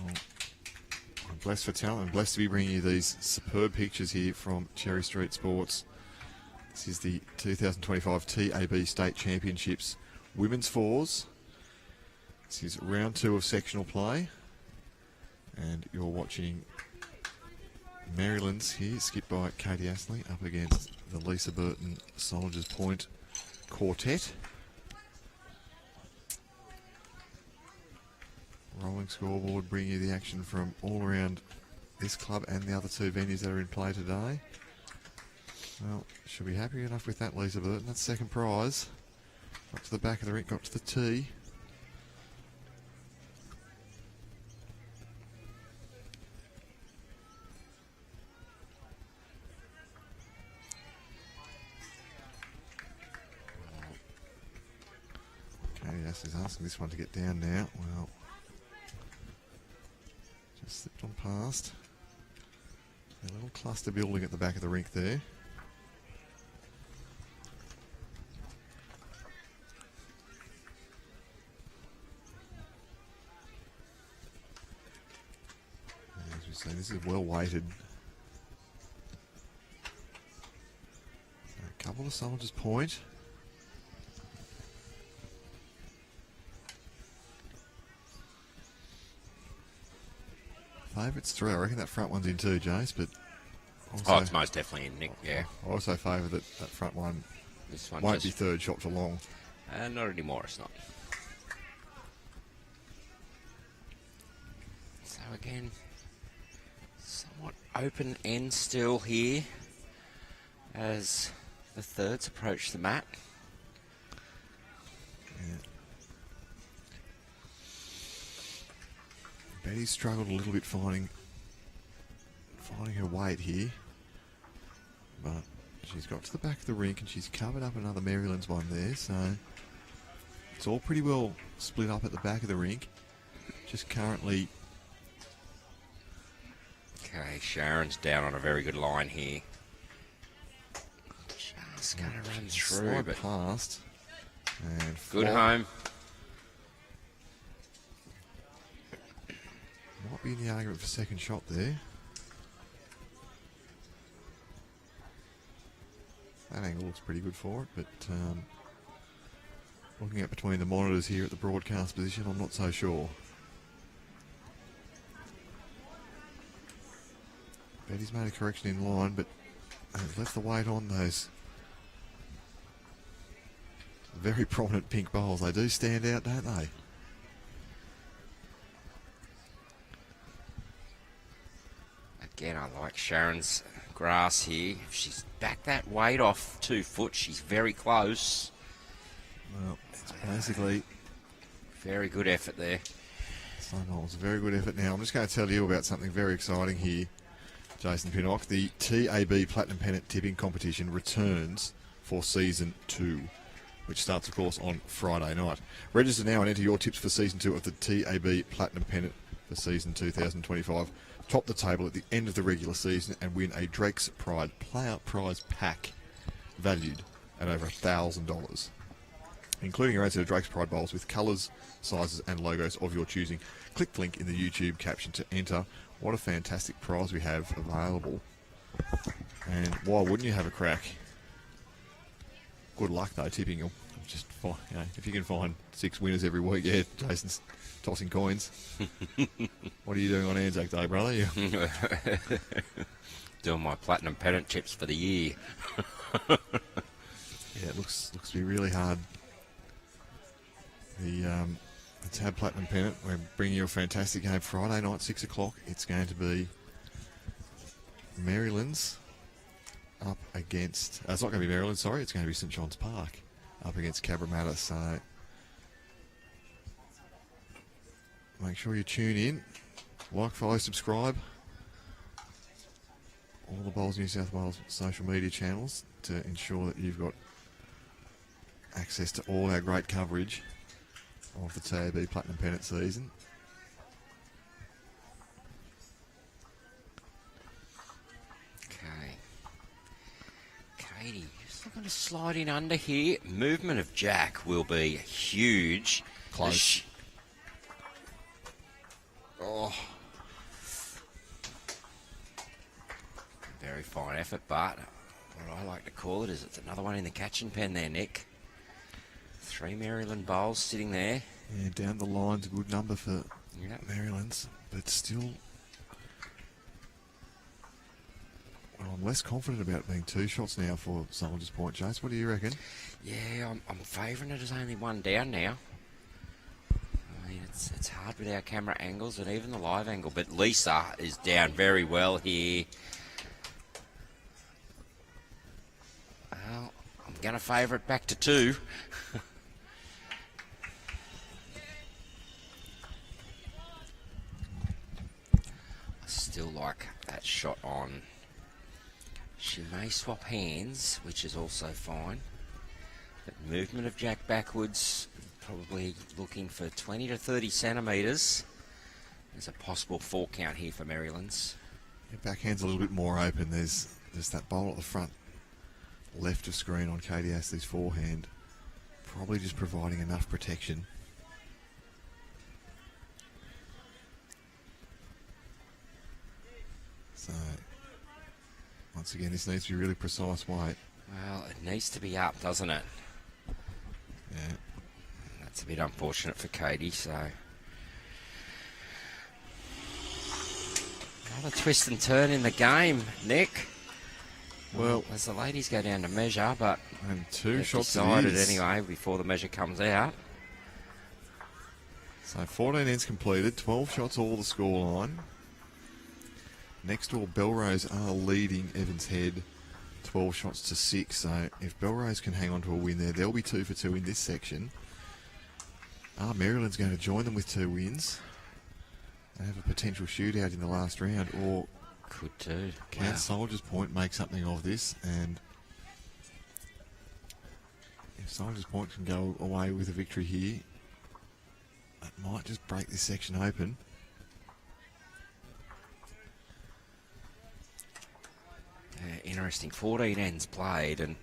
Well, I'm blessed for talent. I'm blessed to be bringing you these superb pictures here from Cherry Street Sports. This is the 2025 TAB State Championships Women's Fours. This is round 2 of sectional play. And you're watching Merrylands here, skipped by Katie Astley, up against the Leisa Burton Soldiers Point quartet. Rolling scoreboard bringing you the action from all around this club and the other 2 venues that are in play today. Well, should be happy enough with that, Leisa Burton. That's second prize. Got to the back of the rink, got to the tee. Okay, yes, he's asking this one to get down now. Well, just slipped on past. A little cluster building at the back of the rink there. As we say, this is well weighted. A couple of Soldiers Point. Favourites 3. I reckon that front one's in too, Jace, but also, It's most definitely in, Nick, yeah. I also favour that front one This one won't be third shot for long. Not anymore, it's not. So again, somewhat open end still here as the thirds approach the mat. Yeah. Betty struggled a little bit finding finding her weight here. But she's got to the back of the rink and she's covered up another Merrylands one there. So it's all pretty well split up at the back of the rink. Just currently... Okay, Sharon's down on a very good line here. Just going to run through, slide but past. And good fly. home. Might be in the argument for second shot there. That angle looks pretty good for it, but looking at between the monitors here at the broadcast position, I'm not so sure. Betty's made a correction in line, but has left the weight on those very prominent pink bowls. They do stand out, don't they? Again, I like Sharon's grass here. If she's back that weight off 2 foot, she's very close. Well, it's basically... Very good effort there. So no, it's a very good effort. Now, I'm just going to tell you about something very exciting here, Jason Pinnock. The TAB Platinum Pennant Tipping Competition returns for Season 2, which starts, of course, on Friday night. Register now and enter your tips for Season 2 of the TAB Platinum Pennant for Season 2025. Top the table at the end of the regular season and win a Drake's Pride Player Prize Pack valued at over $1,000, including a range of Drake's Pride bowls with colours, sizes and logos of your choosing. Click the link in the YouTube caption to enter. What a fantastic prize we have available. And why wouldn't you have a crack? Good luck though, tipping. You'll just find, if you can find 6 winners every week, yeah, Jason's tossing coins. What are you doing on Anzac Day, brother? Doing my platinum pennant chips for the year. Yeah, it looks to be really hard. The Tab Platinum Pennant, we're bringing you a fantastic game Friday night, 6 o'clock. It's going to be Merrylands up against... it's not going to be Merrylands, sorry. It's going to be St John's Park up against Cabramatta. So make sure you tune in. Like, follow, subscribe. All the Bowls New South Wales social media channels to ensure that you've got access to all our great coverage of the TAB Platinum Pennant season. Okay. Katie, just looking to slide in under here. Movement of Jack will be huge. Close. Oh. Very fine effort, but what I like to call it is it's another one in the catching pen there, Nick. 3 Maryland bowls sitting there. Yeah, down the line's a good number for Merrylands, but still... Well, I'm less confident about it being 2 shots now for Soldiers Point. Chase, what do you reckon? Yeah, I'm favouring it as only 1 down now. I mean, it's hard with our camera angles and even the live angle, but Leisa is down very well here. Well, I'm going to favour it back to 2. I still like that shot on. She may swap hands, which is also fine. But movement of Jack backwards, probably looking for 20 to 30 centimetres. There's a possible 4 count here for Merrylands. Your backhand's a little bit more open. There's that bowl at the front left of screen on Katie Astley's forehand. Probably just providing enough protection. So, once again, this needs to be really precise weight. Well, it needs to be up, doesn't it? Yeah. That's a bit unfortunate for Katie, so... Another twist and turn in the game, Nick. Well, as the ladies go down to measure, but... And 2 shots decided anyway before the measure comes out. So 14 ends completed, 12 shots all the scoreline. Next door, Belrose are leading Evans Head 12 shots to 6. So if Belrose can hang on to a win there, they'll be 2 for 2 in this section. Merryland's going to join them with 2 wins. They have a potential shootout in the last round, or Could do. Can Wow. Soldiers Point make something of this? And if Soldiers Point can go away with a victory here, it might just break this section open. Interesting. 14 ends played, and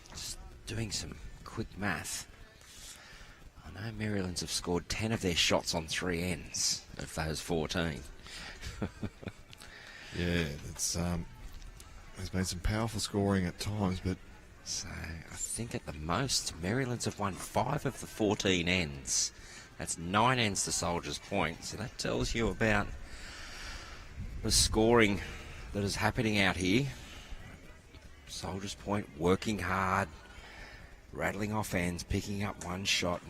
just doing some quick math. I know Merrylands have scored 10 of their shots on 3 ends of those 14. Yeah, it's there's been some powerful scoring at times, but So I think at the most, Merrylands have won 5 of the 14 ends. That's 9 ends to Soldiers Point. So that tells you about the scoring that is happening out here. Soldiers Point working hard, rattling off ends, picking up one shot.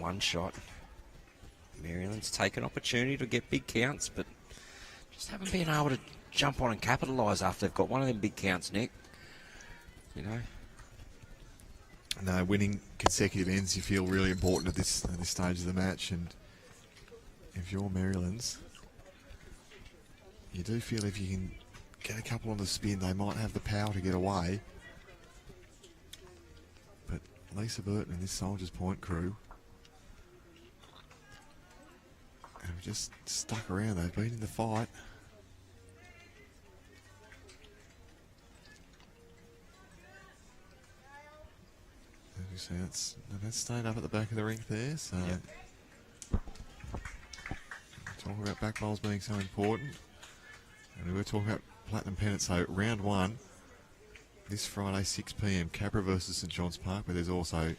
Merrylands take an opportunity to get big counts, but just haven't been able to jump on and capitalise after they've got one of them big counts, Nick. You know? no, winning consecutive ends you feel really important at this stage of the match. And if you're Merrylands, you do feel if you can get a couple on the spin, they might have the power to get away. But Leisa, Burton and this Soldiers Point crew have just stuck around. They've been in the fight. As you see, that's stayed up at the back of the rink there. So, talking about back bowls being so important. And we were talking about Platinum Pennant. So, round 1, this Friday, 6 p.m, Capra versus St John's Park, where there's also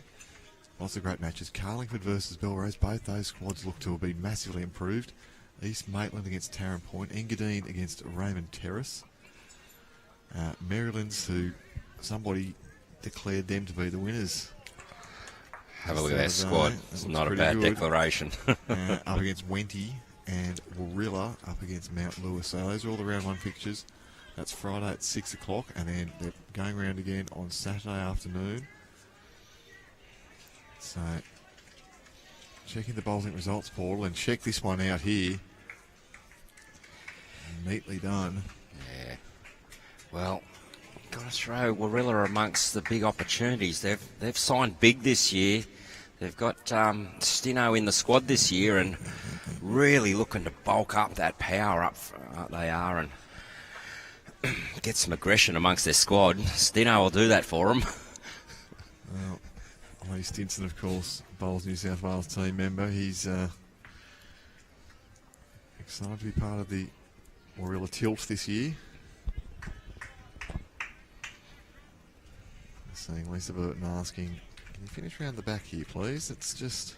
lots of great matches. Carlingford versus Belrose. Both those squads look to have been massively improved. East Maitland against Tarrant Point. Engadine against Raymond Terrace. Merrylands, who somebody declared them to be the winners. Have a look at that squad. It's not a bad declaration. Up against Wenty and Warilla up against Mount Lewis. So those are all the round 1 fixtures. That's Friday at 6 o'clock, and then they're going around again on Saturday afternoon. So, checking the bowling results portal, and check this one out here. Neatly done. Yeah. Well, got to throw Warilla amongst the big opportunities. They've signed big this year. They've got Stino in the squad this year, and really looking to bulk up that power up. They are, and get some aggression amongst their squad. Stino will do that for them. Well, Lee Stinson, of course, bowls New South Wales team member. He's excited to be part of the Warilla Tilt this year. Seeing Leisa Burton asking, can you finish round the back here, please? It's just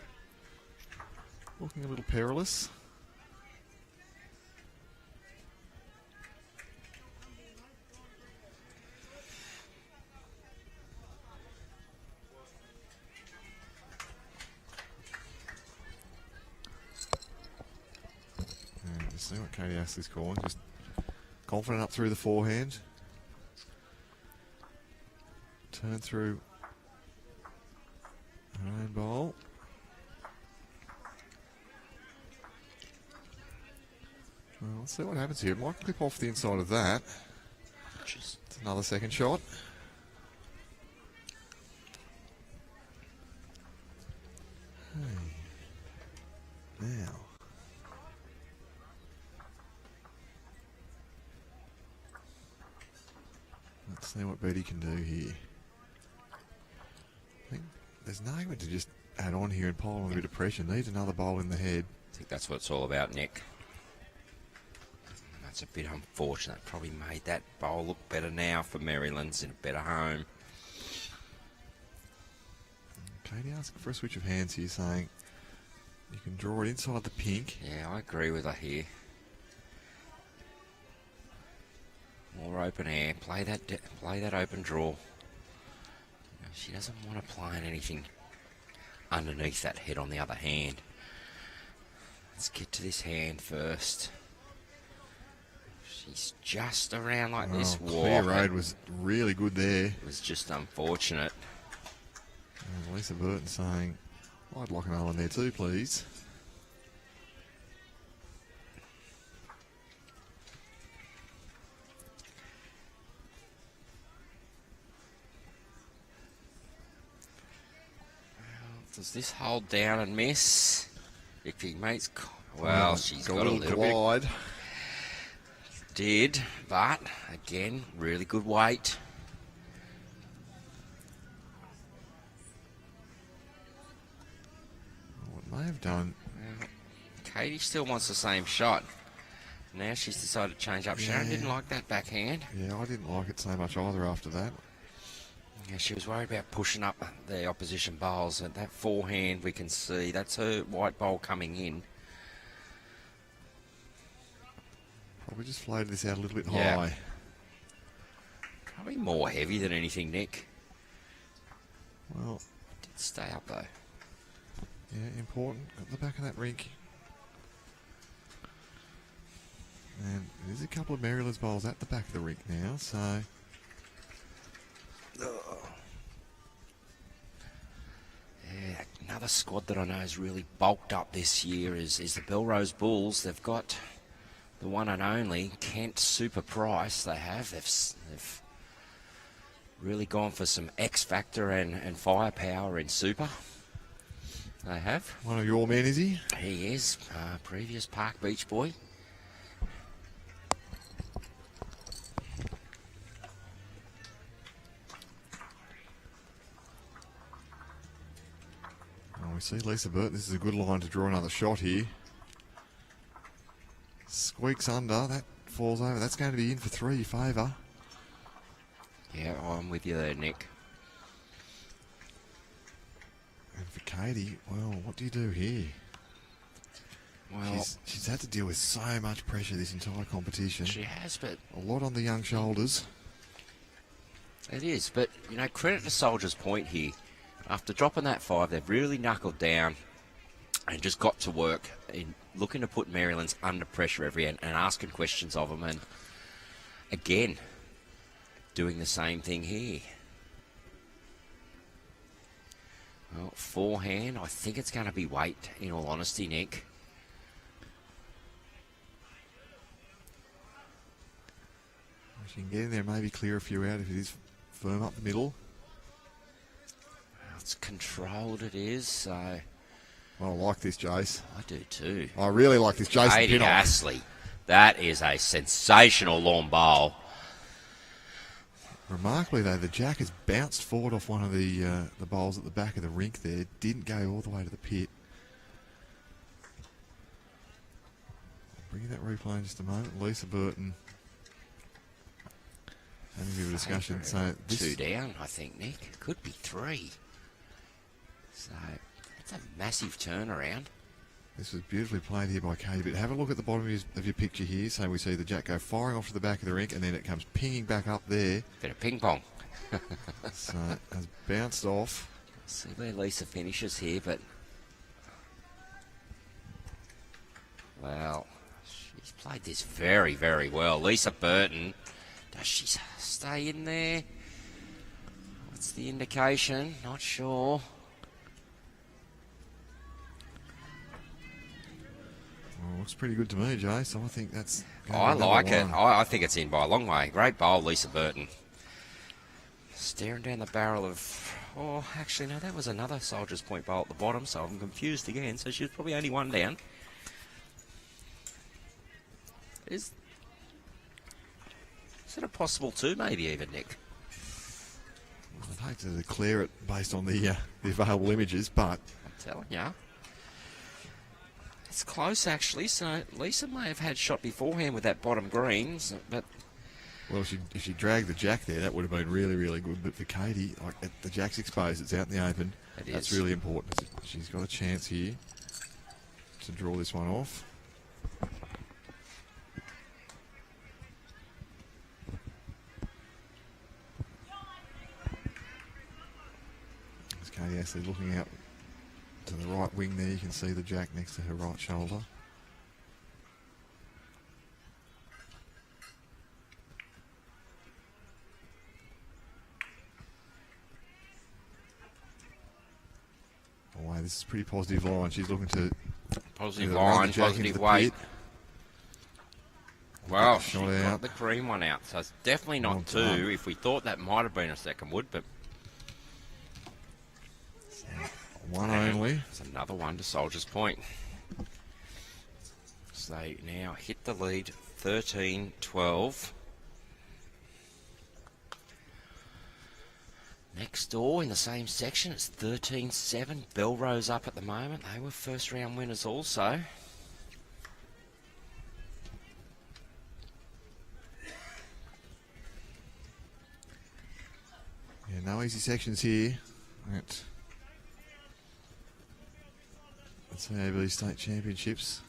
looking a little perilous. And you see what Katie Astley's calling. Just confident up through the forehand. Turn through her own bowl. Well, let's see what happens here. It might clip off the inside of that. It's another second shot. Now. Let's see what Betty can do here. I think there's no argument to just add on here and pile on a bit of pressure. Needs another bowl in the head. I think that's what it's all about, Nick. That's a bit unfortunate. Probably made that bowl look better now for Merrylands in a better home. Katie asking for a switch of hands here, saying you can draw it inside the pink. Yeah, I agree with her here. More open air. Play that open draw. She doesn't want to play anything underneath that head on the other hand. Let's get to this hand first. She's just around like this. Clear road was really good there. It was just unfortunate. And Leisa Burton saying, I'd like an in there too, please. Does this hold down and miss? If he makes... Well, she's got a little glide. bit... Did, but, again, really good weight. What may have done... Well, Katie still wants the same shot. Now she's decided to change up. Yeah. Sharon didn't like that backhand. Yeah, I didn't like it so much either after that. Yeah, she was worried about pushing up the opposition bowls. And that forehand we can see, that's her white bowl coming in. Probably just floated this out a little bit Yeah. high. Probably more heavy than anything, Nick. Well, Did stay up though. yeah, important. At the back of that rink. And there's a couple of Merrylands bowls at the back of the rink now, so... Yeah, another squad that I know is really bulked up this year is the Belrose Bulls. They've got the one and only Kent Super Price. They've really gone for some X factor and firepower in Super. They have. One of your men, is he? He is previous Park Beach boy. Oh, we see Leisa Burton. This is a good line to draw another shot here. Squeaks under. That falls over. That's going to be in for 3 favour. Yeah, I'm with you there, Nick. And for Katie, well, what do you do here? Well, She's had to deal with so much pressure this entire competition. she has, but A lot on the young shoulders. it is. But, you know, credit to Soldier's Point here. After dropping that 5, they've really knuckled down and just got to work in looking to put Merrylands under pressure every end and asking questions of them. And, again, doing the same thing here. Well, forehand, I think it's going to be weight, in all honesty, Nick. She can get in there, maybe clear a few out if it is firm up the middle. It's controlled, it is, so Well, I like this, Jace. I do too. I really like this Jason Katie Pinnock. Astley, that is a sensational long bowl. Remarkably, though, the jack has bounced forward off one of the bowls at the back of the rink there. Didn't go all the way to the pit. I'll bring you that replay in just a moment. Leisa Burton having a bit of a discussion. So this, 2 down, I think, Nick. Could be 3. So, it's a massive turnaround. this was beautifully played here by Katie. But have a look at the bottom of your picture here. So we see the jack go firing off to the back of the rink, and then it comes pinging back up there. Bit of ping pong. So it has bounced off. See where Leisa finishes here, but... Well, she's played this very, very well. Leisa Burton, does she stay in there? What's the indication? Not sure. Well, looks pretty good to me, Jay. So I think that's. I like it. I think it's in by a long way. Great bowl, Leisa Burton. Staring down the barrel of... Oh, actually, no, that was another Soldier's Point bowl at the bottom, so I'm confused again. So she was probably only 1 down. Is it a possible 2, maybe even, Nick? I'd hate to declare it based on the available images, but I'm telling ya. It's close, actually. So Leisa may have had shot beforehand with that bottom green, but... well, if she dragged the jack there, that would have been really, really good. But for Katie, like the jack's exposed, it's out in the open. That's really important. She's got a chance here to draw this one off. There's Katie Astley looking out to the right wing there. You can see the jack next to her right shoulder. Oh, this is a pretty positive line. She's looking to Positive either run the line, jack into positive the weight. pit. Well, Shot she out. got the green one out, so it's definitely Well not 2. done. If we thought that might have been a second wood, but One only. There's another one to Soldiers Point. So they now hit the lead 13-12. Next door in the same section, it's 13-7. Belrose up at the moment. They were first round winners also. Yeah, no easy sections here at CAB State Championships.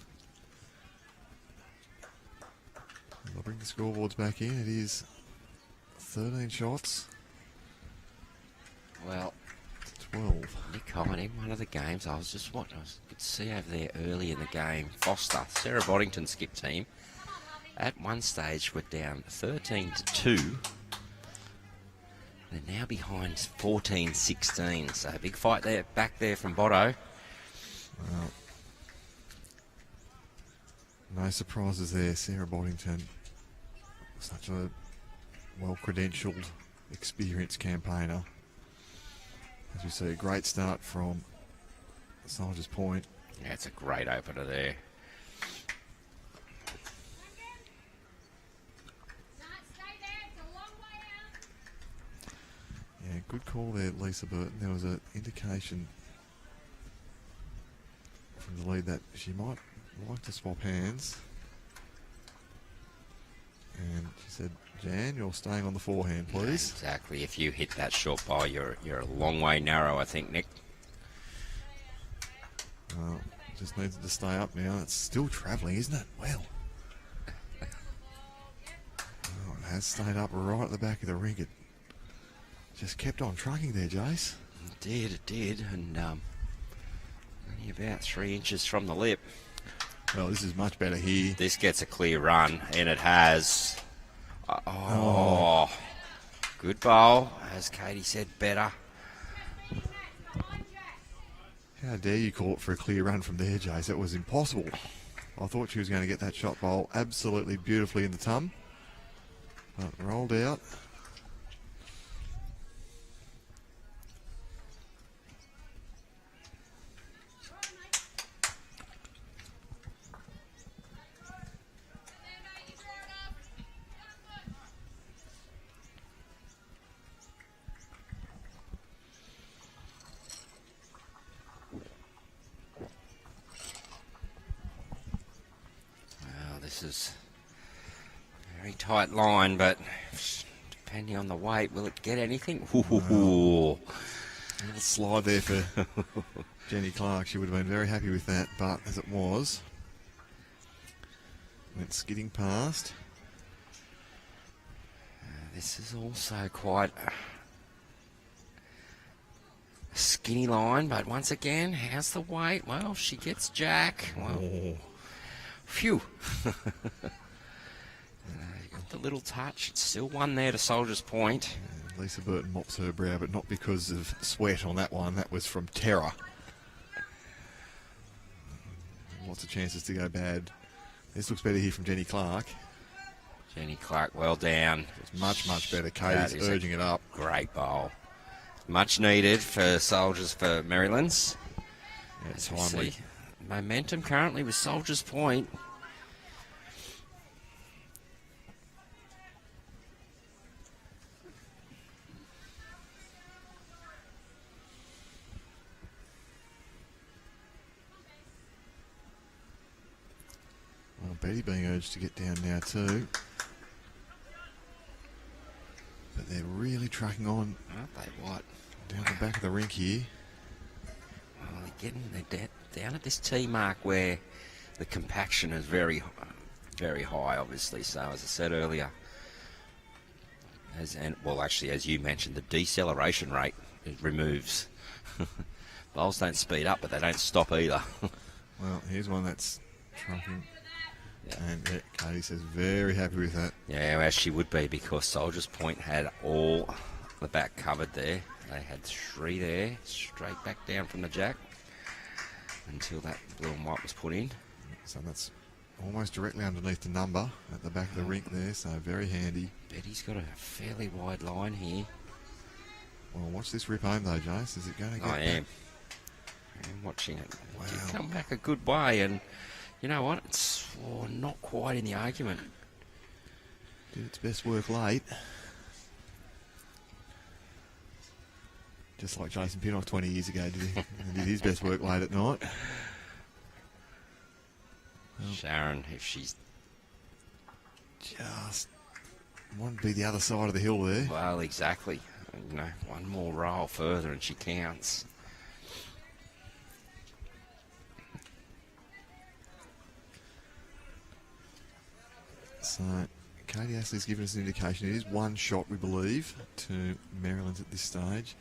I'll bring the scoreboards back in. It is 13 shots. Well, 12. Nick Cohen in one of the games, I was just watching, I could see over there early in the game, Foster, Sarah Boddington's skip team, at one stage were down 13-2. They're now behind 14-16, so a big fight there, back there from Botto. Well, no surprises there. Sarah Boddington, such a well-credentialed, experienced campaigner. As we see, a great start from Soldiers Point. Yeah, it's a great opener there. Yeah, good call there, Leisa Burton. There was an indication from the lead that she might like to swap hands. And she said, Jan, you're staying on the forehand, please. Yeah, exactly. If you hit that short ball, you're a long way narrow, I think, Nick. Well, just needs to stay up now. It's still travelling, isn't it? Well. Oh, it has stayed up right at the back of the ring. It just kept on trucking there, Jace. It did, and only about 3 inches from the lip. Well, this is much better here. This gets a clear run, and it has. Oh. Good bowl, as Katie said, better. How dare you call it for a clear run from there, Jace? That was impossible. I thought she was going to get that shot bowl absolutely beautifully in the tum. But rolled out. This is a very tight line, but depending on the weight, will it get anything? Ooh. A little slide there for Jenny Clark. She would have been very happy with that, but as it was, went skidding past. This is also quite a skinny line, but once again, how's the weight? Well, she gets Jack. Well, phew. The little touch. It's still one there to Soldiers Point. Leisa Burton mops her brow, but not because of sweat on that one. That was from terror. Lots of chances to go bad. This looks better here from Jenny Clark. Jenny Clark well down. It's much, much better. Katie's urging it up. Great bowl. Much needed for Soldiers for Merrylands. Yeah, As we see, momentum currently with Soldiers Point. Well, Betty being urged to get down now too. But they're really trucking on. Aren't they what? Down the back of the rink here. Well, they're down at this tee mark where the compaction is very, very high, obviously. So, as I said earlier, as you mentioned, the deceleration rate removes. Bowls don't speed up, but they don't stop either. Well, here's one that's trucking. Yeah. And Katie says very happy with that. Yeah, as she would be, because Soldiers Point had all the back covered there. They had 3 there, straight back down from the jack until that little white was put in. So that's almost directly underneath the number at the back of the rink there, so very handy. Betty's got a fairly wide line here. Well, watch this rip home though, Jace. Is it going to get I am. And watching it, Wow. it did come back a good way, and you know what? It's not quite in the argument. Did its best work late. Just like Jason Pinnock 20 years ago did his best work late at night. Sharon, if she's Just want to be the other side of the hill there. well, exactly. You know, one more roll further and she counts. So, Katie Astley's given us an indication. It is one shot, we believe, to Merrylands at this stage.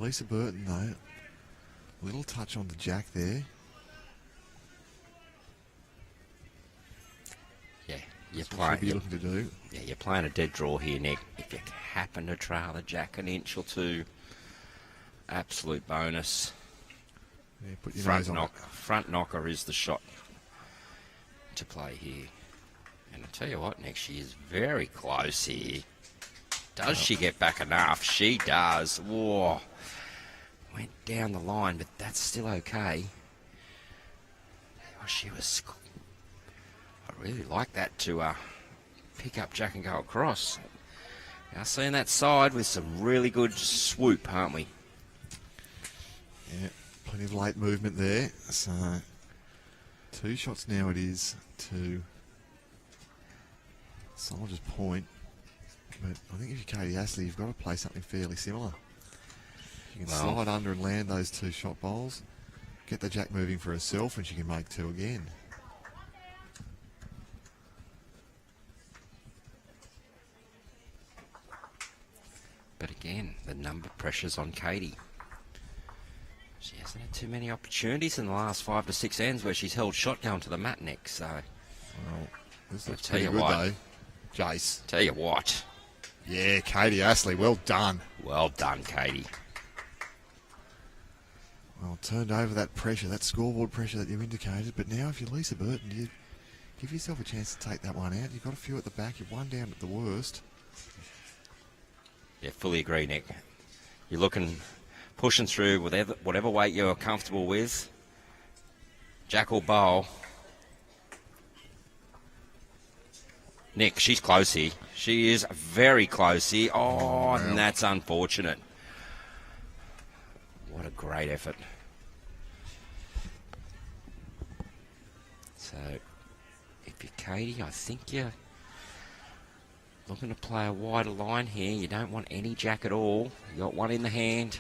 Leisa Burton, though, a little touch on the jack there. Yeah, That's what she'll be looking to do. Yeah, you're playing a dead draw here, Nick. If you happen to trail the jack an inch or two, absolute bonus. Yeah, put your nose on it. Front knocker is the shot to play here. And I tell you what, Nick, she is very close here. Does she get back enough? She does. Whoa. Went down the line, but that's still okay. Oh, she was... I really like that to pick up jack and go across. Now seeing that side with some really good swoop, aren't we? Yeah, plenty of late movement there. So, 2 shots now it is to Soldier's Point. But I think if you're Katie Astley, you've got to play something fairly similar. You can slide under and land those 2 shot bowls, get the jack moving for herself, and she can make 2 again. But again, the number pressure's on Katie. She hasn't had too many opportunities in the last 5 to 6 ends where she's held shot going to the mat, Nick. So, Well, this looks tell pretty you good, what. though. Jace. tell you what, Yeah, Katie Astley, well done. well done, Katie. Well, turned over that pressure, that scoreboard pressure that you indicated. But now, if you're Leisa Burton, you give yourself a chance to take that one out. You've got a few at the back. You've one down at the worst. Yeah, fully agree, Nick. You're looking, pushing through whatever weight you're comfortable with. Jack or bowl. Nick, she's close here. She is very close here. Oh, and that's unfortunate. What a great effort. So, if you're Katie, I think you're looking to play a wider line here. You don't want any jack at all. You got one in the hand.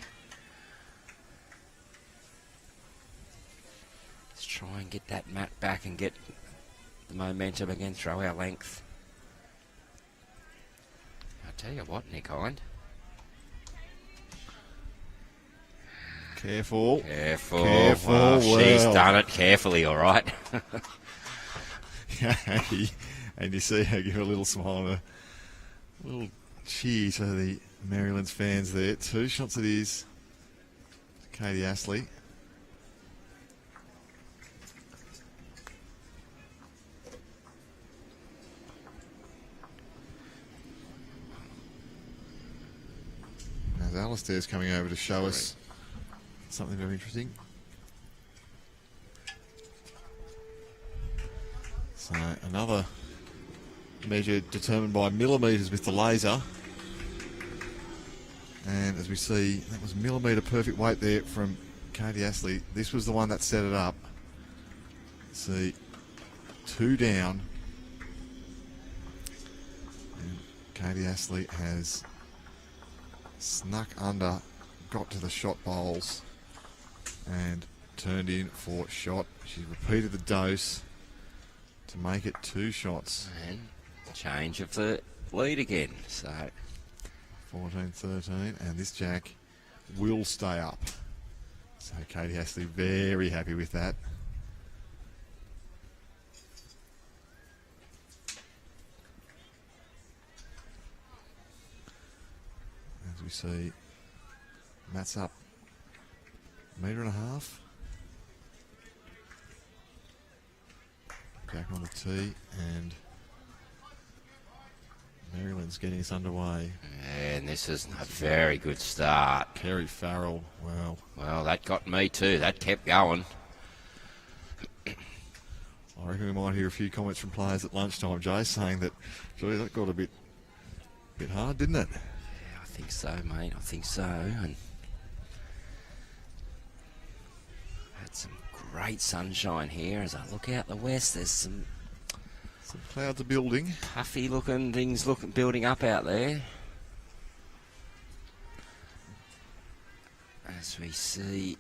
Let's try and get that mat back and get the momentum again. Throw our length. I'll tell you what, Nick Hind. Careful. Careful. Careful. Well, she's Well. done it carefully, all right. And you see her give a little smile, a little cheer to the Merrylands fans there. 2 shots it is. Katie Astley. As Alistair's coming over to show us something very interesting. So another measure determined by millimetres with the laser. And as we see, that was millimetre perfect weight there from Katie Astley. This was the one that set it up. See, 2 down. And Katie Astley has snuck under, got to the shot bowls, and turned in for shot. She's repeated the dose to make it 2 shots. And change of the lead again. So 14-13, and this jack will stay up. So Katie Astley very happy with that. As we see, Matt's up 1.5 metres. Jack on the tee, and Merrylands getting us underway. And this is a very good start. Kerry, Farrell, wow. Well, that got me too. That kept going. I reckon we might hear a few comments from players at lunchtime, Jay, saying that, gee, that got a bit hard, didn't it? Yeah, I think so, mate. I think so. And had some great sunshine here. As I look out the west, there's some clouds are building. puffy looking things building up out there. As we see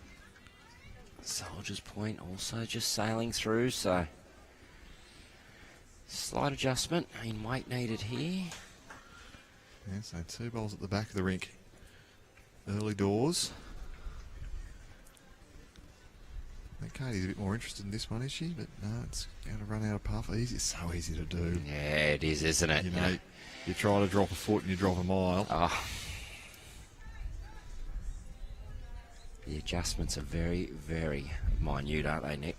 Soldiers Point also just sailing through, so slight adjustment in weight needed here. Yeah, so 2 bowls at the back of the rink. Early doors. I think Katie's a bit more interested in this one, is she? But no, it's going to run out of puff. Easy, it's so easy to do. Yeah, it is, isn't it? You know, you try to drop a foot and you drop a mile. Oh. The adjustments are very, very minute, aren't they, Nick?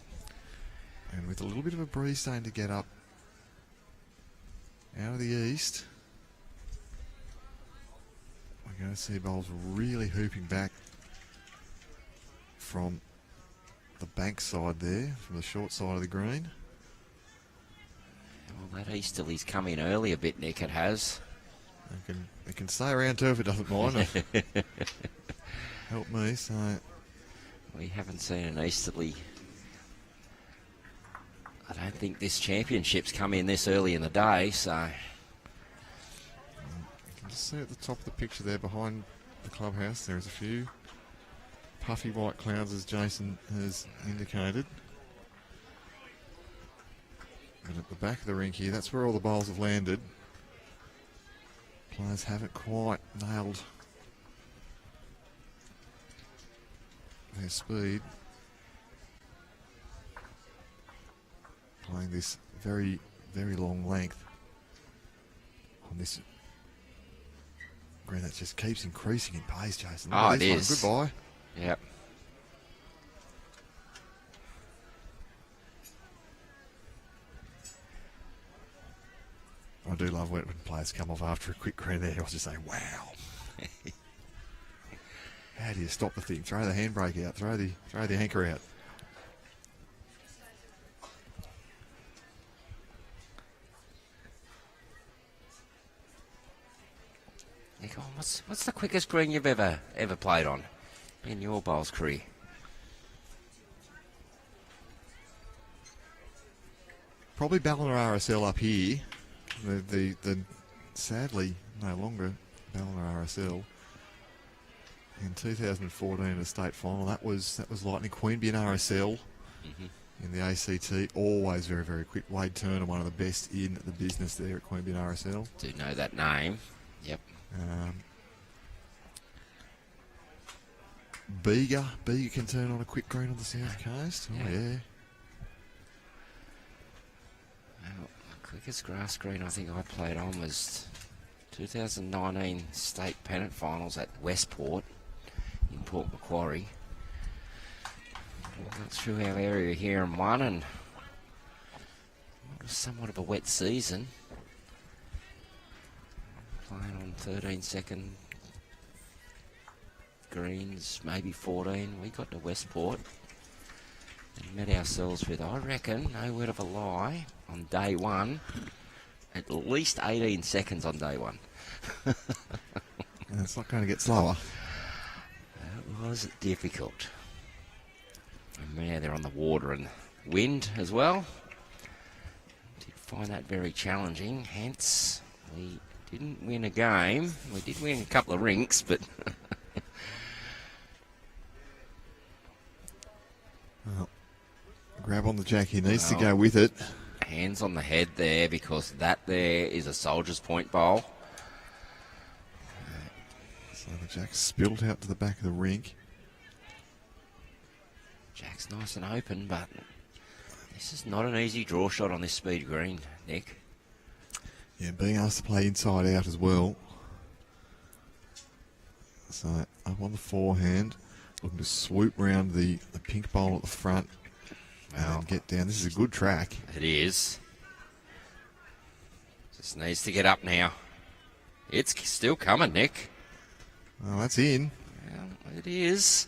And with a little bit of a breeze starting to get up out of the east, we're going to see bowls really hooping back from the bank side there, from the short side of the green. Well, that easterly's come in early a bit, Nick, it has. It can stay around too if it doesn't mind. Help me, so... We haven't seen an easterly. I don't think this championship's come in this early in the day, so... You can just see at the top of the picture there behind the clubhouse, there's a few puffy white clouds, as Jason has indicated. And at the back of the rink here, that's where all the bowls have landed. Players haven't quite nailed their speed. Playing this very, very long length on this green that just keeps increasing in pace, Jason. Oh, it is. Goodbye. Yep. I do love when players come off after a quick green there. I was just saying, wow. How do you stop the thing? Throw the handbrake out. Throw the anchor out. Nick, what's the quickest green you've ever played on in your bowls career? Probably Ballina RSL up here. The sadly no longer Ballina RSL. In 2014 in the state final, that was Lightning Queanbeyan RSL in the ACT. Always very, very quick. Wade Turner, one of the best in the business there at Queanbeyan RSL. Do know that name. Yep. Bega can turn on a quick green on the south coast. Oh yeah. Well, the quickest grass green I think I played on was 2019 state pennant finals at Westport in Port Macquarie. Got through our area here and won, and it was somewhat of a wet season. Playing on 13-second greens, maybe 14. We got to Westport and met ourselves with, I reckon, no word of a lie, on day one, at least 18 seconds on day one. It's not going to get slower. It was difficult. And now they're on the water and wind as well. Did find that very challenging, hence we didn't win a game. We did win a couple of rinks, but... Well, grab on the jack, he needs to go with it. Hands on the head there, because that there is a Soldier's Point bowl. So the jack's spilled out to the back of the rink. Jack's nice and open, but this is not an easy draw shot on this speed green, Nick. Yeah, being asked to play inside out as well. So up on the forehand, looking to swoop round the pink bowl at the front and then get down. This is a good track. It is. Just needs to get up now. It's still coming, Nick. Well, that's in. Well, it is.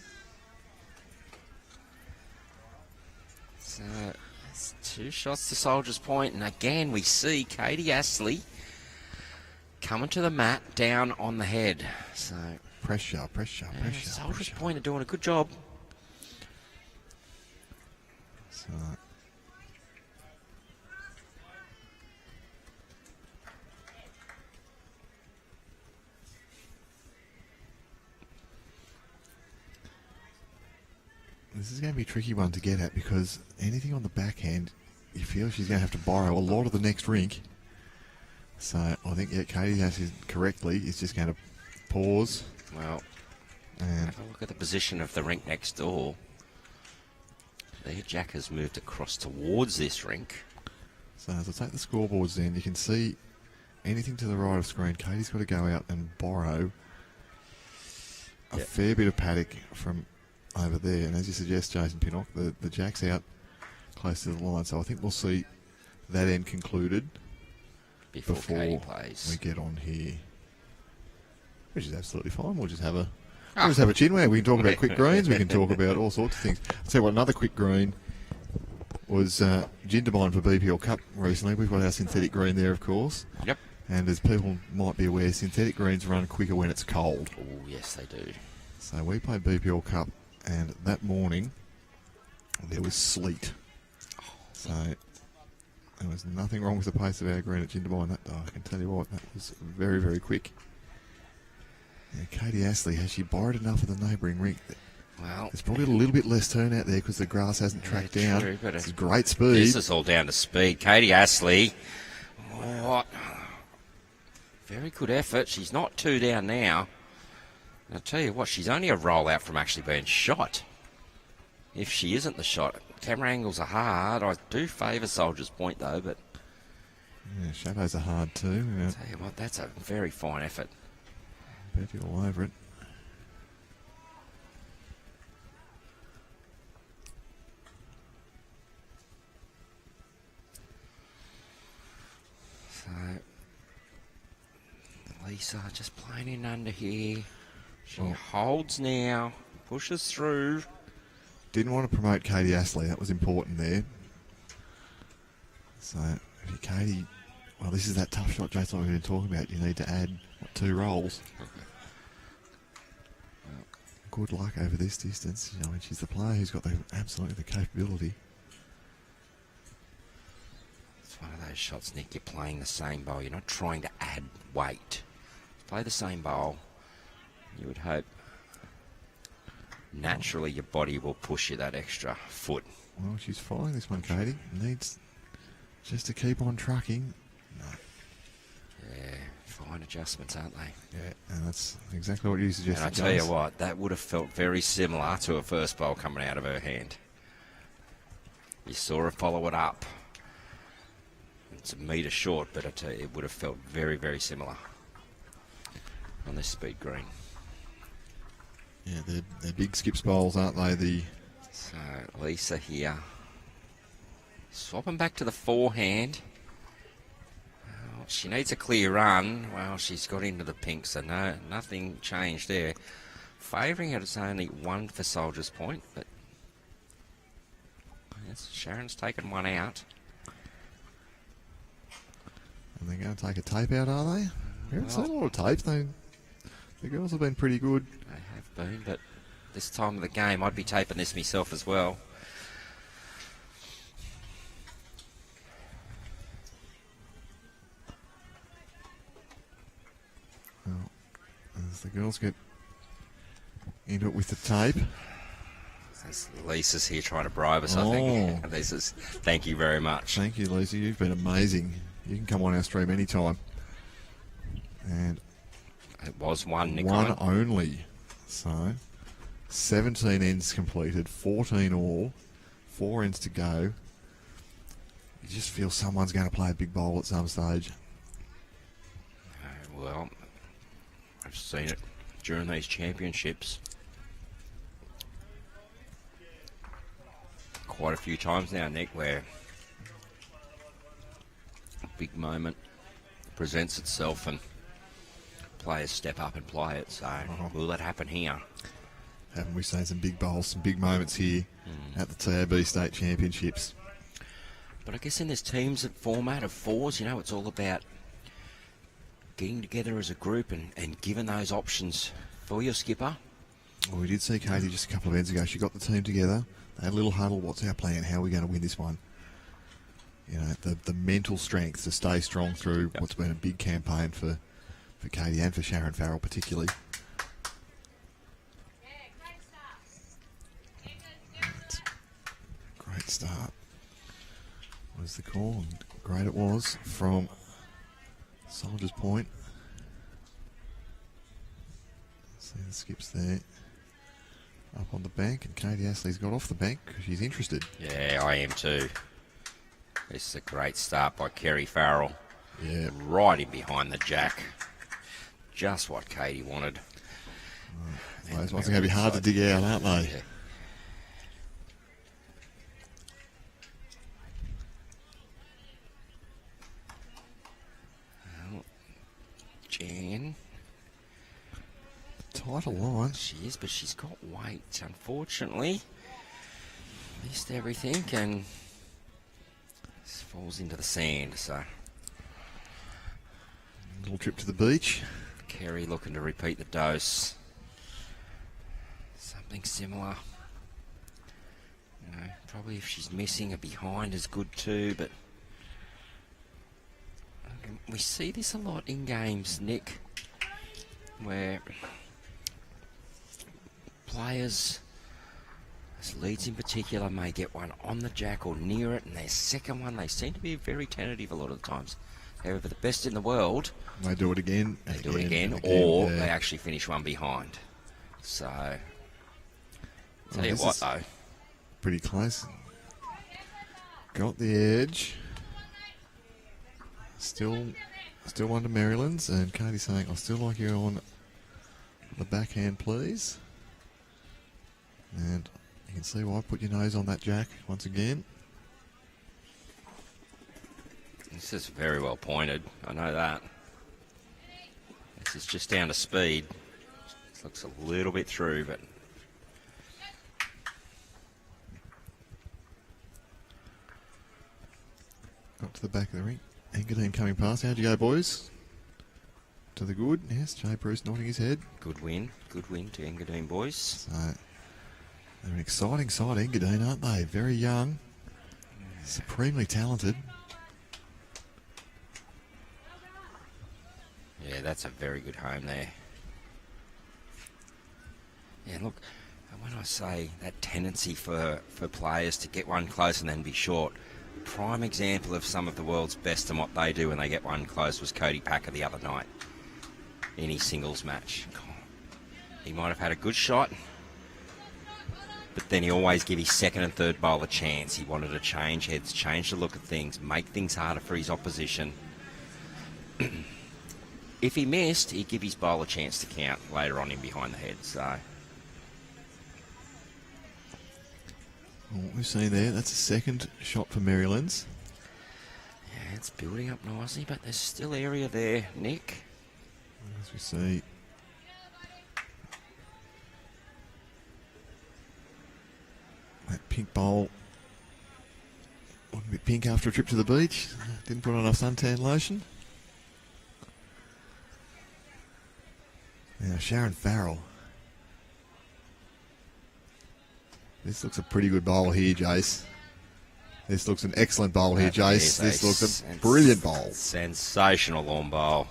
So, it's 2 shots to Soldier's Point, and again we see Katie Astley coming to the mat down on the head. So Pressure. Soldier's Point are doing a good job. So, this is going to be a tricky one to get at because anything on the backhand, you feel she's going to have to borrow a lot of the next rink. So I think, Katie Astley correctly is just going to pause. Well, and have a look at the position of the rink next door. There, Jack has moved across towards this rink. So as I take the scoreboards then, you can see anything to the right of screen. Katie's got to go out and borrow a fair bit of paddock from over there. And as you suggest, Jason Pinnock, the Jack's out close to the line. So I think we'll see that end concluded Before Katie plays. we get on here. Which is absolutely fine. We'll just have a chinwag. We can talk about quick greens. We can talk about all sorts of things. I'll tell you what, another quick green was Jindabyne for BPL Cup recently. We've got our synthetic green there, of course. Yep. And as people might be aware, synthetic greens run quicker when it's cold. Oh, yes, they do. So we played BPL Cup, and that morning there was sleet. So there was nothing wrong with the pace of our green at Jindabyne that day. I can tell you what, that was very, very quick. Yeah, Katie Astley, has she borrowed enough of the neighbouring rink? Well, there's probably a little bit less turnout there because the grass hasn't tracked down. True, but it's great speed. This is all down to speed. Katie Astley, what? Very good effort. She's not 2 down now. I'll tell you what, she's only a roll out from actually being shot. If she isn't the shot, camera angles are hard. I do favour Soldier's Point though, but yeah, shadows are hard too. Yeah. I'll tell you what, that's a very fine effort. Betty all over it. So, Leisa just playing in under here. She holds now, pushes through. Didn't want to promote Katie Astley. That was important there. So, if you Katie, well, this is that tough shot, Jason, we've been talking about. You need to add 2 rolls. Good luck over this distance. You know, she's the player who's got absolutely the capability. It's one of those shots, Nick. You're playing the same bowl. You're not trying to add weight. Play the same bowl. You would hope naturally your body will push you that extra foot. Well, she's following this one, Katie. Needs just to keep on trucking. No. Yeah, fine adjustments, aren't they? Yeah, and that's exactly what you suggested. And I tell you what, that would have felt very similar to a first bowl coming out of her hand. You saw her follow it up. It's a metre short, but I tell you, it would have felt very, very similar on this speed green. Yeah, they're big skips bowls, aren't they? So Leisa here, swapping back to the forehand. Well, she needs a clear run. Well, she's got into the pink, so no, nothing changed there. Favouring it, it's only 1 for Soldier's Point, but yes, Sharon's taken one out. And they're going to take a tape out, are they? We haven't seen a lot of tapes. The girls have been pretty good. They have been, but this time of the game, I'd be taping this myself as well. Well, as the girls get into it with the tape. Lisa's here trying to bribe us, I think. Lisa's, thank you very much. Thank you, Lisa. You've been amazing. You can come on our stream anytime. And it was 1, Nick. 1 only. So, 17 ends completed, 14 all, 4 ends to go. You just feel someone's going to play a big bowl at some stage. Well, I've seen it during these championships quite a few times now, Nick, where a big moment presents itself and players step up and play it. So will that happen here? Haven't we seen some big bowls, some big moments here at the TAB State Championships? But I guess in this teams format of fours, you know, it's all about getting together as a group and giving those options for your skipper. Well, we did see Katie just a couple of ends ago. She got the team together. They had a little huddle. What's our plan? How are we going to win this one? You know, the mental strength to stay strong through what's been a big campaign for Katie and for Sharon Farrell particularly. Great start was the call, and great it was from Soldiers Point. See the skips there up on the bank, and Katie Astley's got off the bank because she's interested. Yeah, I am too. This is a great start by Kerry Farrell. Yeah. Right in behind the jack. Just what Katie wanted. Those ones are going to be hard to dig out, aren't they? Yeah. Well, Jan. Tighter line. She is, but she's got weight, unfortunately. Missed everything and falls into the sand, so. Little trip to the beach. Kerry looking to repeat the dose. Something similar. You know, probably if she's missing a behind is good too, but we see this a lot in games, Nick, where players, as leads in particular, may get one on the jack or near it, and their second one, they seem to be very tentative a lot of the times. However, the best in the world, they do it again. They do it again, or they actually finish one behind. So, tell you what though. Pretty close. Got the edge. Still one to Merrylands, and Katie saying, "I'll still like you on the backhand, please." And you can see why. Put your nose on that jack once again. This is very well pointed. I know that. This is just down to speed. This looks a little bit through, but up to the back of the ring. Engadine coming past. How'd you go, boys? To the good. Yes, Jay Bruce nodding his head. Good win to Engadine boys. So they're an exciting side, Engadine, aren't they? Very young, supremely talented. Yeah, that's a very good home there. Yeah, look, when I say that tendency for players to get one close and then be short, prime example of some of the world's best and what they do when they get one close was Cody Packer the other night in his singles match. He might have had a good shot, but then he always give his second and third bowl a chance. He wanted to change heads, change the look of things, make things harder for his opposition. If he missed, he'd give his bowl a chance to count later on in behind the head. So, Well, what we've seen there, that's a second shot for Merrylands. yeah, it's building up nicely, but there's still area there, Nick. As we see, that pink bowl wasn't a bit pink after a trip to the beach. Didn't put on enough suntan lotion. Now, Sharon Farrell. This looks a pretty good bowl here, Jace. This looks an excellent bowl here, Jace. This looks a brilliant bowl. Sensational long bowl.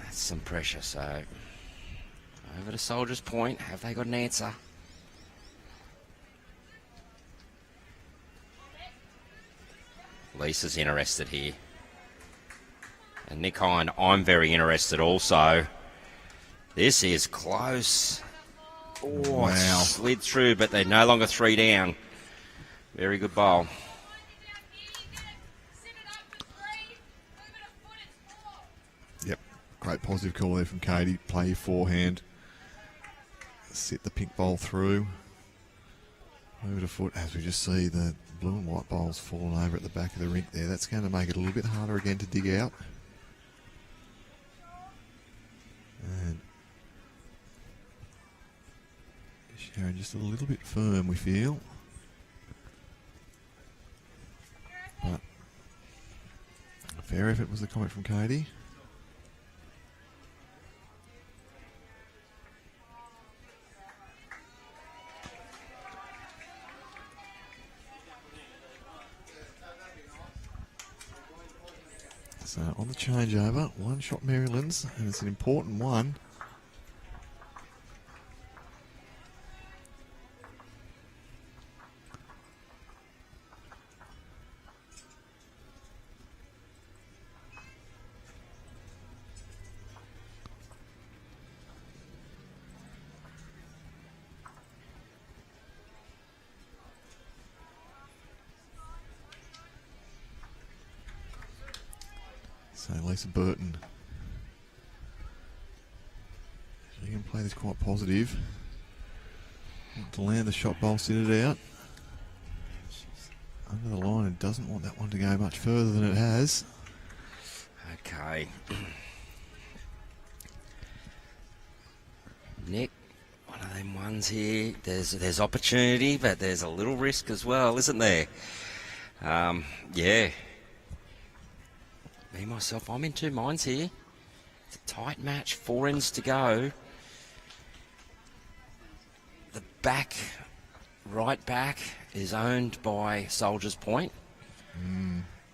That's some pressure, so over to Soldiers Point. Have they got an answer? Lisa's interested here. And Nick Hine, I'm very interested also. This is close. Oh, wow. Slid through, but they're no longer 3 down. Very good bowl. Yep, great positive call there from Katie. Play your forehand. Sit the pink bowl through. Over to foot, as we just see the blue and white bowls falling over at the back of the rink there. That's going to make it a little bit harder again to dig out. And Sharon just a little bit firm, we feel. But a fair effort was the comment from Katie. So on the changeover, one shot Merrylands, and it's an important one. So Leisa Burton, she can play this quite positive. Want to land the shot, bolstered it out. She's under the line and doesn't want that one to go much further than it has. Okay. Nick, one of them ones here. There's opportunity, but there's a little risk as well, isn't there? Yeah. Me, myself, I'm in two minds here. It's a tight match, 4 ends to go. The back, right back, is owned by Soldiers Point.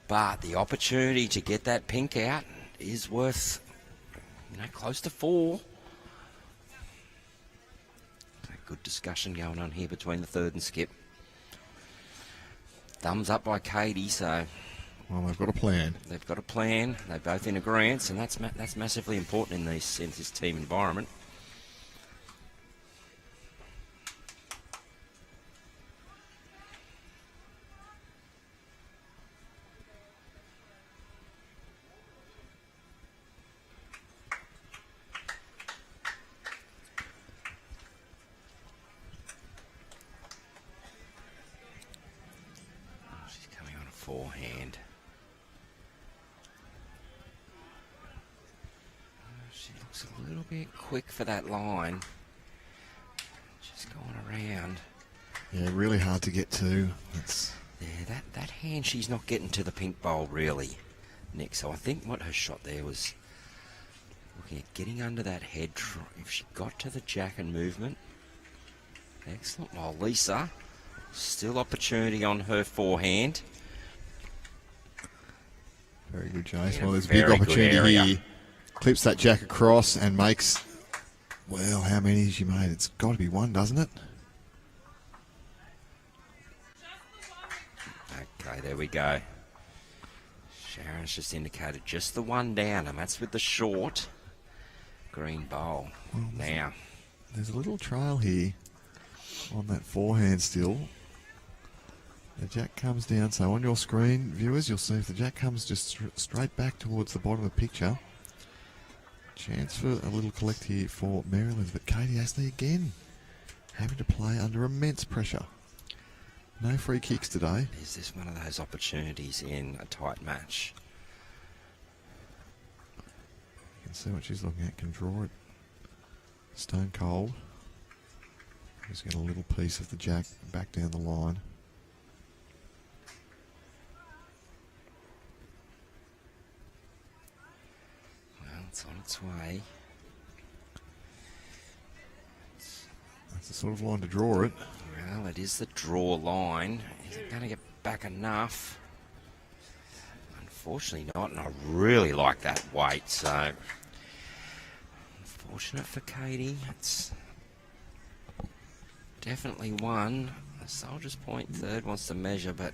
But the opportunity to get that pink out is worth, close to 4. A good discussion going on here between the third and skip. Thumbs up by Katie, so... Well, they've got a plan. They've got a plan. They're both in agreement, and that's massively important in this team environment. Oh, she's coming on a forehand. Looks a little bit quick for that line. Just going around. Yeah, really hard to get to. Yeah, that hand, she's not getting to the pink bowl really, Nick. So I think what her shot there was looking at getting under that head. If she got to the jack and movement. Excellent. While Leisa, still opportunity on her forehand. Very good, Jace. Yeah, Well, there's a big opportunity here. Clips that jack across and makes, well, how many has she made? It's got to be one, doesn't it? Okay, there we go. Sharon's just indicated just the one down, and that's with the short green bowl. Well, now, there's a little trail here on that forehand still. The jack comes down, so on your screen, viewers, you'll see if the jack comes just straight back towards the bottom of the picture. Chance for a little collect here for Merrylands, but Katie Astley again having to play under immense pressure. No free kicks today. Is this one of those opportunities in a tight match? You can see what she's looking at, can draw it stone cold. Just get a little piece of the jack back down the line. It's on its way. That's the sort of line to draw it. Well, it is the draw line. Is it going to get back enough? Unfortunately not, and I really like that weight, so... Unfortunate for Katie. It's definitely one. The Soldiers Point third wants to measure, but...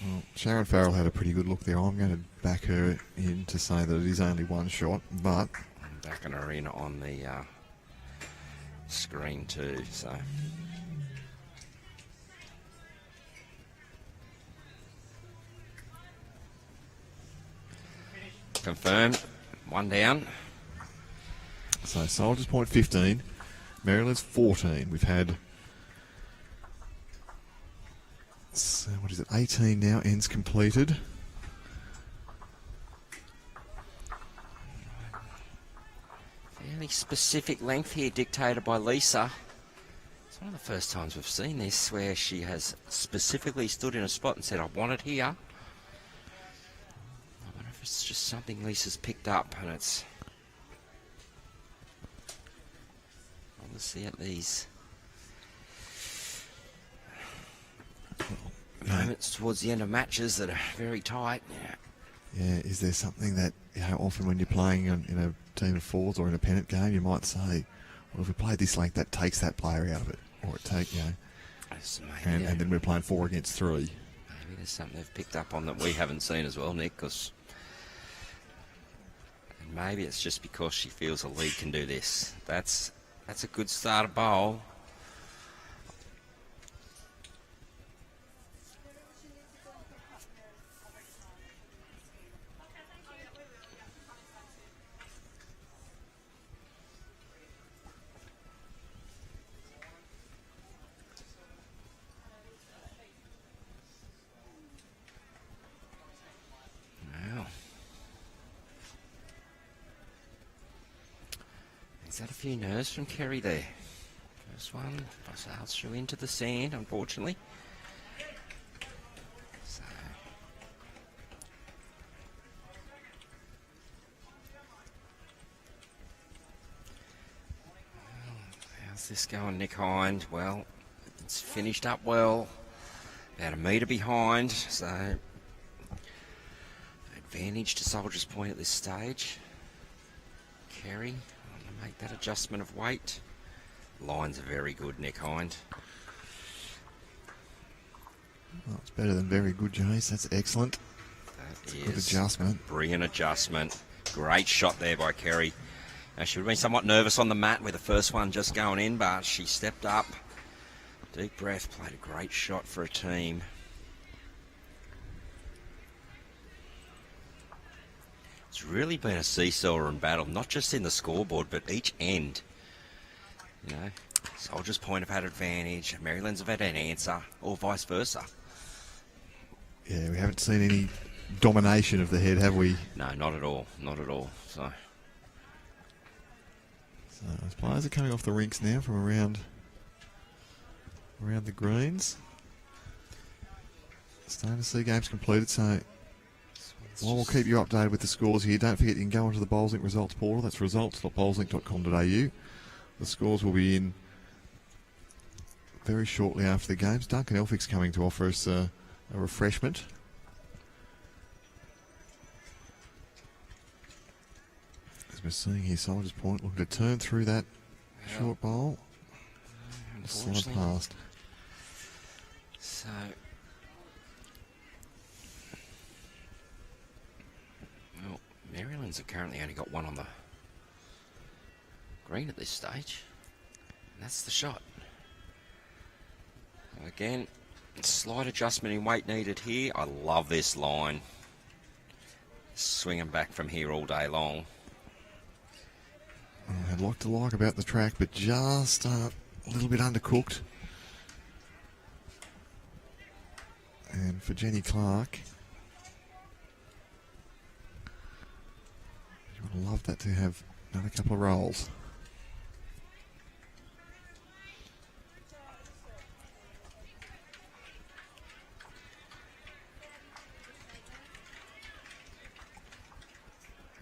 Well, Sharon Farrell had a pretty good look there. I'm going to back her in to say that it is only one shot, but... I'm backing her in on the screen too, so... Confirmed. One down. So Soldiers Point 15, Merrylands 14. We've had... So what is it? 18 now, ends completed. Fairly specific length here dictated by Leisa. It's one of the first times we've seen this where she has specifically stood in a spot and said, I want it here. I wonder if it's just something Lisa's picked up, and it's obviously at these moments towards the end of matches that are very tight. Yeah, is there something that, often when you're playing in a team of fours or in a pennant game, you might say, well, if we play this length, that takes that player out of it. Or it and then we're playing 4 against 3. Maybe there's something they've picked up on that we haven't seen as well, Nick, and maybe it's just because she feels the lead can do this. That's a good starter bowl. Is that a few nerves from Kerry there? First one, sails through into the sand, unfortunately. So, well, how's this going, Nick Hind? Well, it's finished up well. About a metre behind, so advantage to Soldier's Point at this stage. Kerry. Make that adjustment of weight. Lines are very good, Nick Hind. Well, it's better than very good, Jace. That's excellent. That is good adjustment. Brilliant adjustment. Great shot there by Kerry. Now, she would have been somewhat nervous on the mat with the first one just going in, but she stepped up. Deep breath, played a great shot for a team. It's really been a seesaw and battle, not just in the scoreboard, but each end. Soldier's Point have had advantage, Merrylands have had an answer, or vice versa. Yeah, we haven't seen any domination of the head, have we? No, not at all, not at all. So as players are coming off the rinks now from around the greens. Starting to see games completed, so well, we'll keep you updated with the scores here. Don't forget you can go onto the Bowlslink results portal. That's results.bowlslink.com.au. The scores will be in very shortly after the games. Duncan Elphick's coming to offer us a refreshment. As we're seeing here, Soldier's Point looking to turn through that short bowl. Slide past. So Merrylands have currently only got one on the green at this stage, and that's the shot. Again, slight adjustment in weight needed here. I love this line. Swinging back from here all day long. I'd like to like about the track, but just a little bit undercooked. And for Jenny Clark, you would love that to have another couple of rolls.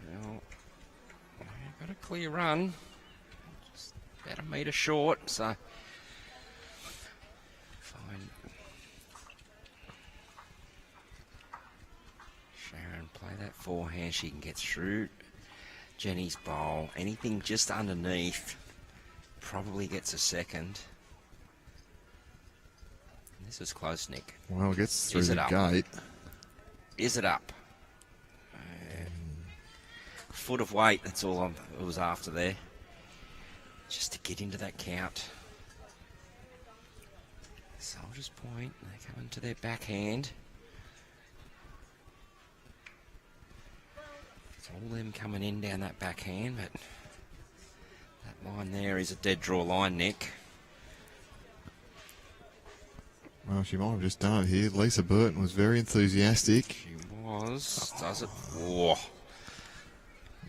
Well, I've got a clear run. Just about a metre short, so fine. Sharon, play that forehand. She can get through Jenny's bowl. Anything just underneath probably gets a second. This is close, Nick. Well, it gets through the gate. Is it up? Foot of weight, that's all I was after there. Just to get into that count. Soldier's Point, they come into their backhand. It's all them coming in down that backhand, but that line there is a dead draw line, Nick. Well, she might have just done it here. Leisa Burton was very enthusiastic. She was. Does it? Oh.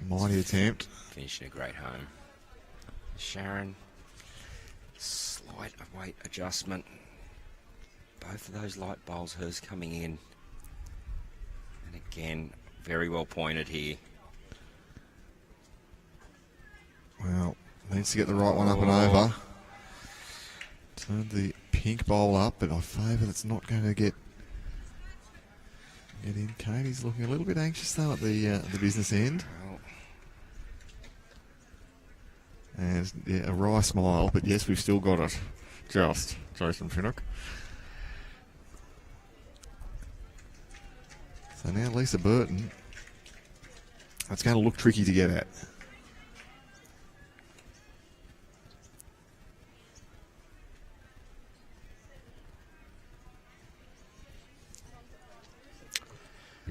Mighty attempt. Finishing a great home. Sharon, slight weight adjustment. Both of those light bowls, hers coming in. And again, very well pointed here. Well, needs to get the right one up and over. Turned the pink bowl up, but I favour that's not going to get in. Katie's looking a little bit anxious though at the business end. And yeah, a wry smile, but yes, we've still got it. Just Jason Finnock. So now Leisa Burton. That's going to look tricky to get at.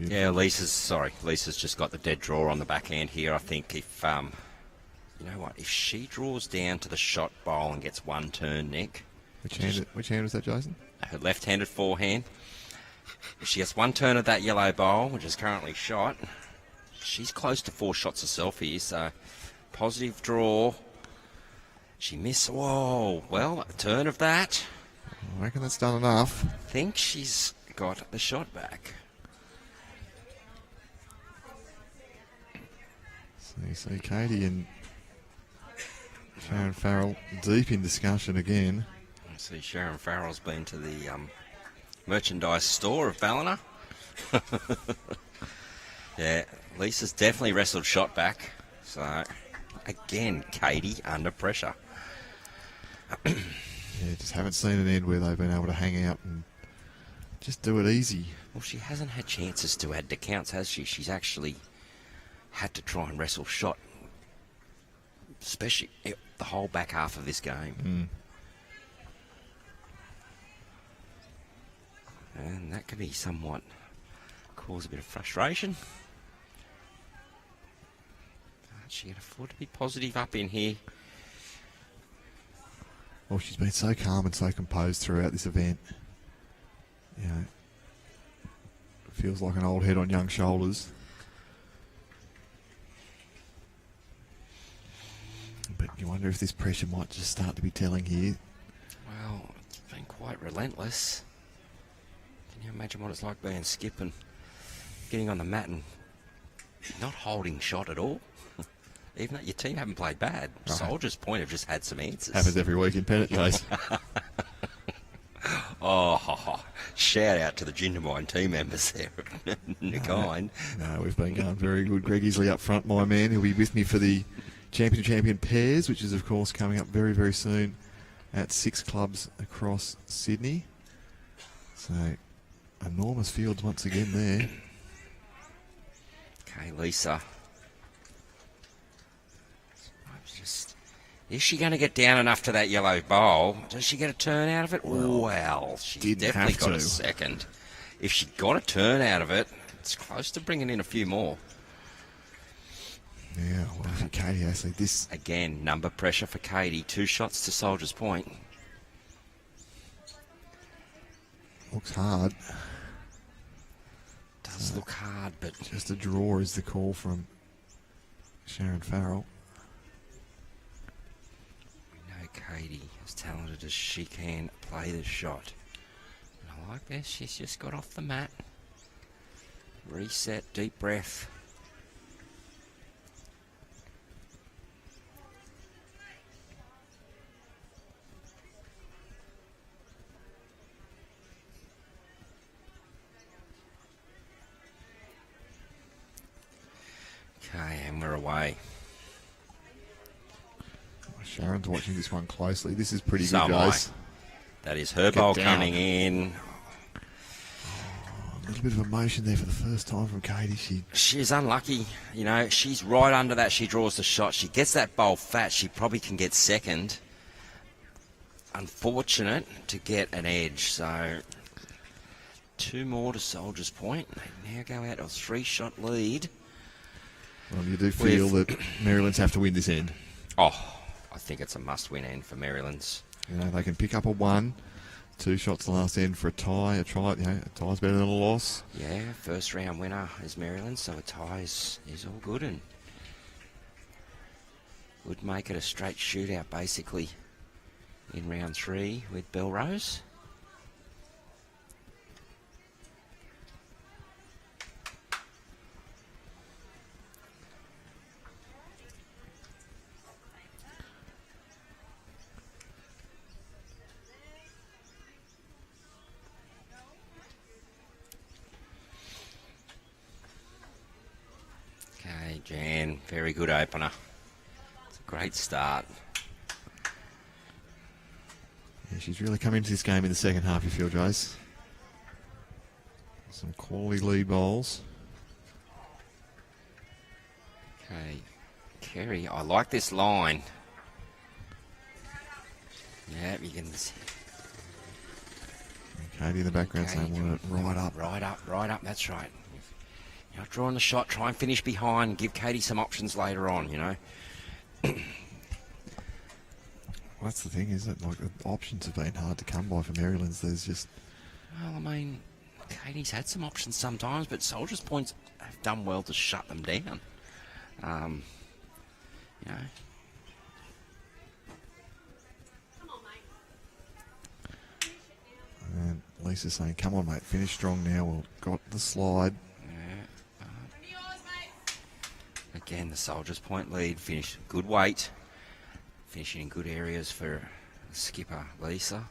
Yeah, Lisa's just got the dead draw on the back end here. I think if, you know what, if she draws down to the shot bowl and gets one turn, Nick. Which hand was that, Jason? Her left-handed forehand. If she gets one turn of that yellow bowl, which is currently shot, she's close to 4 shots herself here, so positive draw. She missed, whoa, well, a turn of that. I reckon that's done enough. I think she's got the shot back. So you see Katie and Sharon Farrell deep in discussion again. I see Sharon Farrell's been to the merchandise store of Ballina. Yeah, Lisa's definitely wrestled shot back. So, again, Katie under pressure. Yeah, just haven't seen an end where they've been able to hang out and just do it easy. Well, she hasn't had chances to add to counts, has she? She's actually had to try and wrestle shot, especially the whole back half of this game. And that can be somewhat cause a bit of frustration. But she can afford to be positive up in here. Well, she's been so calm and so composed throughout this event. You know, it feels like an old head on young shoulders. But you wonder if this pressure might just start to be telling here. Well, it's been quite relentless. Can you imagine what it's like being Skip and getting on the mat and not holding shot at all? Even though your team haven't played bad. Right. Soldiers Point have just had some answers. Happens every week in Pennant Chase. Oh, shout out to the Gingermine team members there. Kind. No, we've been going very good. Greg Isley up front, my man. He'll be with me for the champion pairs, which is, of course, coming up very, very soon at 6 clubs across Sydney. So, enormous fields once again there. Okay, Leisa. Is she going to get down enough to that yellow bowl? Does she get a turn out of it? Well, she's definitely got a second. If she got a turn out of it, it's close to bringing in a few more. Yeah, well, for Katie Astley, this... Again, number pressure for Katie. 2 shots to Soldiers Point. Looks hard. Does look hard, but... Just a draw is the call from Sharon Farrell. Katie, as talented as she can, play the shot. And I like this. She's just got off the mat. Reset, deep breath. Okay, and we're away. Sharon's watching this one closely. This is pretty good, guys. That is her bowl coming in. Oh, a little bit of emotion there for the first time from Katie. She's unlucky. You know, she's right under that. She draws the shot. She gets that bowl fat. She probably can get second. Unfortunate to get an edge. So 2 more to Soldiers Point. They now go out a 3-shot lead. Well, you do feel that Merrylands have to win this end. Oh, I think it's a must-win end for Merrylands. You know, they can pick up a 1, 2 shots last end for a tie. A tie's better than a loss. Yeah, first round winner is Merrylands, so a tie is all good. And would make it a straight shootout, basically, in round 3 with Belrose. Okay, Jan, very good opener. It's a great start. Yeah, she's really come into this game in the second half, you feel, Jace. Some quality lead bowls. Okay, Kerry, I like this line. Yeah, you can see. Katie in the background saying, want it right up. Right up, that's right. You're not drawing the shot, try and finish behind, give Katie some options later on, you know. Well, that's the thing, isn't it? Like, the options have been hard to come by for Merrylands. There's just... Well, I mean, Katie's had some options sometimes, but Soldiers Points have done well to shut them down. You know. And Lisa's saying, come on, mate, finish strong now. We've got the slide. Again, the Soldiers Point lead, finish good weight, finishing in good areas for skipper Leisa.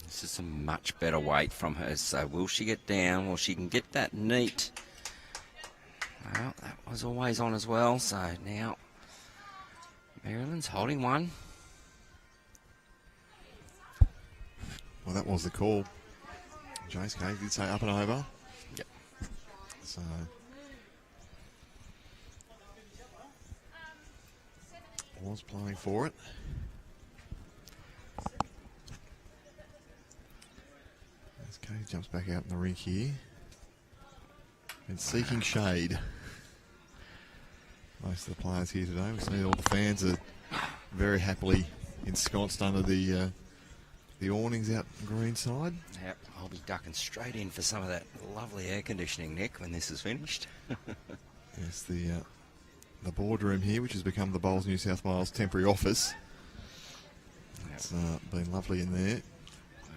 This is a much better weight from her, so will she get down? Well, she can get that neat. Well, that was always on as well, so now Merrylands holding one. Well, that was the call. Jace Cave did say up and over. Yep. So was playing for it. As Cave jumps back out in the rink here. And seeking shade. Most of the players here today. We see all the fans are very happily ensconced under the awnings out the green side. Yep, I'll be ducking straight in for some of that lovely air conditioning, Nick, when this is finished. Yes, the boardroom here, which has become the Bowls New South Wales temporary office. Yep. It's been lovely in there.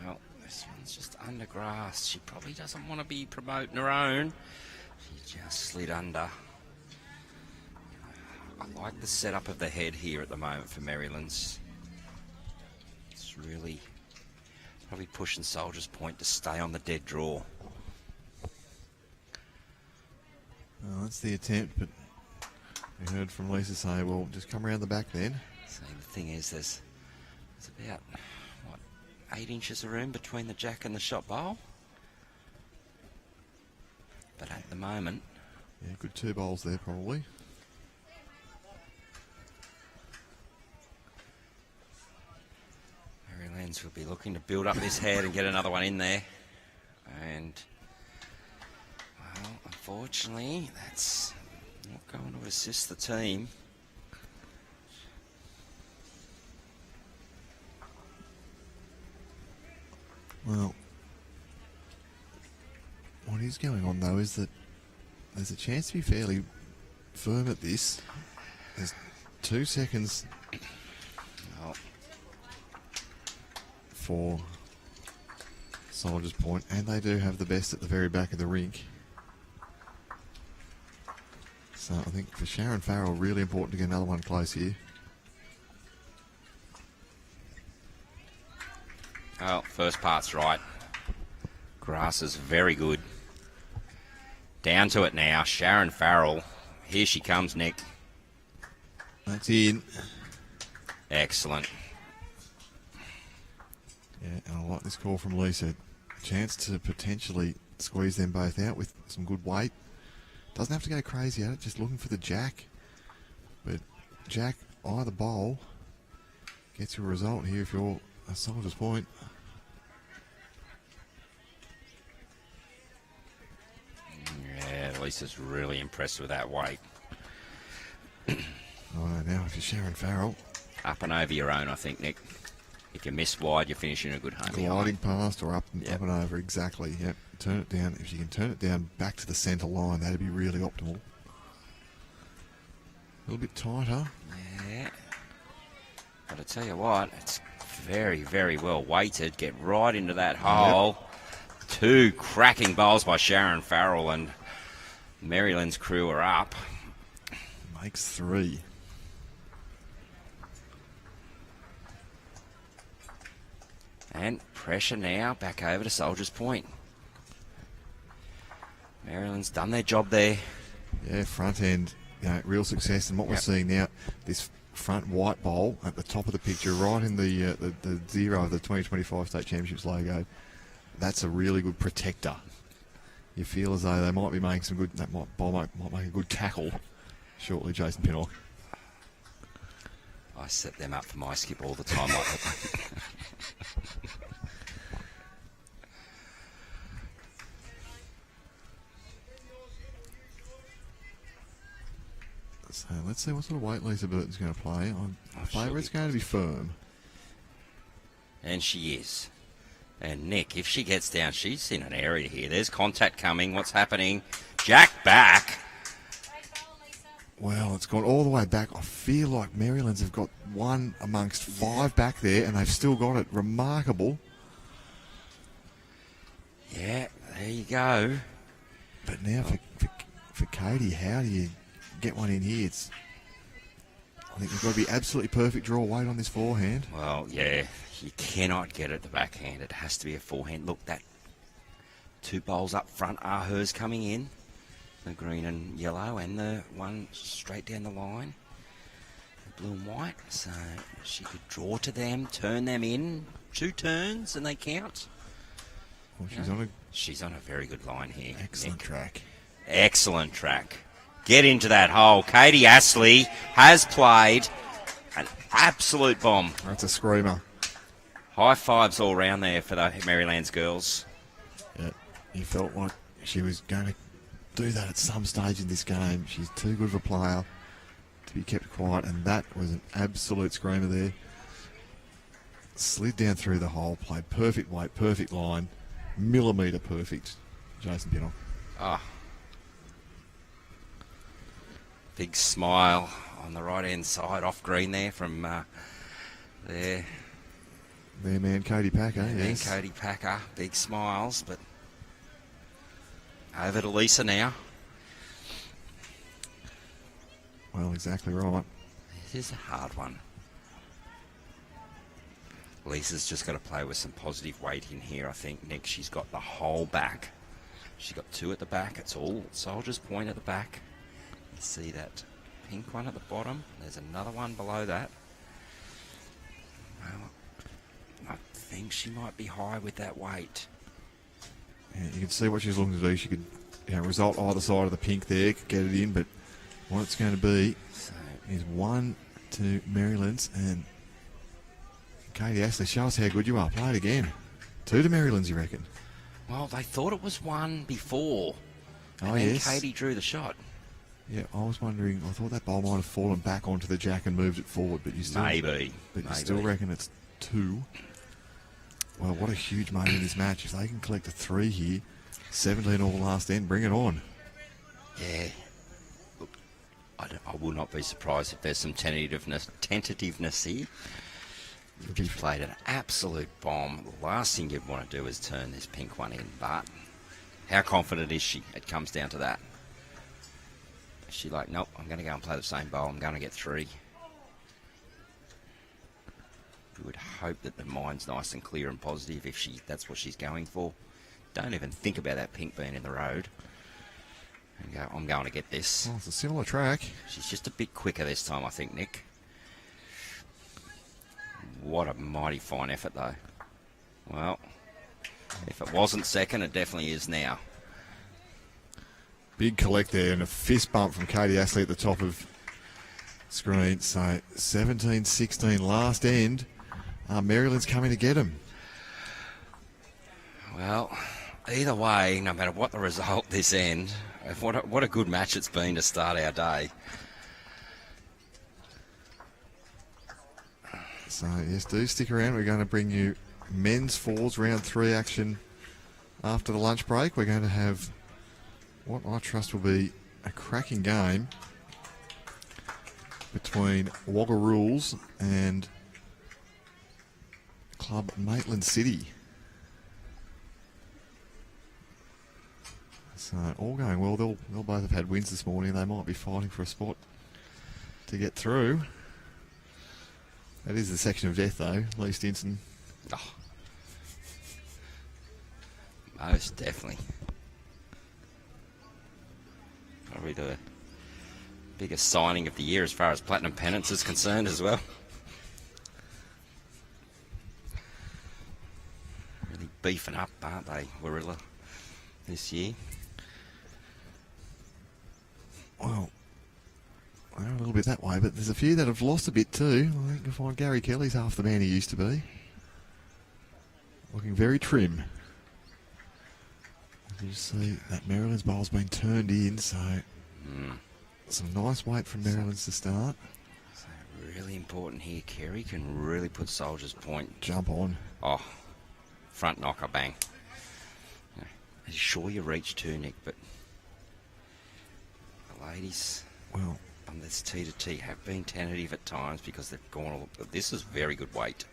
Well, this one's just under grass. She probably doesn't want to be promoting her own. She just slid under. I like the setup of the head here at the moment for Merrylands. It's really probably pushing Soldiers Point to stay on the dead draw. Well, that's the attempt, but we heard from Leisa say, well, just come around the back then. So the thing is, there's about, 8 inches of room between the jack and the shot bowl. But at the moment... Yeah, good 2 bowls there, probably. Merrylands will be looking to build up this head and get another one in there. And, well, unfortunately, that's not going to assist the team. Well, what is going on, though, is that there's a chance to be fairly firm at this. There's 2 seconds for Soldiers Point, and they do have the best at the very back of the rink. So I think for Sharon Farrell, really important to get another one close here. Oh, first part's right. Grass is very good. Down to it now. Sharon Farrell. Here she comes, Nick. That's in. Excellent. Yeah, and I like this call from Leisa. Chance to potentially squeeze them both out with some good weight. Doesn't have to go crazy at it, just looking for the jack. But jack, either bowl, gets you a result here if you're a Soldiers Point. Yeah, Lisa's really impressed with that weight. Oh, now if you're Sharon Farrell. Up and over your own, I think, Nick. If you miss wide, you're finishing a good home. Gliding past or up and over, exactly, yep. turn it down. If you can turn it down back to the centre line, that'd be really optimal. A little bit tighter. Yeah. But I tell you what, it's very, very well weighted. Get right into that hole. Yep. 2 cracking bowls by Sharon, Farrell, and Merrylands crew are up. Makes 3. And pressure now back over to Soldiers Point. Merrylands done their job there. Yeah, front end, real success. And what we're seeing now, this front white bowl at the top of the picture, right in the 0 of the 2025 State Championships logo, that's a really good protector. You feel as though they might be making some good, that bowl might make a good tackle shortly, Jason Pinnock. I set them up for my skip all the time. So let's see what sort of weight Leisa Burton's going to play. I favourite's going to be firm. And she is. And Nick, if she gets down, she's in an area here. There's contact coming. What's happening? Jack back. Well, it's gone all the way back. I feel like Merrylands have got 1 amongst 5 back there, and they've still got it. Remarkable. Yeah, there you go. But now for Katie, how do you get one in here? I think you've got to be absolutely perfect draw weight on this forehand. Well, yeah, you cannot get it the backhand. It has to be a forehand. Look, that 2 bowls up front are hers coming in. The green and yellow, and the one straight down the line, the blue and white. So she could draw to them, turn them in, 2 turns, and they count. Well, she's on a very good line here. Excellent Nick. track. Excellent track. Get into that hole. Katie Astley has played an absolute bomb. That's a screamer. High fives all round there for the Merrylands girls. Yeah, you felt like she was going to do that at some stage in this game. She's too good of a player to be kept quiet, and that was an absolute screamer there. Slid down through the hole, played perfect weight, perfect line, millimetre perfect. Jason Pinnock. Ah. Big smile on the right-hand side, off green there from there. Their man, Katie Packer. And Katie Packer, big smiles, but over to Leisa now. Well, exactly right. It is a hard one. Lisa's just got to play with some positive weight in here, I think, Nick. She's got the whole back. She's got 2 at the back. It's all Soldiers Point at the back. You see that pink one at the bottom? There's another one below that. Well, I think she might be high with that weight. Yeah, you can see what she's looking to do. She could result either side of the pink there, could get it in, but what it's going to be is 1 to Merrylands, and Katie Astley, show us how good you are. Play it again. 2 to Merrylands, you reckon? Well, they thought it was 1 before. Oh, and then yes. Katie drew the shot. Yeah, I was wondering, I thought that bowl might have fallen back onto the jack and moved it forward, but you still... Maybe. But you still reckon it's 2. Well, what a huge moment in this match. If they can collect a 3 here, 17 all last end, bring it on. Yeah. Look, I will not be surprised if there's some tentativeness here. You've just played an absolute bomb. The last thing you'd want to do is turn this pink one in, but how confident is she? It comes down to that. Is she like, nope, I'm going to go and play the same bowl. I'm going to get 3. We would hope that the mind's nice and clear and positive if that's what she's going for. Don't even think about that pink being in the road. And go, I'm going to get this. Well, it's a similar track. She's just a bit quicker this time, I think, Nick. What a mighty fine effort, though. Well, if it wasn't second, it definitely is now. Big collect there and a fist bump from Katie Astley at the top of screen. So 17-16 last end. Merrylands coming to get him. Well, either way, no matter what the result this end, what a good match it's been to start our day. So, yes, do stick around. We're going to bring you men's fours round 3 action after the lunch break. We're going to have what I trust will be a cracking game between Wagga Rules and Club Maitland City. So all going well. They'll both have had wins this morning. They might be fighting for a spot to get through. That is the section of death, though. Lee Stinson. Oh. Most definitely. Probably the biggest signing of the year as far as Platinum Pennants is concerned as well. Really beefing up, aren't they, Warilla, this year? Well, they're a little bit that way, but there's a few that have lost a bit too. I think you'll find Gary Kelly's half the man he used to be. Looking very trim. You see that Merrylands bowl's been turned in, so some nice weight from Merrylands to start. So really important here. Kerry can really put Soldiers Point. Jump on. Oh, front knocker, bang. Are you sure you reach too, Nick? But the ladies, well, on this tee to tee have been tentative at times because they've gone. This is very good weight.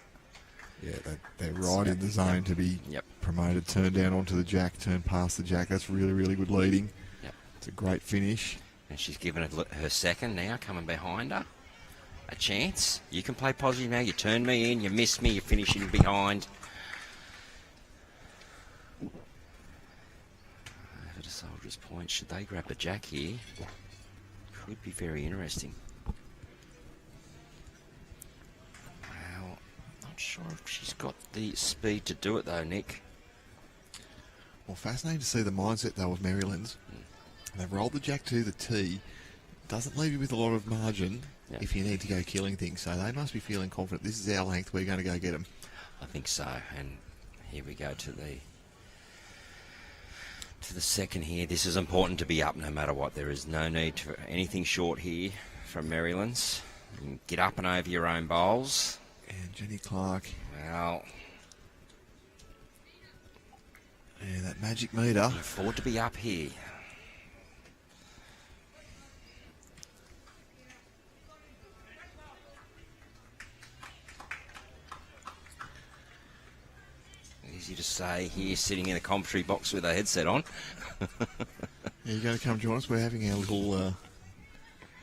Yeah, they're right in the zone to be promoted. Turn down onto the jack, turn past the jack. That's really, really good leading. Yep. It's a great finish. And she's given it her second now, coming behind her. A chance. You can play positive now. You turn me in, you miss me, you're finishing behind. Over to Soldiers Point. Should they grab the jack here? Could be very interesting. Not sure if she's got the speed to do it though, Nick. Well, fascinating to see the mindset though of Merrylands. They've rolled the jack to the tee. Doesn't leave you with a lot of margin if you need to go killing things. So they must be feeling confident. This is our length. We're going to go get them. I think so. And here we go to the second here. This is important to be up no matter what. There is no need for anything short here from Merrylands. You can get up and over your own bowls. And Jenny Clark. Well, yeah, that magic meter. Can afford to be up here. Easy to say here, sitting in a commentary box with a headset on. Yeah, you're going to come join us. We're having our little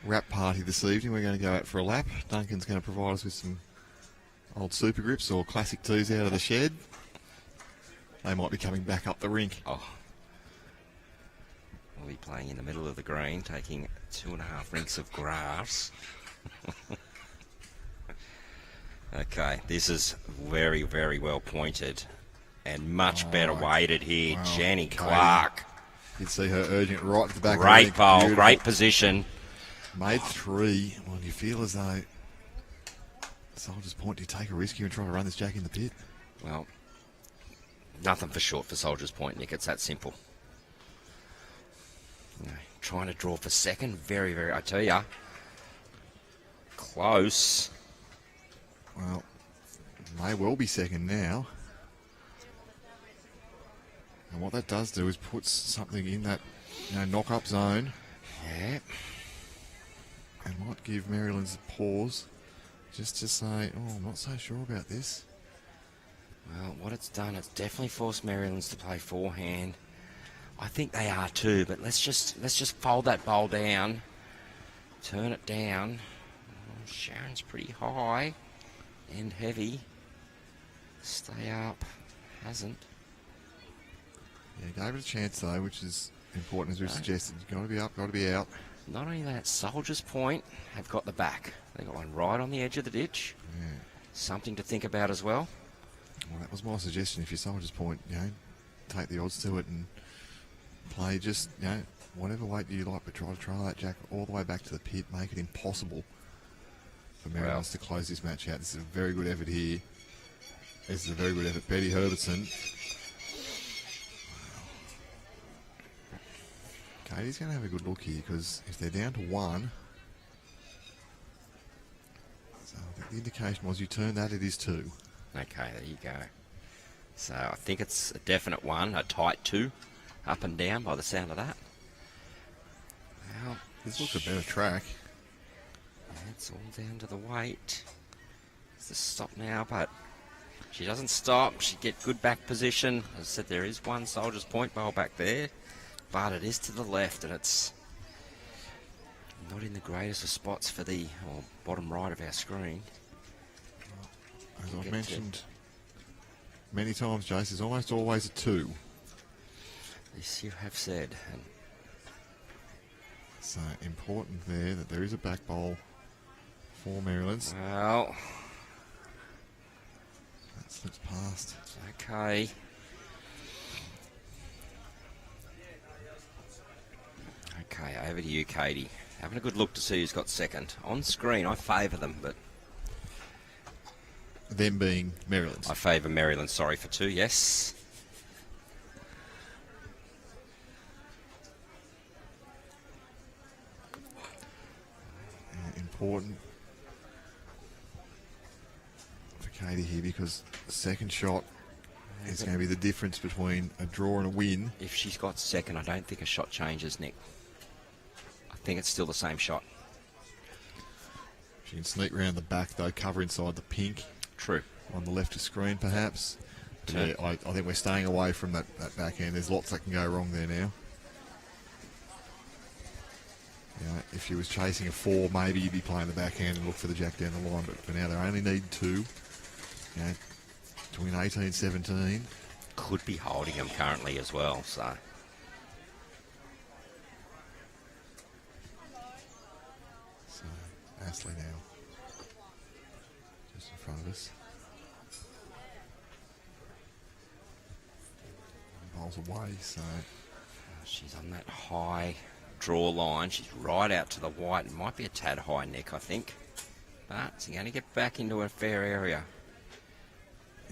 wrap party this evening. We're going to go out for a lap. Duncan's going to provide us with some old super grips or classic tees out of the shed. They might be coming back up the rink. Oh. We'll be playing in the middle of the green, taking 2.5 rinks of grass. Okay, this is very, very well pointed and much better weighted here. Wow. Jenny Clark. You'd see her urging it right at the back great of the bowl, Beautiful. Great position. Made 3. Well, you feel as though Soldiers Point, do you take a risk here and try to run this jack in the pit? Well, nothing for short for Soldiers Point, Nick. It's that simple. Trying to draw for second. Very, very, I tell ya. Close. Well, may well be second now. And what that does do is puts something in that knock-up zone. Yeah. And might give Merrylands a pause. Just to say, I'm not so sure about this. Well, what it's done, it's definitely forced Merrylands to play forehand. I think they are too, but let's just fold that bowl down, turn it down. Oh, Sharon's pretty high and heavy. Stay up, hasn't. Yeah, gave it a chance though, which is important as we've suggested. You've got to be up, got to be out. Not only that, Soldiers Point have got the back. They got one right on the edge of the ditch. Yeah. Something to think about as well. Well, that was my suggestion. If you're Soldiers Point, take the odds to it and play just, whatever weight you like, but try to trail that jack all the way back to the pit. Make it impossible for Merrylands to close this match out. This is a very good effort here. This is a very good effort. Betty Herbertson. Katie's going to have a good look here because if they're down to 1, so I think the indication was you turn that, it is 2. Okay, there you go. So I think it's a definite one, a tight 2, up and down by the sound of that. Well, This looks a better track. it's all down to the weight. It's the stop now, but she doesn't stop. She get good back position. As I said, there is one Soldier's Point bowl back there, but it is to the left, and it's not in the greatest of spots for the bottom right of our screen. As I've mentioned many times, Jace, there's almost always a 2. This you have said. And So important there that there is a back bowl for Merrylands. well, That slips past. okay. Okay, over to you, Katie. Having a good look to see who's got second. On screen, I favour them, but Them being Merrylands. I favour Merrylands, sorry, for 2, yes. Important for Katie here because the second shot is going to be the difference between a draw and a win. If she's got second, I don't think a shot changes, Nick. I think it's still the same shot. She can sneak around the back though, cover inside the pink True. on the left of screen perhaps. But Turn. yeah, I think we're staying away from that back end. There's lots that can go wrong there now. If she was chasing a 4, maybe you'd be playing the backhand and look for the jack down the line. But for now, they only need 2. Between 18 and 17. Could be holding them currently as well, so. So, Astley now. Just in front of us. Bowls away, so. She's on that high draw line. She's right out to the white. It might be a tad high, Nick, I think. But she's going to get back into a fair area.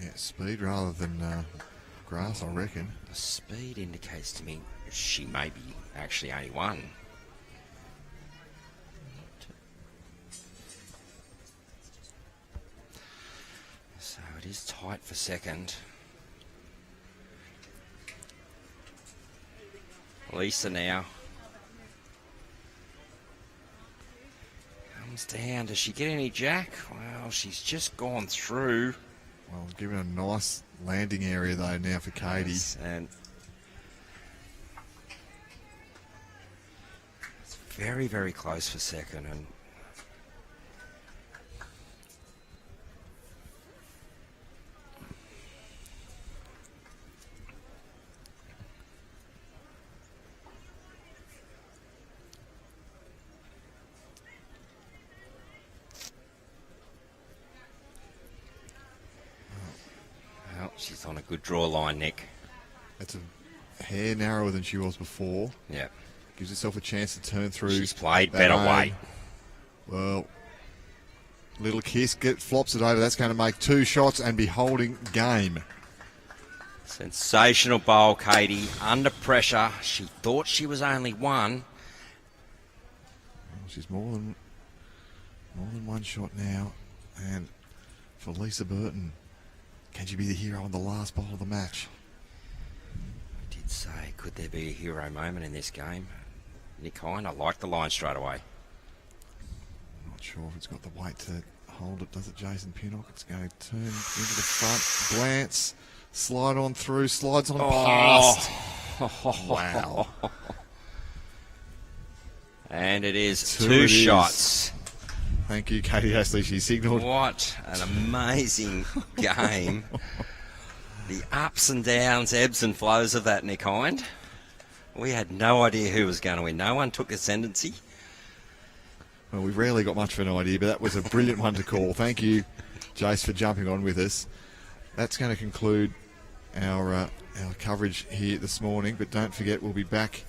Yeah, speed rather than grass, I reckon. The speed indicates to me she may be actually only one. So it is tight for second. Leisa now. Comes down. Does she get any jack? Well, she's just gone through. Well, given a nice landing area though now for Katie. Yes, and it's very, very close for second. And well, she's on a good draw line, Nick. That's a hair narrower than she was before. Yeah. Gives herself a chance to turn through. She's played that better aim. weight. Well, little kiss, flops it over. That's going to make 2 shots and be holding game. Sensational bowl, Katie. Under pressure. She thought she was only one. Well, she's more than one shot now. And for Leisa Burton, can she be the hero on the last bowl of the match? I did say, could there be a hero moment in this game? Nick Hine, I like the line straight away. Not sure if it's got the weight to hold it. Does it, Jason Pinnock? It's going to turn into the front. Glance. Slide on through. Slides on past. Wow. And it is Two 2 it is. shots. Thank you, Katie Astley. She signalled. What an amazing game. The ups and downs, ebbs and flows of that, Nick Hind. We had no idea who was going to win. No one took ascendancy. Well, we rarely got much of an idea, but that was a brilliant one to call. Thank you, Jace, for jumping on with us. That's going to conclude our coverage here this morning, but don't forget we'll be back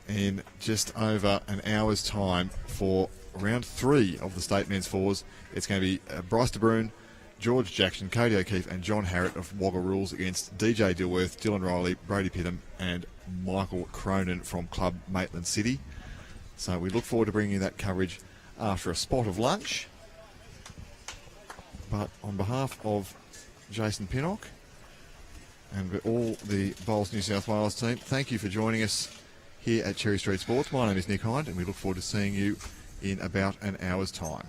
in just over an hour's time for round 3 of the State Men's Fours. It's going to be Bryce De Bruin, George Jackson, Cody O'Keefe and John Harrett of Wagga Rules against DJ Dilworth, Dylan Riley, Brady Pittham and Michael Cronin from Club Maitland City. So we look forward to bringing you that coverage after a spot of lunch. But on behalf of Jason Pinnock and all the Bowls New South Wales team, thank you for joining us here at Cherry Street Sports. My name is Nick Hind, and we look forward to seeing you in about an hour's time.